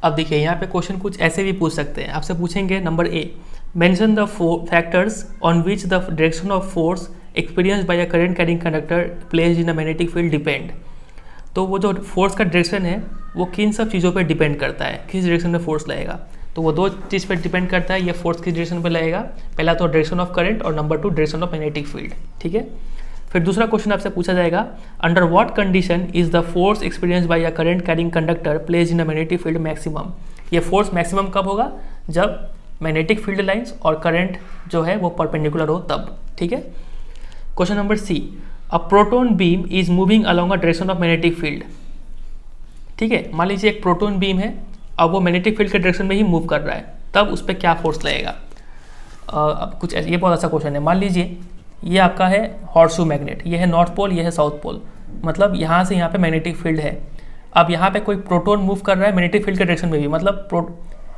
अब देखिए यहाँ पे क्वेश्चन कुछ ऐसे भी पूछ सकते हैं, आपसे पूछेंगे number A, mention the factors on which the direction of force experience by a current carrying conductor placed in a magnetic field depend. तो वो जो फोर्स का डायरेक्शन है वो किन सब चीज़ों पर डिपेंड करता है, किस डायरेक्शन में फोर्स लगेगा, तो वो दो चीज़ पर डिपेंड करता है, ये फोर्स किस डायरेक्शन पर लगेगा, पहला तो डायरेक्शन ऑफ करंट और number 2 direction of magnetic field, ठीक है। फिर दूसरा क्वेश्चन आपसे पूछा जाएगा, under what condition is the force experience by a current carrying conductor placed in a magnetic field maximum. ये फोर्स मैक्सिमम कब होगा, जब मैग्नेटिक फील्ड लाइंस और करंट जो है वो परपेंडिकुलर हो तब, ठीक है। Question number C, a proton beam is moving along a direction of magnetic field, ठीक है, मान लीजिए एक प्रोटॉन बीम है, अब वो मैग्नेटिक फील्ड के डायरेक्शन में ही मूव कर रहा है, तब उस पर क्या फोर्स लगेगा। अब कुछ ये बहुत अच्छा क्वेश्चन है, मान लीजिए ये आपका है हॉर्सशू मैग्नेट, ये है नॉर्थ पोल, ये है साउथ पोल, मतलब यहाँ से यहाँ पे मैग्नेटिक फील्ड है। अब यहाँ पे कोई प्रोटॉन मूव कर रहा है मैग्नेटिक फील्ड के डायरेक्शन में भी, मतलब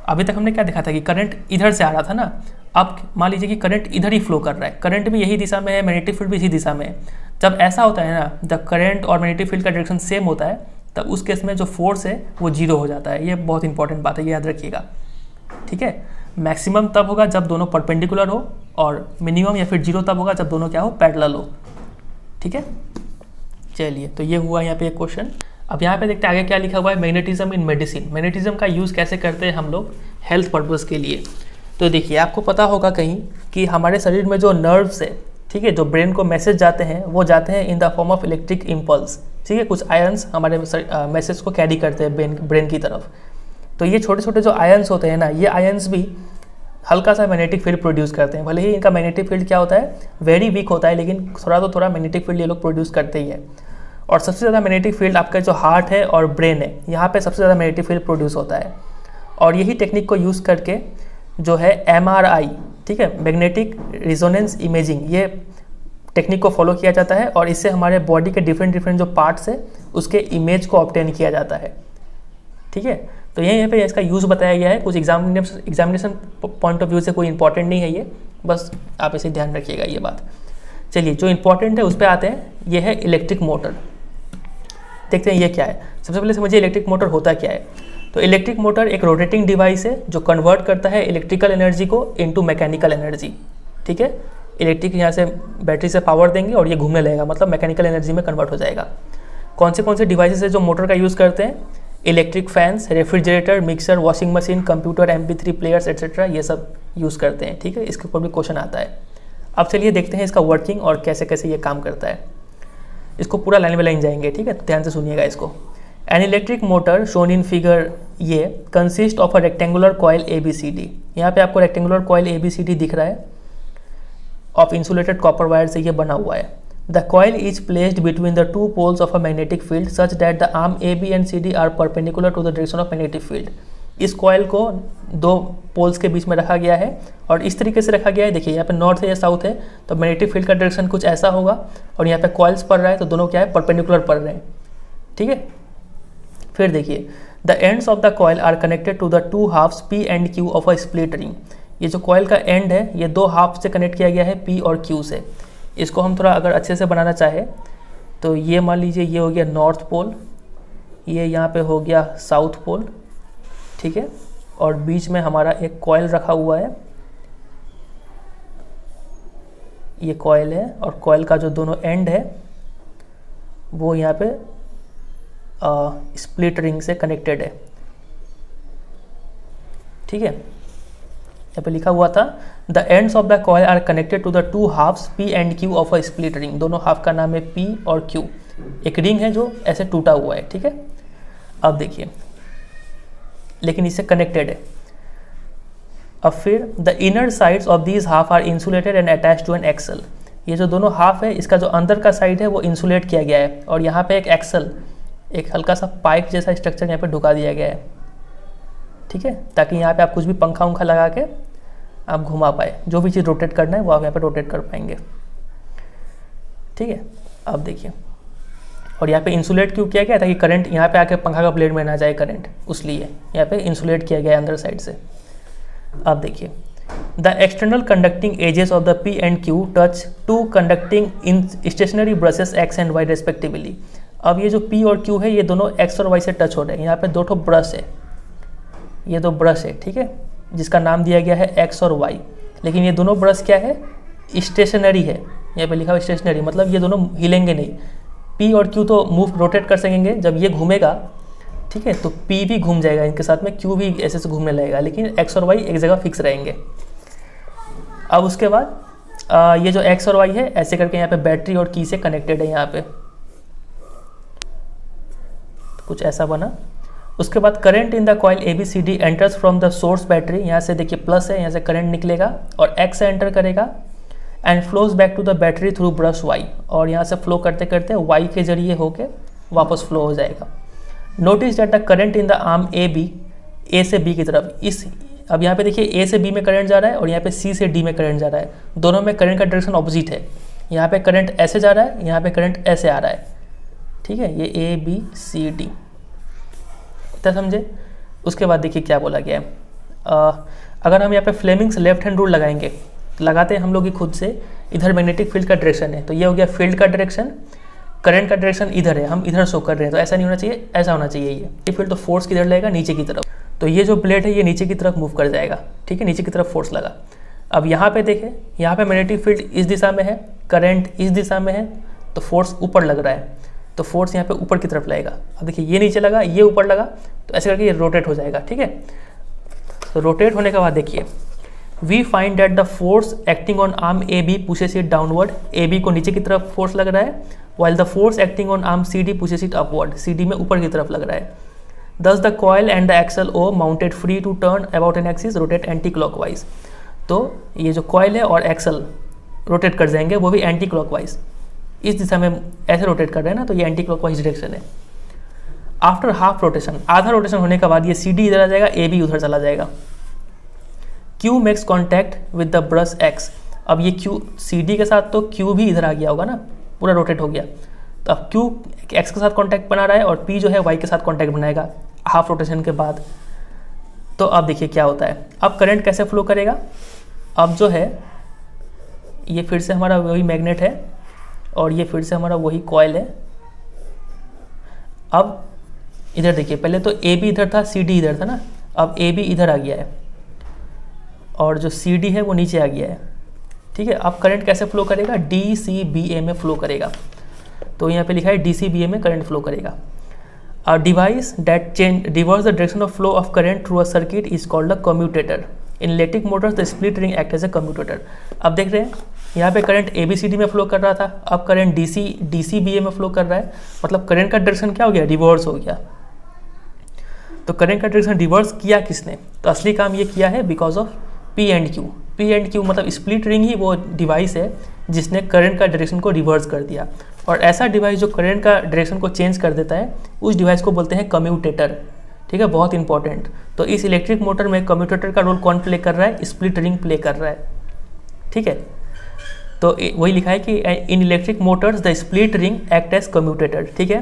अभी तक हमने क्या देखा था कि करंट इधर से आ रहा था ना, अब मान लीजिए कि करंट इधर ही फ्लो कर रहा है, करंट भी यही दिशा में है, मैग्नेटिक फील्ड भी इसी दिशा में है। जब ऐसा होता है ना, जब करंट और मैग्नेटिक फील्ड का डायरेक्शन सेम होता है, तब उस केस में जो फोर्स है वो जीरो हो जाता है। ये बहुत इंपॉर्टेंट बात है, ये याद रखिएगा, ठीक है। मैक्सिमम तब होगा जब दोनों परपेंडिकुलर हो, और मिनिमम या फिर जीरो तब होगा जब दोनों क्या हो, पैरेलल हो, ठीक है। चलिए, तो ये हुआ यहाँ पे एक क्वेश्चन। अब यहाँ पे देखते हैं आगे क्या लिखा हुआ है, मैग्नेटिज्म इन मेडिसिन। मैग्नेटिज्म का यूज़ कैसे करते हैं हम लोग हेल्थ पर्पज़ के लिए। तो देखिए, आपको पता होगा कहीं कि हमारे शरीर में जो नर्व्स है, ठीक है, जो ब्रेन को मैसेज जाते हैं, वो जाते हैं इन the form of electric impulse, ठीक है। कुछ आयंस हमारे मैसेज को कैरी करते हैं ब्रेन की तरफ। तो ये छोटे छोटे जो आयंस होते हैं ना, ये आयंस भी हल्का सा मैग्नेटिक फील्ड प्रोड्यूस करते हैं। भले ही इनका मैग्नेटिक फील्ड क्या होता है, वेरी वीक होता है, लेकिन थोड़ा मैग्नेटिक फील्ड ये लोग प्रोड्यूस करते ही है। और सबसे ज़्यादा मैग्नेटिक फील्ड आपका जो हार्ट है और ब्रेन है, यहाँ पे सबसे ज़्यादा मैग्नेटिक फील्ड प्रोड्यूस होता है। और यही टेक्निक को यूज़ करके जो है MRI, ठीक है, मैग्नेटिक रिजोनेंस इमेजिंग, ये टेक्निक को फॉलो किया जाता है, और इससे हमारे बॉडी के डिफरेंट जो पार्ट्स है उसके इमेज को ऑब्टेन किया जाता है, ठीक है। तो यहाँ पे इसका यूज़ बताया गया है, कुछ एग्जामिनेशन पॉइंट ऑफ व्यू से कोई इंपॉर्टेंट नहीं है ये, बस आप इसे ध्यान रखिएगा ये बात। चलिए, जो इंपॉर्टेंट है उस पर आते हैं, ये है इलेक्ट्रिक मोटर। देखते हैं ये क्या है। सबसे पहले समझिए इलेक्ट्रिक मोटर होता क्या है। तो इलेक्ट्रिक मोटर एक रोटेटिंग डिवाइस है जो कन्वर्ट करता है इलेक्ट्रिकल एनर्जी को इनटू मैकेनिकल एनर्जी, ठीक है। इलेक्ट्रिक यहाँ से बैटरी से पावर देंगे और ये घूमने लगेगा, मतलब मैकेनिकल एनर्जी में कन्वर्ट हो जाएगा। कौन से डिवाइसेस है जो मोटर का यूज़ करते हैं? Electric fans, refrigerator, mixer, washing machine, computer, MP3 players etcetera, ये सब यूज़ करते हैं। ठीक है, इसके ऊपर भी क्वेश्चन आता है। अब चलिए देखते हैं इसका वर्किंग और कैसे कैसे ये काम करता है। इसको पूरा लाइन बाय लाइन जाएंगे, ठीक है, ध्यान से सुनिएगा इसको। An electric motor shown in figure ये consist of a rectangular coil ABCD। यहाँ पे आपको रेक्टेंगुलर कॉयल ABCD दिख रहा है, ऑफ इंसुलेटेड कॉपर वायर से ये बना हुआ है। The coil is placed between the two poles of a magnetic field such that the arm AB and CD are perpendicular to the direction of magnetic field. इस coil को दो poles के बीच में रखा गया है और इस तरीके से रखा गया है। देखिए यहाँ पे नॉर्थ है या साउथ है, तो मैग्नेटिक फील्ड का डायरेक्शन कुछ ऐसा होगा और यहाँ पे कॉइल्स पड़ रहा है, तो दोनों क्या है, परपेंडिकुलर पड़ रहे हैं। ठीक है, फिर देखिए the ends of the coil are connected to the two halves P and Q of a split ring. ये जो कॉयल का एंड है ये दो हाफ से कनेक्ट किया गया है P और Q से। इसको हम थोड़ा अगर अच्छे से बनाना चाहे तो ये मान लीजिए ये हो गया नॉर्थ पोल, ये यहाँ पे हो गया साउथ पोल, ठीक है, और बीच में हमारा एक कॉयल रखा हुआ है, ये कॉयल है और कॉयल का जो दोनों एंड है वो यहाँ पे स्प्लिट रिंग से कनेक्टेड है। ठीक है, यहाँ पे लिखा हुआ था the ends of the coil are connected to the two halves P and Q of a split ring. दोनों हाफ का नाम है P और Q। एक रिंग है जो ऐसे टूटा हुआ है। ठीक है, अब देखिए, लेकिन इससे कनेक्टेड है। अब फिर the inner sides of these half are insulated and attach to an axle. ये जो दोनों हाफ है इसका जो अंदर का साइड है वो इंसुलेट किया गया है और यहाँ पे एक एक्सल, एक हल्का सा पाइप जैसा स्ट्रक्चर यहाँ पे ढुका दिया गया है। ठीक है, ताकि यहाँ पे आप कुछ भी पंखा उंखा लगा के आप घुमा पाए, जो भी चीज़ रोटेट करना है वो आप यहाँ पे रोटेट कर पाएंगे। ठीक है, अब देखिए, और यहाँ पे इंसुलेट क्यों किया गया, ताकि करंट यहाँ पे आके पंखा का ब्लेड में ना जाए करंट, उसलिए यहाँ पे इंसुलेट किया गया है अंदर साइड से। अब देखिए the external conducting edges of the P and Q touch to conducting in stationary brushes X and Y respectively. अब ये जो P और Q है ये दोनों X और Y से टच हो रहे हैं। यहाँ पे दो ठो ब्रश है, ये दो ब्रश है, ठीक है, जिसका नाम दिया गया है X और Y। लेकिन ये दोनों ब्रश क्या है, स्टेशनरी है। यहाँ पे लिखा हुआ स्टेशनरी, मतलब ये दोनों हिलेंगे नहीं। P और Q तो मूव रोटेट कर सकेंगे, जब ये घूमेगा, ठीक है, तो P भी घूम जाएगा इनके साथ में, Q भी ऐसे से घूमने लगेगा, लेकिन X और Y एक जगह फिक्स रहेंगे। अब उसके बाद ये जो X और Y है ऐसे करके यहाँ पे बैटरी और की से कनेक्टेड है। यहाँ पे कुछ ऐसा बना। उसके बाद current in the coil ABCD enters from the source battery. यहाँ से देखिए प्लस है, यहाँ से करंट निकलेगा और X से एंटर करेगा and flows back to the battery through brush Y, और यहाँ से फ्लो करते करते Y के जरिए होके वापस फ्लो हो जाएगा। Notice that the current in the arm AB, A से B की तरफ, इस अब यहाँ पे देखिए A से B में करंट जा रहा है और यहाँ पे C से D में करंट जा रहा है। दोनों में करंट का डायरेक्शन ऑपोजिट है। यहाँ पे करंट ऐसे जा रहा है, यहाँ पे करंट ऐसे आ रहा है। ठीक है, ये ABCD, समझे। उसके बाद देखिए क्या बोला गया है। अगर हम यहाँ पे फ्लेमिंग्स लेफ्ट हैंड रूल लगाएंगे, लगाते हैं हम लोग ही खुद से, इधर मैग्नेटिक फील्ड का डायरेक्शन है, तो ये हो गया फील्ड का डायरेक्शन, करंट का डायरेक्शन इधर है, हम इधर शो कर रहे हैं, तो ऐसा नहीं होना चाहिए, ऐसा होना चाहिए। ये फील्ड तो फोर्स किधर लगेगा, नीचे की तरफ, तो ये जो ब्लेड है ये नीचे की तरफ मूव कर जाएगा। ठीक है, नीचे की तरफ फोर्स लगा। अब यहाँ पे देखें, यहाँ पे मैग्नेटिक फील्ड इस दिशा में है, करंट इस दिशा में है, तो फोर्स ऊपर लग रहा है, तो फोर्स यहाँ पे ऊपर की तरफ लगेगा। अब देखिए ये नीचे लगा, ये ऊपर लगा, तो ऐसे करके ये रोटेट हो जाएगा। ठीक है, तो रोटेट होने के बाद देखिए we find that the force acting on arm AB pushes it downward. AB को नीचे की तरफ फोर्स लग रहा है, while the force acting on arm CD pushes it upward, CD में ऊपर की तरफ लग रहा है। Thus the coil and the axle O mounted free to turn about an axis rotate anti clockwise। तो ये जो कॉयल है और एक्सल रोटेट कर जाएंगे, वो भी एंटी क्लॉकवाइज, इस दिशा में ऐसे रोटेट कर रहे हैं ना, तो ये एंटी क्लॉकवाइज डायरेक्शन है। आफ्टर हाफ रोटेशन, आधा रोटेशन होने के बाद ये CD इधर आ जाएगा, AB उधर चला जाएगा। Q makes contact with the brush X। अब ये Q CD के साथ, तो Q भी इधर आ गया होगा ना, पूरा रोटेट हो गया, तो अब Q X के साथ कॉन्टैक्ट बना रहा है और P जो है Y के साथ कॉन्टैक्ट बनाएगा हाफ रोटेशन के बाद। तो अब देखिए क्या होता है, अब करंट कैसे फ्लो करेगा। अब जो है ये फिर से हमारा वही मैग्नेट है और ये फिर से हमारा वही कॉयल है। अब इधर देखिए, पहले तो AB इधर था, CD इधर था ना, अब AB इधर आ गया है और जो CD है वो नीचे आ गया है। ठीक है, अब करंट कैसे फ्लो करेगा, DCBA में फ्लो करेगा। तो यहाँ पे लिखा है DCBA में करंट फ्लो करेगा। A device that reverse the direction of flow of current through a circuit is called a commutator. In electric motors, the split ring act as a commutator. अब देख रहे हैं यहाँ पे करंट ABCD में flow कर रहा था, अब करंट DCBA में फ्लो कर रहा है, मतलब करंट का डायरेक्शन क्या हो गया, रिवर्स हो गया। तो करंट का डायरेक्शन रिवर्स किया किसने, तो असली काम ये किया है बिकॉज ऑफ P&Q मतलब स्प्लिट रिंग ही वो डिवाइस है जिसने करंट का डायरेक्शन को रिवर्स कर दिया। और ऐसा डिवाइस जो करंट का डायरेक्शन को चेंज कर देता है उस डिवाइस को बोलते हैं कम्यूटेटर। ठीक है, बहुत इंपॉर्टेंट। तो इस इलेक्ट्रिक मोटर में कम्यूटेटर का रोल कौन प्ले कर रहा है, स्प्लिट रिंग प्ले कर रहा है। ठीक है, तो वही लिखा है कि in electric motors the split ring act as commutator. ठीक है,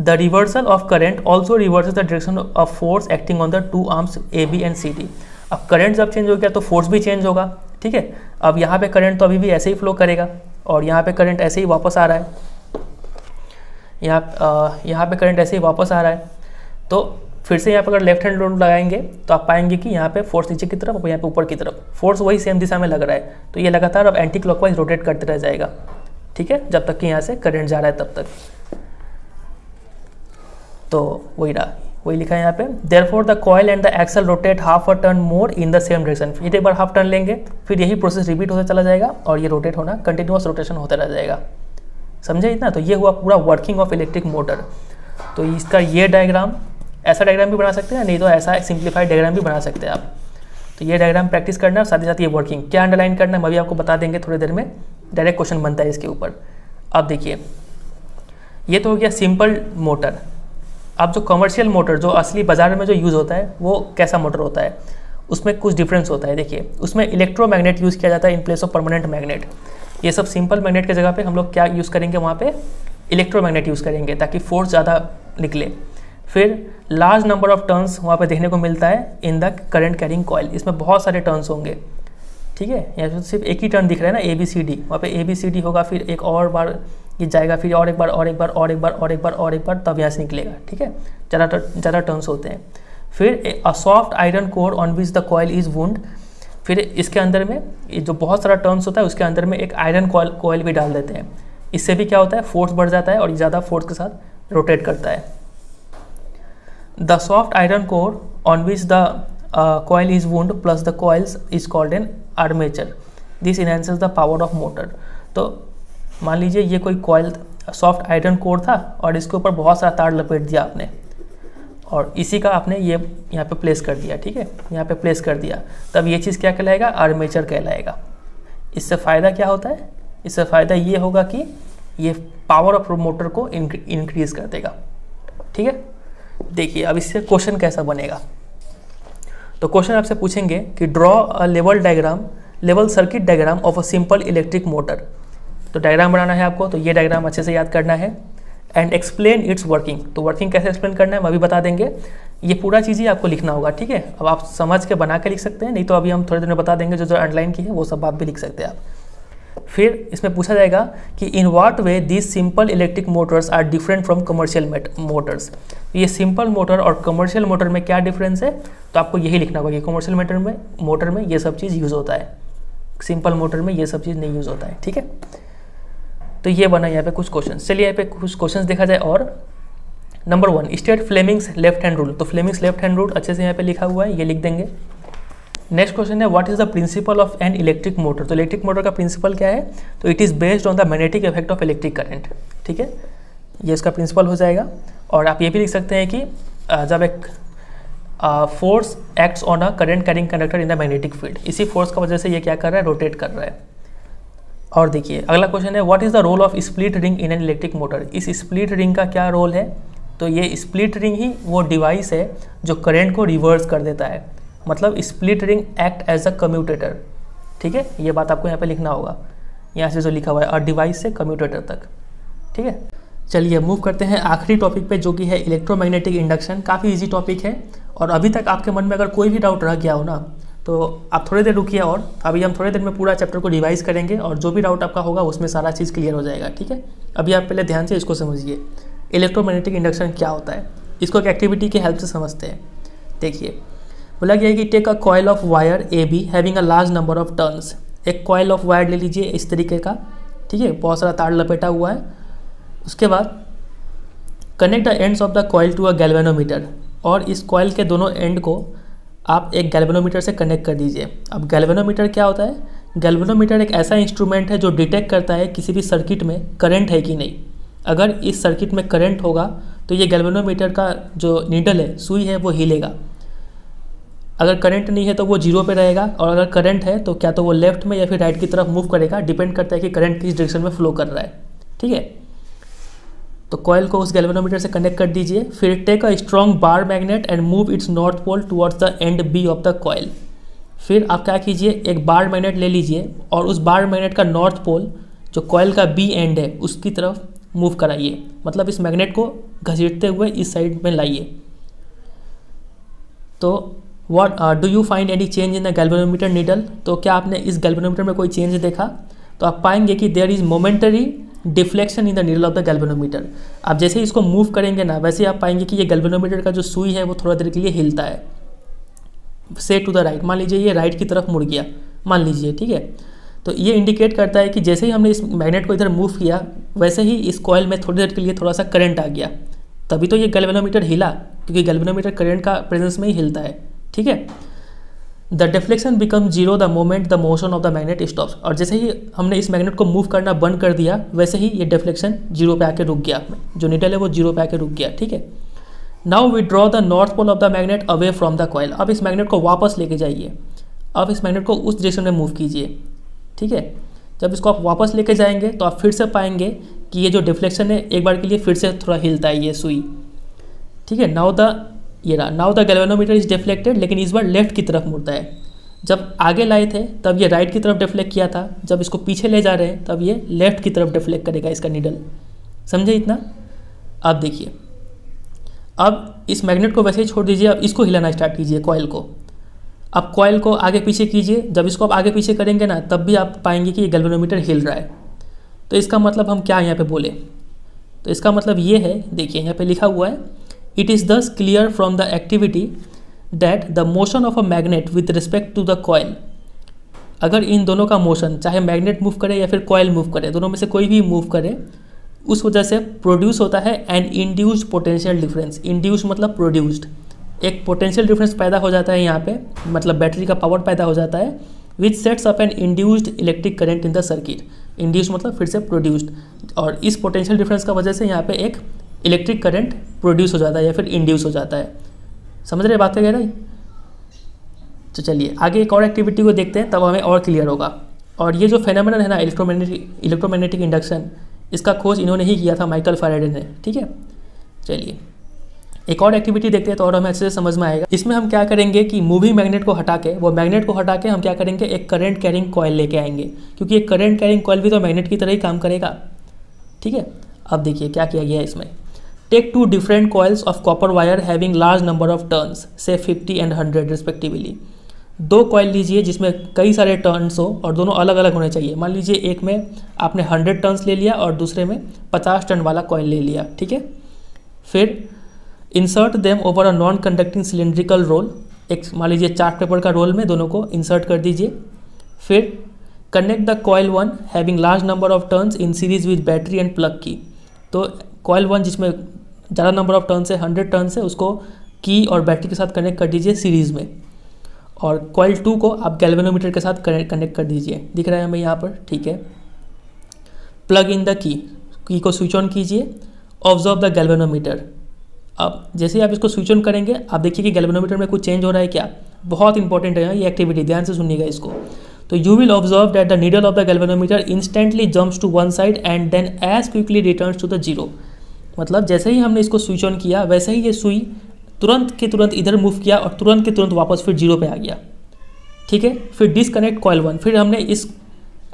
the reversal of current also reverses the direction of force acting on the two arms AB and CD। अब करंट जब चेंज हो गया तो फोर्स भी चेंज होगा। ठीक है, अब यहाँ पे करंट तो अभी भी ऐसे ही फ्लो करेगा और यहाँ पे करंट ऐसे ही वापस आ रहा है, यहाँ पे करंट ऐसे ही वापस आ रहा है। तो फिर से यहाँ पर अगर लेफ्ट हैंड रूल लगाएंगे तो आप पाएंगे कि यहाँ पे फोर्स नीचे की तरफ और यहाँ पे ऊपर की तरफ फोर्स वही सेम दिशा में लग रहा है। तो ये लगातार अब एंटी क्लॉकवाइज रोटेट करते रह जाएगा। ठीक है, जब तक कि यहाँ से करंट जा रहा है तब तक। तो वही लिखा है यहाँ पे, therefore the coil and the axle rotate half a turn more in the same direction. फिर एक बार हाफ टर्न लेंगे, फिर यही प्रोसेस रिपीट होता चला जाएगा और ये रोटेट होना कंटिन्यूअस रोटेशन होता रह जाएगा। समझे इतना? तो ये हुआ पूरा वर्किंग ऑफ इलेक्ट्रिक मोटर। तो इसका ये डायग्राम, ऐसा डायग्राम भी बना सकते हैं, नहीं तो ऐसा सिंप्लीफाइड डायग्राम भी बना सकते हैं आप। तो ये डायग्राम प्रैक्टिस करना है, साथ ही साथ ये वर्किंग क्या अंडरलाइन करना है मैं भी आपको बता देंगे थोड़ी देर में। डायरेक्ट क्वेश्चन बनता है इसके ऊपर। अब देखिए, ये तो हो गया सिंपल मोटर। अब जो कमर्शियल मोटर जो असली बाजार में जो यूज़ होता है वो कैसा मोटर होता है, उसमें कुछ डिफरेंस होता है। देखिए, उसमें इलेक्ट्रोमैग्नेट यूज़ किया जाता है in place of permanent magnet. ये सब सिंपल मैग्नेट की जगह पे हम लोग क्या यूज़ करेंगे, वहाँ पे इलेक्ट्रोमैग्नेट यूज़ करेंगे ताकि फोर्स ज़्यादा निकले। फिर लार्ज नंबर ऑफ टर्न्स वहाँ पे देखने को मिलता है in the current carrying coil. इसमें बहुत सारे टर्न्स होंगे। ठीक है, यहाँ पे सिर्फ एक ही टर्न दिख रहा है ना, ABCD, वहाँ पे ABCD होगा, फिर एक और बार ये जाएगा, फिर और एक बार और एक बार और एक बार और एक बार और एक बार, तब यहाँ से निकलेगा। ठीक है, ज़्यादा टर्न्स होते हैं। फिर a soft iron core on which the coil is wound. फिर इसके अंदर में ये जो बहुत सारा टर्न्स होता है उसके अंदर में एक आयरन कॉइल भी डाल देते हैं। इससे भी क्या होता है, फोर्स बढ़ जाता है और ज़्यादा फोर्स के साथ रोटेट करता है। The soft iron core on which the coil is wound plus the coils is called an armature. This enhances the power of motor. तो मान लीजिए ये कोई कॉइल सॉफ्ट आयरन कोर था और इसके ऊपर बहुत सारा तार लपेट दिया आपने और इसी का आपने ये यहाँ पे प्लेस कर दिया। ठीक है, यहाँ पे प्लेस कर दिया, तब ये चीज़ क्या कहलाएगा, आर्मेचर कहलाएगा। इससे फ़ायदा क्या होता है, इससे फ़ायदा ये होगा कि ये पावर ऑफ मोटर को इंक्रीज कर देगा। ठीक है, देखिए अब इससे क्वेश्चन कैसा बनेगा। तो क्वेश्चन आपसे पूछेंगे कि draw a level circuit diagram of a simple electric motor. तो डायग्राम बनाना है आपको, तो ये डायग्राम अच्छे से याद करना है। And explain it's working. तो वर्किंग कैसे एक्सप्लेन करना है मैं भी बता देंगे। ये पूरा चीज़ ही आपको लिखना होगा। ठीक है, अब आप समझ के बना के लिख सकते हैं, नहीं तो अभी हम थोड़ी देर में बता देंगे जो अंडरलाइन की है वो सब बात भी लिख सकते हैं आप। फिर इसमें पूछा जाएगा कि in what way these simple electric motors are different from commercial motors. ये सिंपल मोटर और कमर्शियल मोटर में क्या डिफरेंस है, तो आपको यही लिखना होगा कि कमर्शियल मोटर में ये सब चीज़ यूज़ होता है, सिंपल मोटर में ये सब चीज़ नहीं यूज़ होता है। ठीक है, तो ये बना यहाँ पे कुछ क्वेश्चन। चलिए यहाँ पे कुछ क्वेश्चन देखा जाए। और number 1, state Fleming's left hand rule. तो फ्लेमिंग्स लेफ्ट हैंड रूल अच्छे से यहाँ पे लिखा हुआ है, ये लिख देंगे। नेक्स्ट क्वेश्चन है what is the principle of N electric motor. तो इलेक्ट्रिक मोटर का प्रिंसिपल क्या है, तो it is based on the magnetic effect of electric current. ठीक है, ये इसका प्रिंसिपल हो जाएगा। और आप ये भी लिख सकते हैं कि जब एक force acts on a current carrying conductor in the magnetic field, इसी फोर्स का वजह से ये क्या कर रहा है, रोटेट कर रहा है। और देखिए अगला क्वेश्चन है what is the role of split ring in an electric motor. इस स्प्लिट रिंग का क्या रोल है, तो ये स्प्लिट रिंग ही वो डिवाइस है जो करंट को रिवर्स कर देता है। मतलब split ring act as a commutator. ठीक है, ये बात आपको यहाँ पे लिखना होगा, यहाँ से जो लिखा हुआ है और डिवाइस से कम्यूटेटर तक। ठीक है, चलिए मूव करते हैं आखिरी टॉपिक पे जो कि है इलेक्ट्रोमैग्नेटिक इंडक्शन। काफ़ी इजी टॉपिक है और अभी तक आपके मन में अगर कोई भी डाउट रह गया हो ना तो आप थोड़ी देर रुकिए और अभी हम थोड़ी देर में पूरा चैप्टर को रिवाइज करेंगे और जो भी डाउट आपका होगा उसमें सारा चीज़ क्लियर हो जाएगा। ठीक है, अभी आप पहले ध्यान से इसको समझिए, इलेक्ट्रोमैग्नेटिक इंडक्शन क्या होता है, इसको एक एक्टिविटी की हेल्प से समझते हैं। देखिए बोला गया है कि take a coil of wire A B having a large number of turns. एक कॉइल ऑफ वायर ले लीजिए इस तरीके का, ठीक है, बहुत सारा तार लपेटा हुआ है, उसके बाद connect the ends of the coil to a galvanometer, और इस कॉइल के दोनों एंड को आप एक गैल्वेनोमीटर से कनेक्ट कर दीजिए। अब गैल्वेनोमीटर क्या होता है? गैल्वेनोमीटर एक ऐसा इंस्ट्रूमेंट है जो डिटेक्ट करता है किसी भी सर्किट में करंट है कि नहीं। अगर इस सर्किट में करंट होगा तो ये गैल्वेनोमीटर का जो नीडल है, सुई है, वो हिलेगा। अगर करंट नहीं है तो वो जीरो पे रहेगा, और अगर करंट है तो क्या तो वो लेफ्ट में या फिर राइट की तरफ मूव करेगा, डिपेंड करता है कि करंट किस डायरेक्शन में फ्लो कर रहा है। ठीक है, तो कॉइल को उस गैल्वेनोमीटर से कनेक्ट कर दीजिए। फिर take a strong bar magnet and move its north pole towards the end B of the coil. फिर आप क्या कीजिए, एक बार मैग्नेट ले लीजिए और उस बार मैग्नेट का नॉर्थ पोल जो कॉइल का बी एंड है उसकी तरफ मूव कराइए, मतलब इस मैग्नेट को घसीटते हुए इस साइड में लाइए। तो what do you find any change in the galvanometer needle? तो क्या आपने इस गैल्वेनोमीटर में कोई चेंज देखा? तो आप पाएंगे कि there is momentary deflection in the needle of the galvanometer. आप जैसे ही इसको मूव करेंगे ना, वैसे ही आप पाएंगे कि ये गैल्वेनोमीटर का जो सुई है वो थोड़ा देर के लिए हिलता है, से टू द राइट। मान लीजिए ये राइट की तरफ मुड़ गया, मान लीजिए, ठीक है। तो ये इंडिकेट करता है कि जैसे ही हमने इस मैग्नेट को इधर मूव किया, वैसे ही इस कॉइल में थोड़ी देर के लिए थोड़ा सा करंट आ गया, तभी तो ये गैल्वेनोमीटर हिला, क्योंकि गैल्वेनोमीटर करंट का प्रेजेंस में ही हिलता है। ठीक है, the deflection become zero the moment the motion of the magnet stops. और जैसे ही हमने इस मैग्नेट को मूव करना बंद कर दिया, वैसे ही ये डिफ्लेक्शन जीरो पे आके रुक गया, जो नीडल है वो जीरो पे आके रुक गया। ठीक है, now we draw the north pole of the magnet away from the coil. अब इस मैग्नेट को वापस लेके जाइए, अब इस मैग्नेट को उस डायरेक्शन में मूव कीजिए। ठीक है, जब इसको आप वापस लेके जाएंगे तो आप फिर से पाएंगे कि ये जो डिफ्लेक्शन है एक बार के लिए फिर से थोड़ा हिलता है ये सुई। ठीक है, now the galvanometer is deflected, लेकिन इस बार लेफ्ट की तरफ मुड़ता है। जब आगे लाए थे तब ये राइट की तरफ डिफ्लेक्ट किया था, जब इसको पीछे ले जा रहे हैं तब ये लेफ्ट की तरफ डिफ्लेक्ट करेगा इसका नीडल। समझे इतना? अब देखिए, अब इस मैग्नेट को वैसे ही छोड़ दीजिए, अब इसको हिलाना स्टार्ट कीजिए कॉइल को। अब कॉइल को आगे पीछे कीजिए, जब इसको आप आगे पीछे करेंगे ना, तब भी आप पाएंगे कि ये गैल्वेनोमीटर हिल रहा है। तो इसका मतलब हम क्या यहाँ पे बोले? तो इसका मतलब ये है, देखिए यहाँ पे लिखा हुआ है, it is this clear from the activity that the motion of a magnet with respect to the coil. अगर इन दोनों का मोशन, चाहे मैग्नेट मूव करे या फिर कॉइल मूव करे, दोनों में से कोई भी मूव करे, उस वजह से प्रोड्यूस होता है an induced potential difference. Induce मतलब प्रोड्यूस्ड, एक पोटेंशियल डिफरेंस पैदा हो जाता है यहाँ पे, मतलब बैटरी का पावर पैदा हो जाता है, which sets up an induced electric current in the circuit. Induce मतलब फिर से प्रोड्यूस्ड, और इस पोटेंशियल डिफरेंस का वजह से यहाँ पे एक इलेक्ट्रिक करंट प्रोड्यूस हो जाता है या फिर इंड्यूस हो जाता है। समझ रहे बात कह रही? तो चलिए आगे एक और एक्टिविटी को देखते हैं, तब हमें और क्लियर होगा। और ये जो फेनोमेनन है ना, इलेक्ट्रोमैग्नेटिक इंडक्शन, इसका खोज इन्होंने ही किया था, माइकल फैराडे ने। ठीक है, चलिए एक और एक्टिविटी देखते हैं तो और हमें अच्छे से समझ में आएगा। इसमें हम क्या करेंगे कि मूविंग मैग्नेट को हटा के, वो मैग्नेट को हटा के हम क्या करेंगे, एक करंट कैरिंग कॉइल लेके आएंगे, क्योंकि एक करंट कैरिंग कॉइल भी तो मैग्नेट की तरह ही काम करेगा। ठीक है, अब देखिए क्या किया गया है इसमें। Take two different coils of copper wire having large number of turns, से 50 एंड 100 रिस्पेक्टिवली। दो कॉइल लीजिए जिसमें कई सारे टर्न्स हो और दोनों अलग अलग होने चाहिए। मान लीजिए एक में आपने 100 टर्न्स ले लिया और दूसरे में 50 टर्न वाला कॉइल ले लिया। ठीक है, फिर insert them over a non conducting cylindrical roll. एक मान लीजिए चार्ट पेपर का रोल में दोनों को इंसर्ट कर दीजिए। फिर connect the coil 1 having large number of turns in series with battery and plug की। तो कॉइल 1 जिसमें ज़्यादा नंबर ऑफ टर्न्स है, 100 टर्न्स है, उसको की और बैटरी के साथ कनेक्ट कर दीजिए सीरीज़ में। और कॉइल 2 को आप गैल्वेनोमीटर के साथ कनेक्ट कर दीजिए, दिख रहा है हमें यहाँ पर। ठीक है, प्लग इन द की को स्विच ऑन कीजिए, ऑब्जर्व द गैल्वेनोमीटर। अब जैसे ही आप इसको स्विच ऑन करेंगे, आप देखिए कि गैल्वेनोमीटर में कुछ चेंज हो रहा है क्या। बहुत इंपॉर्टेंट है ये एक्टिविटी, ध्यान से सुनिएगा इसको। तो you will observe that the needle of the galvanometer instantly jumps to one side and then as quickly returns to the zero. मतलब जैसे ही हमने इसको स्विच ऑन किया, वैसे ही ये सुई तुरंत के तुरंत इधर मूव किया और तुरंत के तुरंत वापस फिर जीरो पे आ गया। ठीक है, फिर डिसकनेक्ट कॉइल 1, फिर हमने इस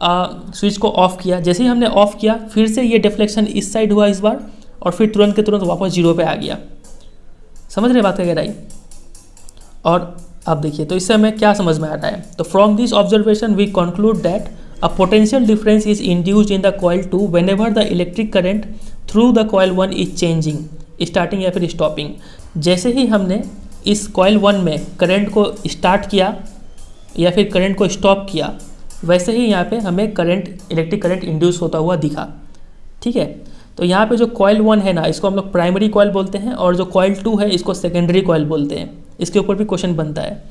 स्विच को ऑफ किया। जैसे ही हमने ऑफ किया, फिर से ये डिफ्लेक्शन इस साइड हुआ इस बार, और फिर तुरंत के तुरंत वापस जीरो पे आ गया। समझ रहे बात वगैरह ही? और अब देखिए, तो इससे हमें क्या समझ में आ रहा है। तो from this observation we conclude that a potential difference is induced in the coil 2 whenever the electric current through the coil 1 is changing, starting या फिर स्टॉपिंग। जैसे ही हमने इस कॉइल 1 में करंट को स्टार्ट किया या फिर करंट को स्टॉप किया, वैसे ही यहाँ पे हमें करंट, इलेक्ट्रिक करंट इंड्यूस होता हुआ दिखा। ठीक है, तो यहाँ पे जो कॉइल 1 है ना, इसको हम लोग प्राइमरी कॉइल बोलते हैं, और जो कॉइल 2 है इसको सेकेंडरी कॉइल बोलते हैं। इसके ऊपर भी क्वेश्चन बनता है।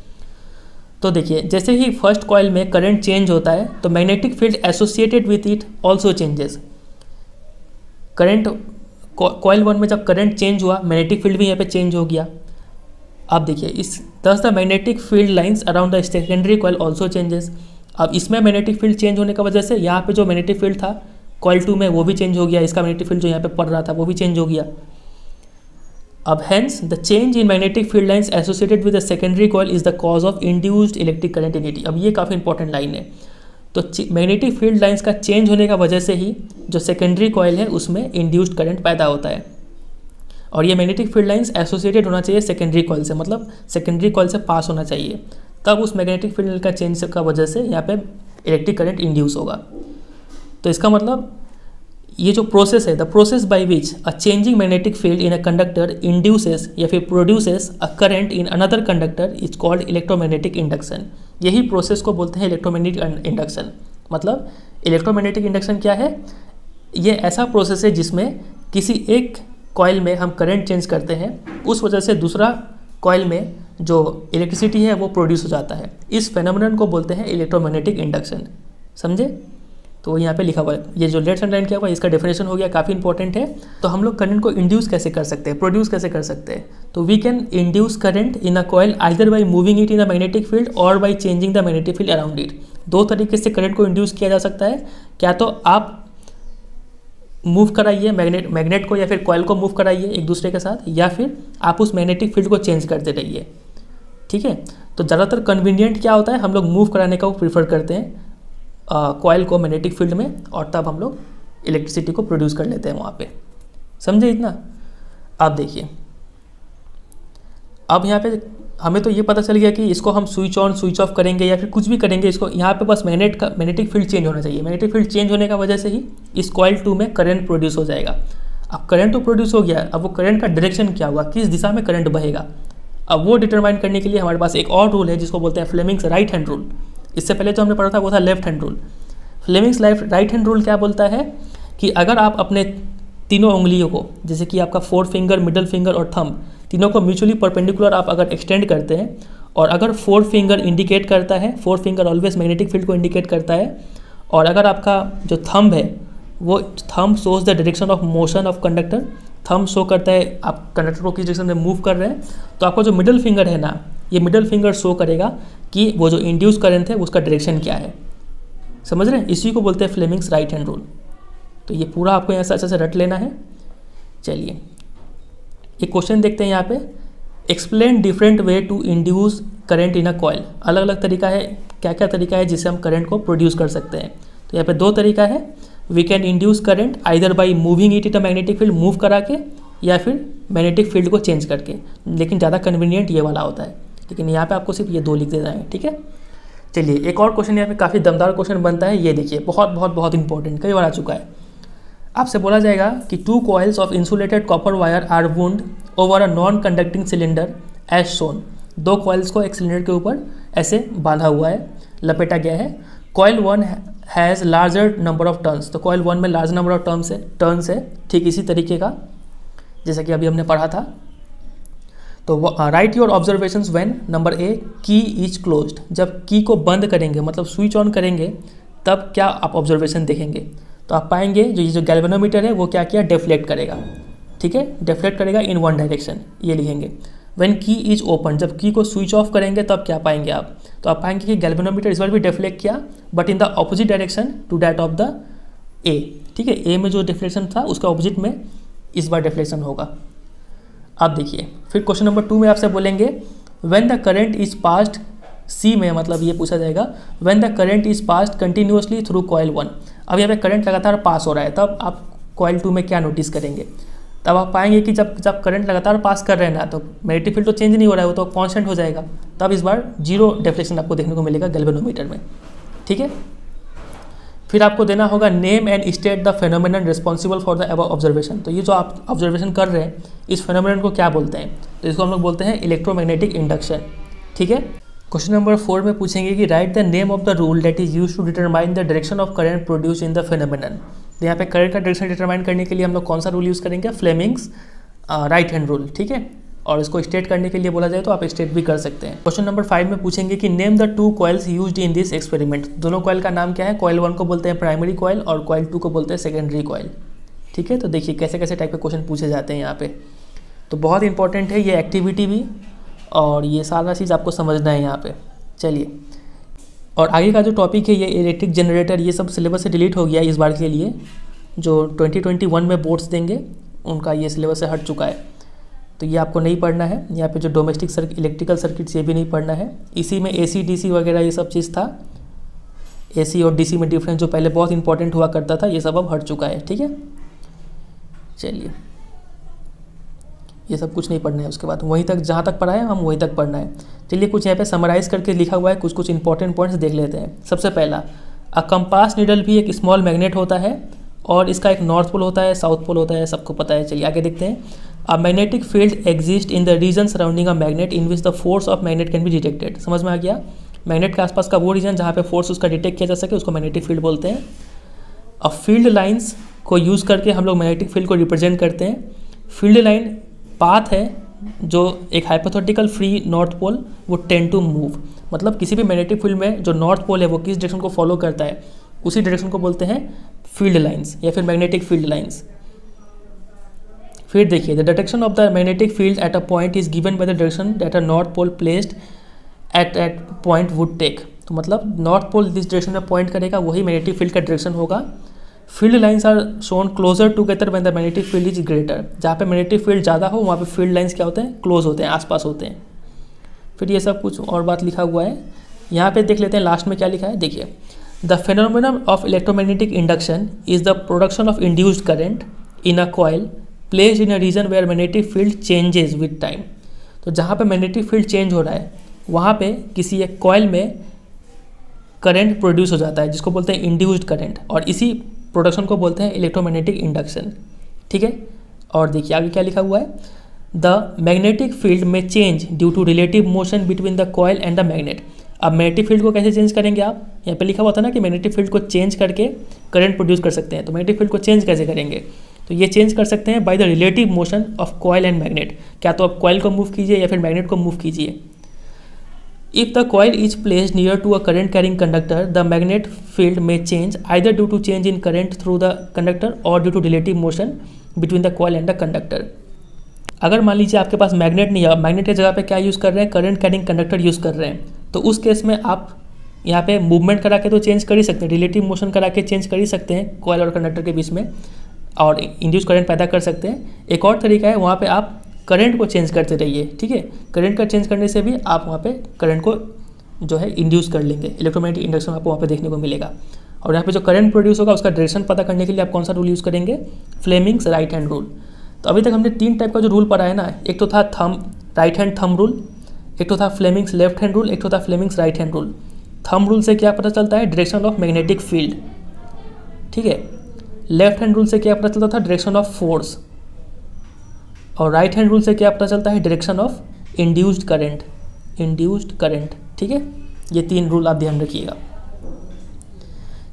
तो देखिए, जैसे ही फर्स्ट कॉइल में करंट चेंज होता है तो magnetic field associated with it also changes. Current coil 1 में जब करंट चेंज हुआ, मैग्नेटिक फील्ड भी यहाँ पे चेंज हो गया। अब देखिए, इस दस the magnetic field lines around the secondary coil also changes. अब इसमें मैग्नेटिक फील्ड चेंज होने की वजह से यहाँ पे जो मैग्नेटिक फील्ड था कॉइल 2 में वो भी चेंज हो गया, इसका मैग्नेटिक फील्ड जो यहाँ पे पड़ रहा था वो भी चेंज हो गया। अब hence the change in magnetic field lines associated with the secondary coil is the cause of induced electric current in it. अब ये काफ़ी इंपॉर्टेंट लाइन है। तो मैग्नेटिक फील्ड लाइंस का चेंज होने का वजह से ही जो सेकेंडरी कॉइल है उसमें इंड्यूस्ड करंट पैदा होता है। और ये मैग्नेटिक फील्ड लाइंस एसोसिएटेड होना चाहिए सेकेंडरी कॉइल से, मतलब सेकेंडरी कॉइल से पास होना चाहिए, तब उस मैग्नेटिक फील्ड का चेंज का वजह से यहाँ पे इलेक्ट्रिक करंट इंड्यूस होगा। तो इसका मतलब ये जो प्रोसेस है, the process by which a changing magnetic field in a conductor induces या फिर produces a current in another conductor is called electromagnetic induction. यही प्रोसेस को बोलते हैं इलेक्ट्रोमैग्नेटिक इंडक्शन। मतलब इलेक्ट्रोमैग्नेटिक इंडक्शन क्या है? ये ऐसा प्रोसेस है जिसमें किसी एक कॉइल में हम करंट चेंज करते हैं, उस वजह से दूसरा कॉइल में जो इलेक्ट्रिसिटी है वो प्रोड्यूस हो जाता है। इस फेनोमेनन को बोलते हैं इलेक्ट्रोमैग्नेटिक इंडक्शन। समझे? तो यहाँ पे लिखा हुआ है, ये जो लेफ्ट हैंड लाइन किया हुआ है इसका डेफिनेशन हो गया, काफ़ी इंपॉर्टेंट है। तो हम लोग करंट को इंड्यूस कैसे कर सकते हैं, प्रोड्यूस कैसे कर सकते हैं? तो we can induce current in a coil either by moving it in a magnetic field और by changing the magnetic field around it. दो तरीके से करंट को इंड्यूस किया जा सकता है। क्या तो आप मूव कराइए मैग्नेट को या फिर कॉइल को मूव कराइए एक दूसरे के साथ, या फिर आप उस मैग्नेटिक फील्ड को चेंज करते रहिए। ठीक है, तो ज़्यादातर कन्वीनियंट क्या होता है, हम लोग मूव कराने का प्रीफर करते हैं कॉइल को मैग्नेटिक फील्ड में, और तब हम लोग इलेक्ट्रिसिटी को प्रोड्यूस कर लेते हैं वहाँ पे। समझे इतना? अब देखिए, अब यहाँ पे हमें तो ये पता चल गया कि इसको हम स्विच ऑन स्विच ऑफ करेंगे या फिर कुछ भी करेंगे, इसको यहाँ पे बस मैग्नेटिक फील्ड चेंज होना चाहिए। मैग्नेटिक फील्ड चेंज होने का वजह से ही इस कॉइल 2 में करंट प्रोड्यूस हो जाएगा। अब करंट तो प्रोड्यूस हो गया, अब वो करंट का डायरेक्शन क्या होगा, किस दिशा में करंट बहेगा, अब वो डिटरमाइन करने के लिए हमारे पास एक और रूल है जिसको बोलते हैं फ्लेमिंग्स राइट हैंड रूल। इससे पहले जो हमने पढ़ा था वो था left hand rule. Fleming's right hand rule क्या बोलता है कि अगर आप अपने तीनों उंगलियों को, जैसे कि आपका 4 फिंगर, मिडल फिंगर और थंब, तीनों को म्यूचुअली परपेंडिकुलर आप अगर एक्सटेंड करते हैं, और अगर 4 फिंगर इंडिकेट करता है, 4 फिंगर ऑलवेज मैग्नेटिक फील्ड को इंडिकेट करता है, और अगर आपका जो थंब है वो thumb shows the direction of motion of conductor, thumb show करता है आप कंडक्टर को किस डायरेक्शन में मूव कर रहे हैं, तो आपका जो मिडल फिंगर है ना, ये मिडल फिंगर शो करेगा कि वो जो इंड्यूस करंट है उसका डायरेक्शन क्या है। समझ रहे हैं? इसी को बोलते हैं फ्लेमिंग्स राइट हैंड रूल। तो ये पूरा आपको यहाँ से अच्छे से रट लेना है। चलिए एक क्वेश्चन देखते हैं यहाँ पे, explain different way to induce current in a coil. अलग अलग तरीका है, क्या क्या तरीका है जिससे हम करंट को प्रोड्यूस कर सकते हैं। तो यहाँ पे 2 तरीका है, we can induce current either by moving it in a magnetic field, move करा के, या फिर मैग्नेटिक फील्ड को चेंज करके, लेकिन ज़्यादा कन्वीनियंट ये वाला होता है। लेकिन यहाँ पे आपको सिर्फ ये 2 लिख देना है। ठीक है, चलिए एक और क्वेश्चन यहाँ पे काफ़ी दमदार क्वेश्चन बनता है। ये देखिए, बहुत बहुत बहुत इंपॉर्टेंट, कई बार आ चुका है। आपसे बोला जाएगा कि 2 coils of insulated copper wire are wound over a non conducting cylinder as shown. 2 coils को एक सिलेंडर के ऊपर ऐसे बांधा हुआ है, लपेटा गया है। Coil 1 has larger number of turns. तो कॉइल 1 में लार्ज नंबर ऑफ टर्न्स है। ठीक इसी तरीके का जैसा कि अभी हमने पढ़ा था। तो right your observations when, number A, की इज क्लोज्ड। जब की को बंद करेंगे, मतलब स्विच ऑन करेंगे, तब क्या आप ऑब्जर्वेशन देखेंगे? तो आप पाएंगे जो ये जो गैल्वेनोमीटर है वो क्या किया, डेफ्लेक्ट करेगा। ठीक है, डेफ्लेक्ट करेगा इन वन डायरेक्शन, ये लिखेंगे। व्हेन की इज ओपन, जब की को स्विच ऑफ करेंगे तब क्या पाएंगे आप? तो आप पाएंगे कि गैल्वेनोमीटर इस बार भी डेफ्लेक्ट किया, but in the opposite direction to that of the A. ठीक है, ए में जो डिफ्लेक्शन था उसका ऑपोजिट में इस बार डिफ्लेक्शन होगा। अब देखिए, फिर क्वेश्चन नंबर 2 में आपसे बोलेंगे when the current is passed, C में मतलब ये पूछा जाएगा when the current is passed continuously through coil 1। अब यहाँ पे करंट लगातार पास हो रहा है, तब आप कॉइल 2 में क्या नोटिस करेंगे? तब आप पाएंगे कि जब करंट लगातार पास कर रहे हैं ना, तो मैग्नेटिक फील्ड तो चेंज नहीं हो रहा है, वो तो कांस्टेंट हो जाएगा। तब इस बार 0 डिफ्लेक्शन आपको देखने को मिलेगा गैल्वेनोमीटर में। ठीक है, फिर आपको देना होगा name and state the phenomenon responsible for the above observation. तो ये जो आप ऑब्जर्वेशन कर रहे हैं, इस फेनोमेनन को क्या बोलते हैं? तो इसको हम लोग बोलते हैं इलेक्ट्रोमैग्नेटिक इंडक्शन। ठीक है, क्वेश्चन नंबर 4 में पूछेंगे कि write the name of the rule that is used to determine the direction of current produce in the phenomenon. तो यहाँ पे करंट का डायरेक्शन डिटरमाइन करने के लिए हम लोग कौन सा रूल यूज़ करेंगे, फ्लेमिंग्स राइट हैंड रूल, ठीक है। और इसको स्टेट करने के लिए बोला जाए तो आप स्टेट भी कर सकते हैं। क्वेश्चन नंबर 5 में पूछेंगे कि name the 2 coils used in this experiment. दोनों कॉइल का नाम क्या है, कॉइल 1 को बोलते हैं प्राइमरी कॉइल और कॉइल 2 को बोलते हैं सेकेंडरी कॉइल, ठीक है। तो देखिए कैसे कैसे टाइप के क्वेश्चन पूछे जाते हैं यहाँ पे, तो बहुत इंपॉर्टेंट है ये एक्टिविटी भी, और ये सारा चीज़ आपको समझना है यहाँ पे। चलिए, और आगे का जो टॉपिक है ये इलेक्ट्रिक जनरेटर, ये सब सिलेबस से डिलीट हो गया इस बार के लिए। जो 2021 में बोर्ड्स देंगे उनका ये सिलेबस से हट चुका है, तो ये आपको नहीं पढ़ना है। यहाँ पे जो डोमेस्टिक इलेक्ट्रिकल सर्किट्स ये भी नहीं पढ़ना है। इसी में AC DC वगैरह ये सब चीज़ था, AC और DC में डिफरेंस जो पहले बहुत इंपॉर्टेंट हुआ करता था, ये सब अब हट चुका है, ठीक है। चलिए, ये सब कुछ नहीं पढ़ना है, उसके बाद वहीं तक जहाँ तक पढ़ा है हम वहीं तक पढ़ना है। चलिए, कुछ यहाँ पे समराइज़ करके लिखा हुआ है, कुछ कुछ इंपॉर्टेंट पॉइंट्स देख लेते हैं। सबसे पहला, अ कंपास नीडल भी एक स्मॉल मैग्नेट होता है और इसका एक नॉर्थ पोल होता है, साउथ पोल होता है, सबको पता है। चलिए आगे देखते हैं। A magnetic field exist in the region surrounding a magnet in which the force of magnet can be detected. समझ में आ गया, मैग्नेट के आसपास का वो रीजन जहाँ पे फोर्स उसका डिटेक्ट किया जा सके उसको मैग्नेटिक फील्ड बोलते हैं। अब फील्ड लाइंस को यूज़ करके हम लोग मैग्नेटिक फील्ड को रिप्रेजेंट करते हैं। फील्ड लाइन पाथ है जो एक हाइपोथेटिकल फ्री नॉर्थ पोल वो टेंड टू मूव, मतलब किसी भी मैग्नेटिक फील्ड में जो नॉर्थ पोल है वो किस डायरेक्शन को फॉलो करता है उसी डायरेक्शन को बोलते हैं फील्ड लाइंस या फिर मैग्नेटिक फील्ड लाइंस। फिर देखिए, the direction of the magnetic field at a point is given by the direction that a north pole placed at point would take. तो मतलब नॉर्थ पोल जिस डायरेक्शन में point करेगा वही मैग्नेटिक फील्ड का direction होगा। Field lines are shown closer together when the magnetic field is greater. जहाँ पे मैग्नेटिक फील्ड ज़्यादा हो वहाँ पे फील्ड लाइंस क्या होते हैं, क्लोज होते हैं, आसपास होते हैं। फिर ये सब कुछ और बात लिखा हुआ है यहाँ पे, देख लेते हैं लास्ट में क्या लिखा है। देखिए, the phenomenon of electromagnetic induction is the production of induced current in a coil placed in a region where magnetic field changes with time। तो जहाँ पे मैग्नेटिक फील्ड चेंज हो रहा है वहाँ पे किसी एक कॉइल में करंट प्रोड्यूस हो जाता है जिसको बोलते हैं इंड्यूस्ड करंट, और इसी प्रोडक्शन को बोलते हैं इलेक्ट्रोमैग्नेटिक इंडक्शन, ठीक है। और देखिए आगे क्या लिखा हुआ है, द मैग्नेटिक फील्ड में change due to relative motion between the coil and the magnet. अब मैग्नेटिक फील्ड को कैसे चेंज करेंगे आप, यहाँ पे लिखा हुआ था ना कि मैग्नेटिक फील्ड को चेंज करके करंट प्रोड्यूस कर सकते हैं। तो मैग्नेटिक फील्ड को चेंज कैसे करेंगे, तो ये चेंज कर सकते हैं by the relative motion of coil and magnet. क्या तो आप कॉइल को मूव कीजिए या फिर मैग्नेट को मूव कीजिए। If the coil is placed near to a current carrying conductor the magnet field में change either due to change in current through the conductor और due to relative motion between the coil and the conductor. अगर मान लीजिए आपके पास magnet नहीं है, magnet की जगह पे क्या यूज़ कर रहे हैं, करंट कैरिंग कंडक्टर यूज़ कर रहे हैं, तो उस केस में आप यहाँ पे मूवमेंट करा के तो चेंज कर ही सकते हैं, रिलेटिव मोशन करा के चेंज कर ही सकते हैं कॉइल और कंडक्टर के बीच में, और इंड्यूस करंट पैदा कर सकते हैं। एक और तरीका है, वहाँ पे आप करंट को चेंज करते रहिए, ठीक है। करंट का चेंज करने से भी आप वहाँ पे करंट को जो है इंड्यूस कर लेंगे, इलेक्ट्रोमैग्नेटिक इंडक्शन आपको वहाँ पे देखने को मिलेगा। और यहाँ पे जो करंट प्रोड्यूस होगा उसका डायरेक्शन पता करने के लिए आप कौन सा रूल यूज़ करेंगे, फ्लेमिंग्स राइट हैंड रूल। तो अभी तक हमने 3 टाइप का जो रूल पढ़ा है ना, एक तो था राइट हैंड थंब रूल, एक तो था फ्लेमिंग्स लेफ्ट हैंड रूल, एक तो था Fleming's right hand rule. Thumb rule से क्या पता चलता है, डायरेक्शन ऑफ मैग्नेटिक फील्ड, ठीक है। लेफ्ट हैंड रूल से क्या पता चलता था, डायरेक्शन ऑफ फोर्स। और राइट हैंड रूल से क्या पता चलता है, डायरेक्शन ऑफ इंड्यूस्ड करंट, ठीक है। ये 3 रूल आप ध्यान रखिएगा।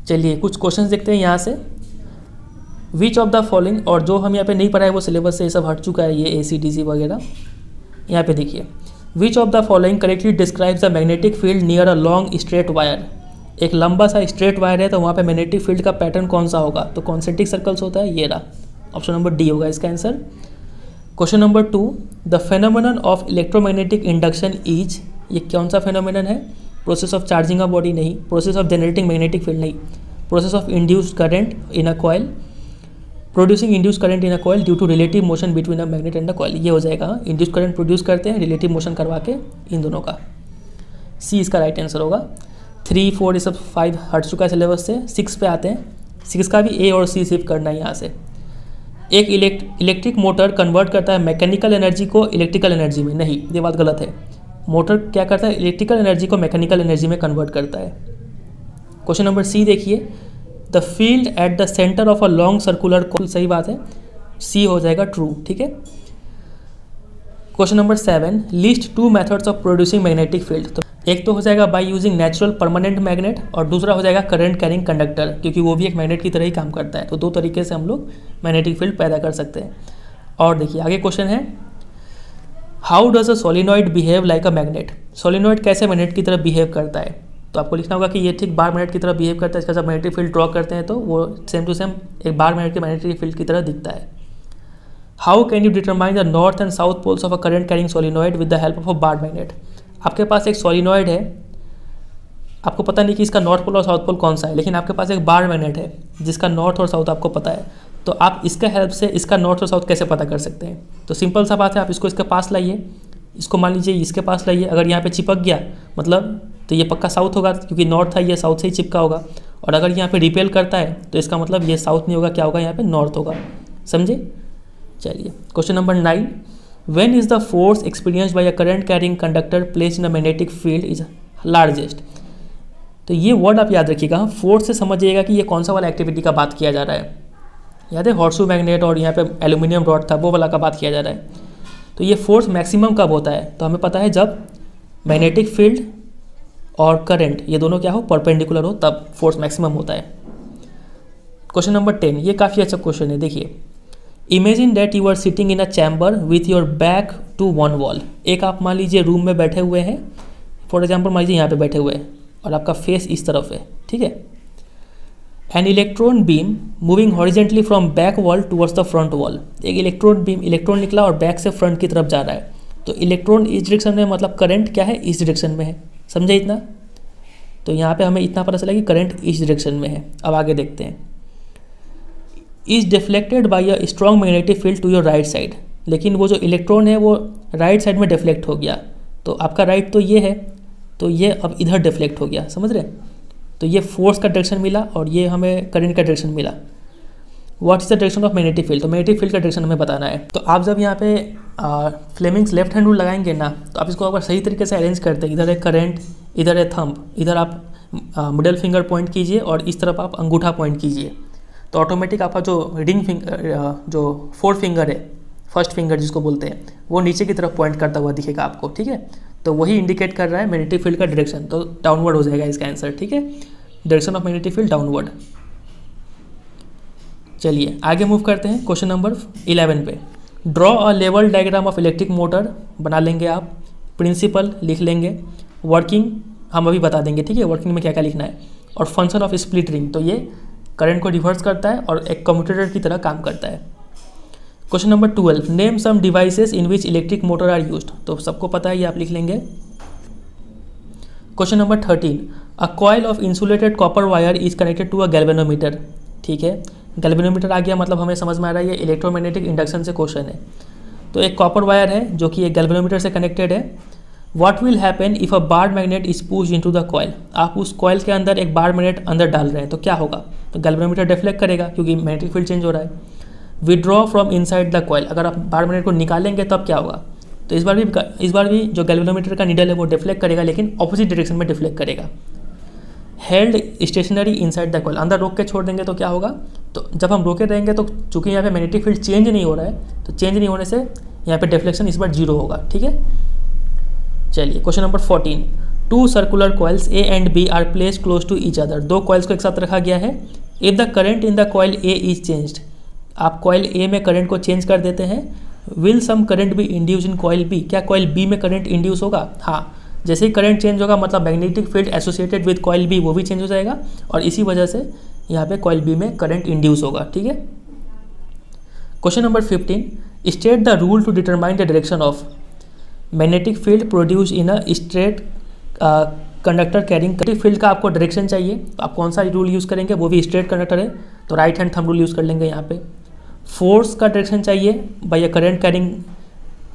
चलिए कुछ क्वेश्चंस देखते हैं यहाँ से। विच ऑफ द फॉलोइंग, और जो हम यहाँ पे नहीं पढ़ा है वो सिलेबस से ये सब हट चुका है, ये AC DC वगैरह। यहाँ पे देखिए, which of the following correctly describes the magnetic field near a long straight wire. एक लंबा सा स्ट्रेट वायर है तो वहाँ पे मैग्नेटिक फील्ड का पैटर्न कौन सा होगा, तो कॉन्सेंट्रिक सर्कल्स होता है, ये रहा, ऑप्शन नंबर डी होगा इसका answer. Question number 2, the phenomenon of electromagnetic induction is, ये कौन सा फेनोमेनन है, process of charging a body नहीं, process of generating magnetic field नहीं, process of induced current in a coil, producing induced current in a coil due to relative motion between a magnet and the coil, ये हो जाएगा। Induced current produce करते हैं relative motion करवा के, इन दोनों का सी इसका राइट आंसर होगा। 3, 4 ये सब 5 हट चुका है सिलेबस से। 6 पे आते हैं, 6 का भी ए और सी सिर्फ करना है यहाँ से। एक इलेक्ट्रिक मोटर कन्वर्ट करता है मैकेनिकल एनर्जी को इलेक्ट्रिकल एनर्जी में, नहीं ये बात गलत है। मोटर क्या करता है, इलेक्ट्रिकल एनर्जी को मैकेनिकल एनर्जी में कन्वर्ट करता है। क्वेश्चन नंबर सी देखिए, the field at the centre of a long circular coil, सही बात है, सी हो जाएगा ट्रू, ठीक है। Question number 7, list 2 methods of producing magnetic field. तो एक तो हो जाएगा by using natural permanent magnet और दूसरा हो जाएगा करंट कैरिंग कंडक्टर, क्योंकि वो भी एक मैग्नेट की तरह ही काम करता है। तो दो तरीके से हम लोग मैग्नेटिक फील्ड पैदा कर सकते हैं। और देखिए आगे क्वेश्चन है, how does a solenoid behave like a magnet. Solenoid कैसे मैग्नेट की तरह बिहेव करता है, तो आपको लिखना होगा कि ये ठीक बार मैग्नेट की तरह बिहेव करता है। इसका जब मैग्नेटिक फील्ड ड्रॉ करते हैं तो वो सेम टू सेम एक बार मैग्नेट के मैग्नेटिक फील्ड की तरह दिखता है। How can you determine the north and south poles of a current carrying solenoid with the help of a bar magnet. आपके पास एक सोलिनॉइड है, आपको पता नहीं कि इसका नॉर्थ पोल और साउथ पोल कौन सा है, लेकिन आपके पास एक बार मैग्नेट है जिसका नॉर्थ और साउथ आपको पता है। तो आप इसके हेल्प से इसका नॉर्थ और साउथ कैसे पता कर सकते हैं। तो सिंपल सा बात है, आप इसको इसके पास लाइए, इसको मान लीजिए इसके पास लाइए, अगर यहाँ पे चिपक गया मतलब तो ये पक्का साउथ होगा, क्योंकि नॉर्थ था, ये साउथ से ही चिपका होगा। और अगर यहाँ पे रिपेल करता है तो इसका मतलब ये साउथ नहीं होगा, क्या होगा यहाँ पे, नॉर्थ होगा। समझे। चलिए question number 9, when is the force experienced bye a current carrying conductor placed in a magnetic field is largest. तो ये वर्ड आप याद रखिएगा, फोर्स से समझिएगा कि ये कौन सा वाला एक्टिविटी का बात किया जा रहा है। याद है हॉर्सू मैग्नेट और यहाँ पे एल्यूमिनियम रॉड था, वो वाला का बात किया जा रहा है। तो ये फोर्स मैक्सिमम कब होता है, तो हमें पता है जब मैग्नेटिक फील्ड और करंट ये दोनों क्या हो, परपेंडिकुलर हो, तब फोर्स मैक्सिमम होता है। क्वेश्चन नंबर 10, ये काफ़ी अच्छा क्वेश्चन है। देखिए, imagine that you are sitting in a chamber with your back to one wall. एक आप मान लीजिए रूम में बैठे हुए हैं, फॉर एग्जाम्पल मान लीजिए यहाँ पे बैठे हुए हैं और आपका फेस इस तरफ है, ठीक है। An electron beam moving horizontally from back wall towards the front wall. एक इलेक्ट्रॉन निकला और बैक से फ्रंट की तरफ जा रहा है। तो इलेक्ट्रॉन इस डायरेक्शन में, मतलब करंट क्या है, इस डायरेक्शन में है। समझे इतना। तो यहाँ पे हमें इतना पता चला कि करंट इस डायरेक्शन में है। अब आगे देखते हैं, is deflected by a strong magnetic field to your right side. लेकिन वो जो इलेक्ट्रॉन है वो राइट साइड में डिफ्लेक्ट हो गया। तो आपका राइट तो ये है, तो ये अब इधर डिफ्लेक्ट हो गया, समझ रहे। तो ये फोर्स का डायरेक्शन मिला और ये हमें करंट का डायरेक्शन मिला। What is the direction of magnetic field, तो मैग्नेटिक फील्ड का डायरेक्शन हमें बताना है। तो आप जब यहाँ पे फ्लेमिंग्स लेफ्ट हैंड रूल लगाएंगे ना, तो आप इसको अगर सही तरीके से अरेंज करते हैं, इधर है करंट, इधर है थंब, इधर आप मिडल फिंगर पॉइंट कीजिए और इस तरफ आप अंगूठा पॉइंट कीजिए, तो ऑटोमेटिक आपका जो रिंग फिंगर, जो फोर्थ फिंगर है, फर्स्ट फिंगर जिसको बोलते हैं, वो नीचे की तरफ पॉइंट करता हुआ दिखेगा आपको, ठीक है। तो वही इंडिकेट कर रहा है मैग्नेटिक फील्ड का डायरेक्शन, तो डाउनवर्ड हो जाएगा इसका आंसर, ठीक है। Direction of magnetic field downward. चलिए आगे मूव करते हैं क्वेश्चन नंबर 11 पे। Draw a level diagram of electric motor बना लेंगे आप, प्रिंसिपल लिख लेंगे, वर्किंग हम अभी बता देंगे, ठीक है, वर्किंग में क्या क्या लिखना है, और फंक्शन ऑफ स्प्लिट रिंग, तो ये करंट को रिवर्स करता है और एक कम्यूटेटर की तरह काम करता है। Question number 12, name some devices in which electric motor are used, तो सबको पता है, ये आप लिख लेंगे। Question number 13, a coil of insulated copper wire is connected to a galvanometer, ठीक है। गैल्वेनोमीटर आ गया, मतलब हमें समझ में आ रहा है ये इलेक्ट्रोमैग्नेटिक इंडक्शन से क्वेश्चन है। तो एक कॉपर वायर है जो कि एक गैल्वेनोमीटर से कनेक्टेड है। What will happen if a bar magnet is pushed into the coil, आप उस कॉइल के अंदर एक बार मैग्नेट अंदर डाल रहे हैं, तो क्या होगा, तो गैल्वेनोमीटर डिफ्लेक्ट करेगा क्योंकि मैग्नेटिक फील्ड चेंज हो रहा है। Withdraw from inside the coil, अगर आप बार मैग्नेट को निकालेंगे तब क्या होगा, तो इस बार भी जो गैल्वेनोमीटर का नीडल है वो डिफ्लेक्ट करेगा, लेकिन ऑपोजिट डायरेक्शन में डिफ्लेक्ट करेगा। Held stationary inside the coil, अंदर रोक के छोड़ देंगे तो क्या होगा, तो जब हम रोके रहेंगे तो चूंकि यहाँ पे मैग्नेटिक फील्ड चेंज नहीं हो रहा है, तो चेंज नहीं होने से यहाँ पे डिफ्लेक्शन इस बार 0 होगा, ठीक है। चलिए question number 14, two circular coils A and B are placed close to each other, दो कॉइल्स को एक साथ रखा गया है। If the current in the coil A is changed, आप कॉइल ए में करंट को चेंज कर देते हैं। Will some current be induce in coil B, क्या कॉइल बी में करंट इंड्यूस होगा, हाँ। जैसे ही करंट चेंज होगा मतलब magnetic field associated with coil B वो भी चेंज हो जाएगा, और इसी वजह से यहाँ पे कॉइल बी में करंट इंड्यूस होगा, ठीक है। Question number 15, state the rule to determine the direction of magnetic field produce in a straight conductor carrying. Magnetic field का आपको डायरेक्शन चाहिए, तो आप कौन सा रूल यूज़ करेंगे, वो भी स्ट्रेट कंडक्टर है तो right hand thumb rule use कर लेंगे यहाँ पे। फोर्स का डायरेक्शन चाहिए by a current carrying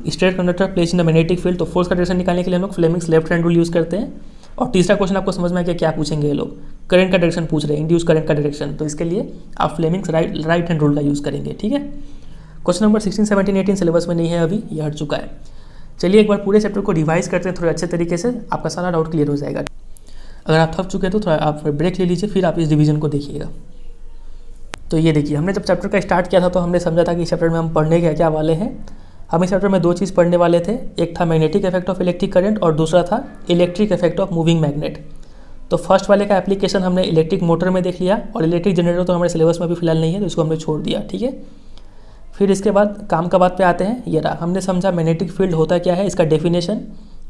straight conductor place in the magnetic field, तो फोर्स का डायरेक्शन निकालने के लिए हम लोग Fleming's left hand rule use करते हैं। और तीसरा क्वेश्चन आपको समझ में आया क्या पूछेंगे ये लोग, करंट का डायरेक्शन पूछ रहे हैं, इंड्यूस करंट का डायरेक्शन, तो इसके लिए आप फ्लेमिंग्स राइट हैंड रूल का यूज़ करेंगे, ठीक है। क्वेश्चन नंबर 16, 17, 18 सिलेबस में नहीं है अभी, ये हट चुका है। चलिए एक बार पूरे चैप्टर को रिवाइज करते हैं थोड़े अच्छे तरीके से, आपका सारा डाउट क्लियर हो जाएगा। अगर आप थक चुके हैं तो थोड़ा आप ब्रेक ले लीजिए, फिर आप इस डिवीजन को देखिएगा। तो ये देखिए, हमने जब चैप्टर का स्टार्ट किया था तो हमने समझा था कि इस चैप्टर में हम पढ़ने क्या क्या वाले हैं, हम इस चैप्टर में 2 चीज़ पढ़ने वाले थे, एक था magnetic effect of electric current और दूसरा था electric effect of moving magnet. तो फर्स्ट वाले का एप्लीकेशन हमने इलेक्ट्रिक मोटर में देख लिया और इलेक्ट्रिक जनरेटर तो हमारे सिलेबस में भी फिलहाल नहीं है, तो इसको हमने छोड़ दिया, ठीक है। फिर इसके बाद काम का बात पे आते हैं। ये रहा, हमने समझा मैग्नेटिक फील्ड होता क्या है, इसका डेफिनेशन,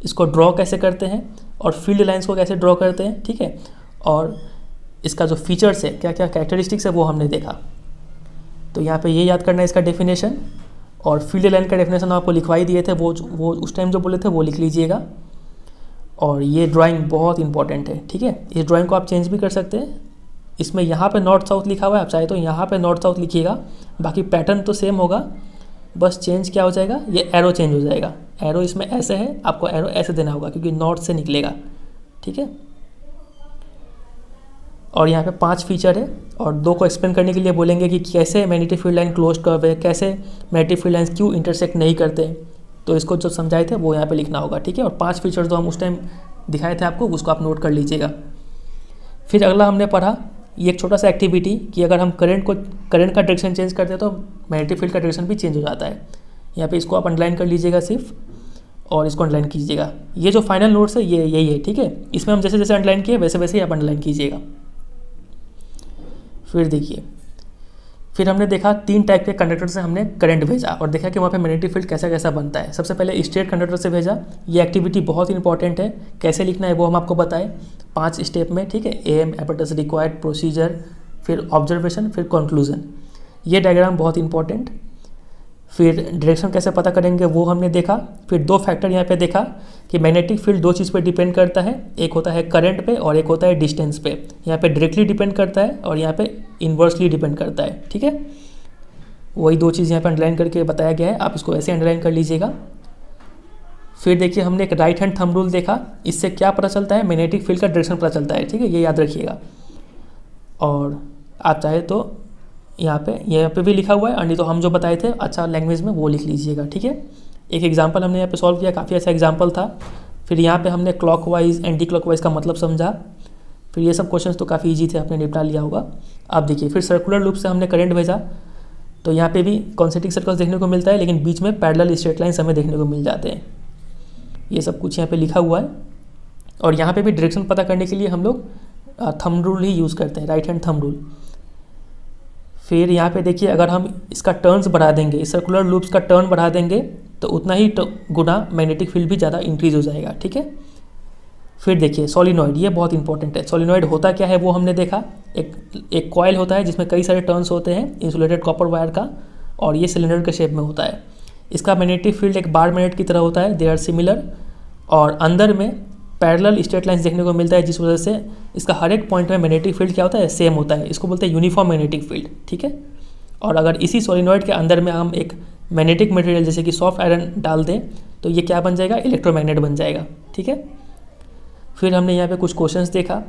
इसको ड्रॉ कैसे करते हैं और फील्ड लाइंस को कैसे ड्रॉ करते हैं, ठीक है। और इसका जो फीचर्स है, क्या क्या कैरेक्टरिस्टिक्स है, वो हमने देखा। तो यहाँ पे ये याद करना है इसका डेफिनेशन, और फील्ड लाइन का डेफिनेशन आपको लिखवाई दिए थे, वो उस टाइम जो बोले थे वो लिख लीजिएगा। और ये ड्राइंग बहुत इंपॉर्टेंट है, ठीक है। इस ड्राइंग को आप चेंज भी कर सकते हैं, इसमें यहाँ पे नॉर्थ साउथ लिखा हुआ है, आप चाहे तो यहाँ पे नॉर्थ साउथ लिखिएगा, बाकी पैटर्न तो सेम होगा, बस चेंज क्या हो जाएगा, ये एरो चेंज हो जाएगा। एरो इसमें ऐसे है, आपको एरो ऐसे देना होगा क्योंकि नॉर्थ से निकलेगा, ठीक है। और यहाँ पे 5 फीचर है और 2 को एक्सप्लेन करने के लिए बोलेंगे कि कैसे magnetic field line close curve है, कैसे मैग्नेटिक फील्ड लाइन क्यों इंटरसेक्ट नहीं करते, तो इसको जो समझाए थे वो यहाँ पे लिखना होगा, ठीक है। और 5 फीचर जो हम उस टाइम दिखाए थे आपको, उसको आप नोट कर लीजिएगा। फिर अगला हमने पढ़ा ये एक छोटा सा एक्टिविटी कि अगर हम करंट का डायरेक्शन चेंज करते हैं तो मैग्नेटिक फील्ड का डायरेक्शन भी चेंज हो जाता है। यहाँ पे इसको आप अंडरलाइन कर लीजिएगा सिर्फ, और इसको अंडरलाइन कीजिएगा। ये जो फाइनल नोट्स है ये यही है, ठीक है। इसमें हम जैसे जैसे अंडरलाइन किए वैसे वैसे ही आप अंडरलाइन कीजिएगा। फिर देखिए, फिर हमने देखा 3 टाइप के कंडक्टर से हमने करंट भेजा और देखा कि वहाँ पे मैग्नेटिक फील्ड कैसा कैसा बनता है। सबसे पहले स्ट्रेट कंडक्टर से भेजा, ये एक्टिविटी बहुत इंपॉर्टेंट है, कैसे लिखना है वो हम आपको बताएं 5 स्टेप में, ठीक है। एम, एपर्टस रिक्वायर्ड, प्रोसीजर, फिर ऑब्जर्वेशन, फिर कंक्लूजन। ये डायग्राम बहुत इंपॉर्टेंट। फिर डायरेक्शन कैसे पता करेंगे वो हमने देखा। फिर 2 फैक्टर यहाँ पे देखा कि मैग्नेटिक फील्ड 2 चीज़ पे डिपेंड करता है, एक होता है करंट पे और एक होता है डिस्टेंस पे। यहाँ पे डायरेक्टली डिपेंड करता है और यहाँ पे इन्वर्सली डिपेंड करता है, ठीक है। वही 2 चीज़ यहाँ पे अंडरलाइन करके बताया गया है, आप इसको ऐसे अंडरलाइन कर लीजिएगा। फिर देखिए हमने एक राइट हैंड थंब रूल देखा, इससे क्या पता चलता है, मैग्नेटिक फील्ड का डायरेक्शन पता चलता है, ठीक है, ये याद रखिएगा। और आप चाहे तो यहाँ पे भी लिखा हुआ है, और नहीं तो हम जो बताए थे अच्छा लैंग्वेज में वो लिख लीजिएगा, ठीक है। एक एग्जांपल हमने यहाँ पे सॉल्व किया, काफ़ी अच्छा एग्जांपल था। फिर यहाँ पे हमने क्लॉकवाइज एंटी क्लॉकवाइज का मतलब समझा। फिर ये सब क्वेश्चंस तो काफ़ी इजी थे, आपने निपटा लिया होगा। आप देखिए फिर सर्कुलर लूप से हमने करंट भेजा, तो यहाँ पे भी कॉन्सेंट्रिक सर्कल्स देखने को मिलता है, लेकिन बीच में पैरेलल स्ट्रेट लाइन्स हमें देखने को मिल जाते हैं। ये सब कुछ यहाँ पे लिखा हुआ है। और यहाँ पे भी डायरेक्शन पता करने के लिए हम लोग थंब रूल ही यूज़ करते हैं, राइट हैंड थंब रूल। फिर यहाँ पे देखिए अगर हम इसका टर्न्स बढ़ा देंगे, इस सर्कुलर लूप्स का टर्न बढ़ा देंगे तो उतना ही गुना मैग्नेटिक फील्ड भी ज़्यादा इंक्रीज हो जाएगा, ठीक है। फिर देखिए सोलिनॉइड, ये बहुत इंपॉर्टेंट है। सोलिनॉइड होता क्या है वो हमने देखा, एक कॉइल होता है जिसमें कई सारे टर्न्स होते हैं इंसुलेटेड कॉपर वायर का, और ये सिलेंडर के शेप में होता है। इसका मैग्नेटिक फील्ड एक बार मैग्नेट की तरह होता है, दे आर सिमिलर, और अंदर में पैरेलल स्ट्रेट लाइन्स देखने को मिलता है, जिस वजह से इसका हर एक पॉइंट में मैग्नेटिक फील्ड क्या होता है, सेम होता है। इसको बोलते हैं यूनिफॉर्म मैग्नेटिक फील्ड, ठीक है। और अगर इसी सोलिनॉइड के अंदर में हम एक मैग्नेटिक मटेरियल जैसे कि सॉफ्ट आयरन डाल दें तो ये क्या बन जाएगा, इलेक्ट्रोमैग्नेट बन जाएगा, ठीक है। फिर हमने यहाँ पे कुछ क्वेश्चंस देखा।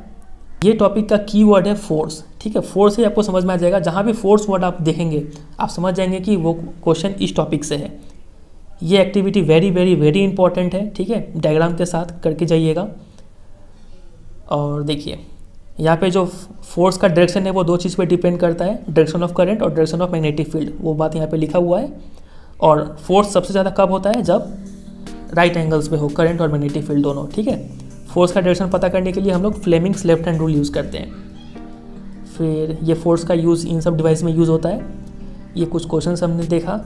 ये टॉपिक का की वर्ड है फोर्स, ठीक है। फोर्स ही आपको समझ में आ जाएगा, जहाँ भी फोर्स वर्ड आप देखेंगे आप समझ जाएंगे कि वो क्वेश्चन इस टॉपिक से है। ये activity very very very important है, ठीक है, डायग्राम के साथ करके जाइएगा। और देखिए यहाँ पे जो फोर्स का डायरेक्शन है वो 2 चीज़ पे डिपेंड करता है, डायरेक्शन ऑफ करंट और डायरेक्शन ऑफ मैग्नेटिक फील्ड, वो बात यहाँ पे लिखा हुआ है। और फोर्स सबसे ज़्यादा कब होता है, जब राइट एंगल्स पे हो करंट और मैग्नेटिक फील्ड दोनों, ठीक है। फोर्स का डायरेक्शन पता करने के लिए हम लोग Fleming's left hand rule use करते हैं। फिर ये फोर्स का यूज़ इन सब डिवाइस में यूज़ होता है। ये कुछ क्वेश्चन हमने देखा।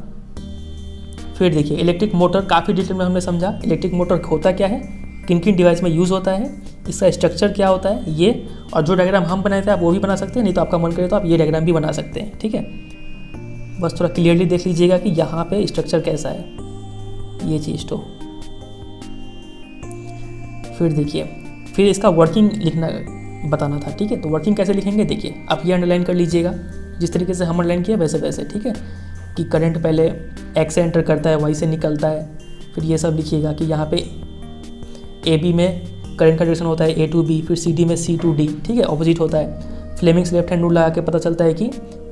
फिर देखिए इलेक्ट्रिक मोटर, काफ़ी डिटेल में हमने समझा इलेक्ट्रिक मोटर होता क्या है, किन किन डिवाइस में यूज़ होता है, इसका स्ट्रक्चर क्या होता है, ये। और जो डायग्राम हम बनाए थे आप वो भी बना सकते हैं, नहीं तो आपका मन करे तो आप ये डायग्राम भी बना सकते हैं, ठीक है। बस थोड़ा क्लियरली देख लीजिएगा कि यहाँ पे स्ट्रक्चर कैसा है, ये चीज़ तो। फिर देखिए फिर इसका वर्किंग लिखना बताना था, ठीक है। तो वर्किंग कैसे लिखेंगे, देखिए आप ये अंडरलाइन कर लीजिएगा जिस तरीके से हम अंडरलाइन किया वैसे वैसे, ठीक है। कि करंट पहले एक्स से एंटर करता है, वाई से निकलता है। फिर ये सब लिखिएगा कि यहाँ पे ए बी में करंट का डायरेक्शन होता है ए टू बी, फिर सी डी में सी टू डी, ठीक है, ऑपोजिट होता है। फ्लेमिंग्स लेफ्ट हैंड रूल लगा के पता चलता है कि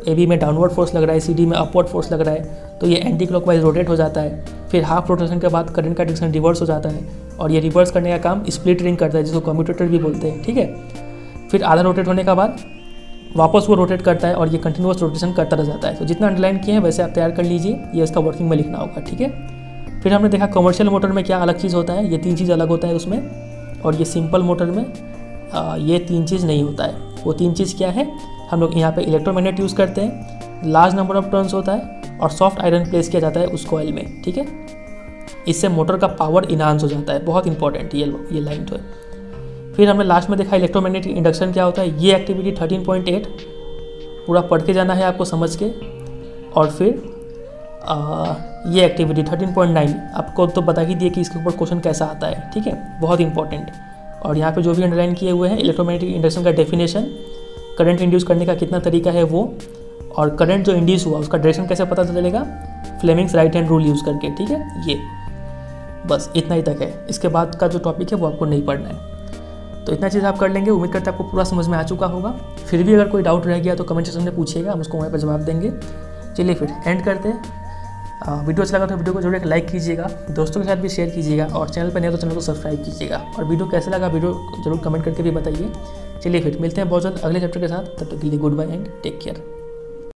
ए बी में डाउनवर्ड फोर्स लग रहा है, सी डी में अपवर्ड फोर्स लग रहा है, तो ये एंटी क्लॉकवाइज रोटेट हो जाता है। फिर हाफ रोटेशन के बाद करंट का डायरेक्शन रिवर्स हो जाता है, और ये रिवर्स करने का काम स्प्लिट रिंग करता है, जिसको कम्यूटेटर भी बोलते हैं, ठीक है। फिर आधा रोटेट होने के बाद वापस वो रोटेट करता है और ये कंटिन्यूअस रोटेशन करता रह जाता है। तो जितना अंडरलाइन किए हैं वैसे आप तैयार कर लीजिए, ये इसका वर्किंग में लिखना होगा, ठीक है। फिर हमने देखा कमर्शियल मोटर में क्या अलग चीज़ होता है, ये 3 चीज़ अलग होता है उसमें, और ये सिंपल मोटर में ये 3 चीज़ नहीं होता है। वो 3 चीज़ क्या है, हम लोग यहाँ पे इलेक्ट्रोमैग्नेट यूज़ करते हैं, लार्ज नंबर ऑफ टर्न्स होता है, और सॉफ्ट आयरन प्लेस किया जाता है उस कॉइल में, ठीक है। इससे मोटर का पावर इन्हांस हो जाता है, बहुत इंपॉर्टेंट ये लाइन तो है। फिर हमने लास्ट में देखा इलेक्ट्रोमैग्नेटिक इंडक्शन क्या होता है। ये एक्टिविटी 13.8 पूरा पढ़ के जाना है आपको समझ के, और फिर ये एक्टिविटी 13.9 आपको तो बता ही दिए कि इसके ऊपर क्वेश्चन कैसा आता है, ठीक है, बहुत इंपॉर्टेंट। और यहाँ पे जो भी अंडरलाइन किए हुए हैं, इलेक्ट्रोमैग्नेटिक इंडक्शन का डेफिनेशन, करंट इंड्यूस करने का कितना तरीका है वो, और करंट जो इंड्यूस हुआ उसका डायरेक्शन कैसे पता चलेगा, Fleming's right hand rule use करके, ठीक है। ये बस इतना ही तक है, इसके बाद का जो टॉपिक है वो आपको नहीं पढ़ना है। तो इतना चीज़ आप कर लेंगे, उम्मीद करते हैं आपको पूरा समझ में आ चुका होगा। फिर भी अगर कोई डाउट रह गया तो कमेंट सेक्शन में पूछिएगा, हम उसको वहाँ पर जवाब देंगे। चलिए फिर एंड करते हैं। वीडियो अच्छा लगा तो वीडियो को जरूर एक लाइक कीजिएगा, दोस्तों के साथ भी शेयर कीजिएगा, और चैनल पर नहीं तो चैनल को सब्सक्राइब कीजिएगा। और वीडियो कैसा लगा वीडियो जरूर कमेंट करके भी बताइए। चलिए फिर मिलते हैं बहुत जल्द अगले चैप्टर के साथ, तब तक के लिए goodbye and take care.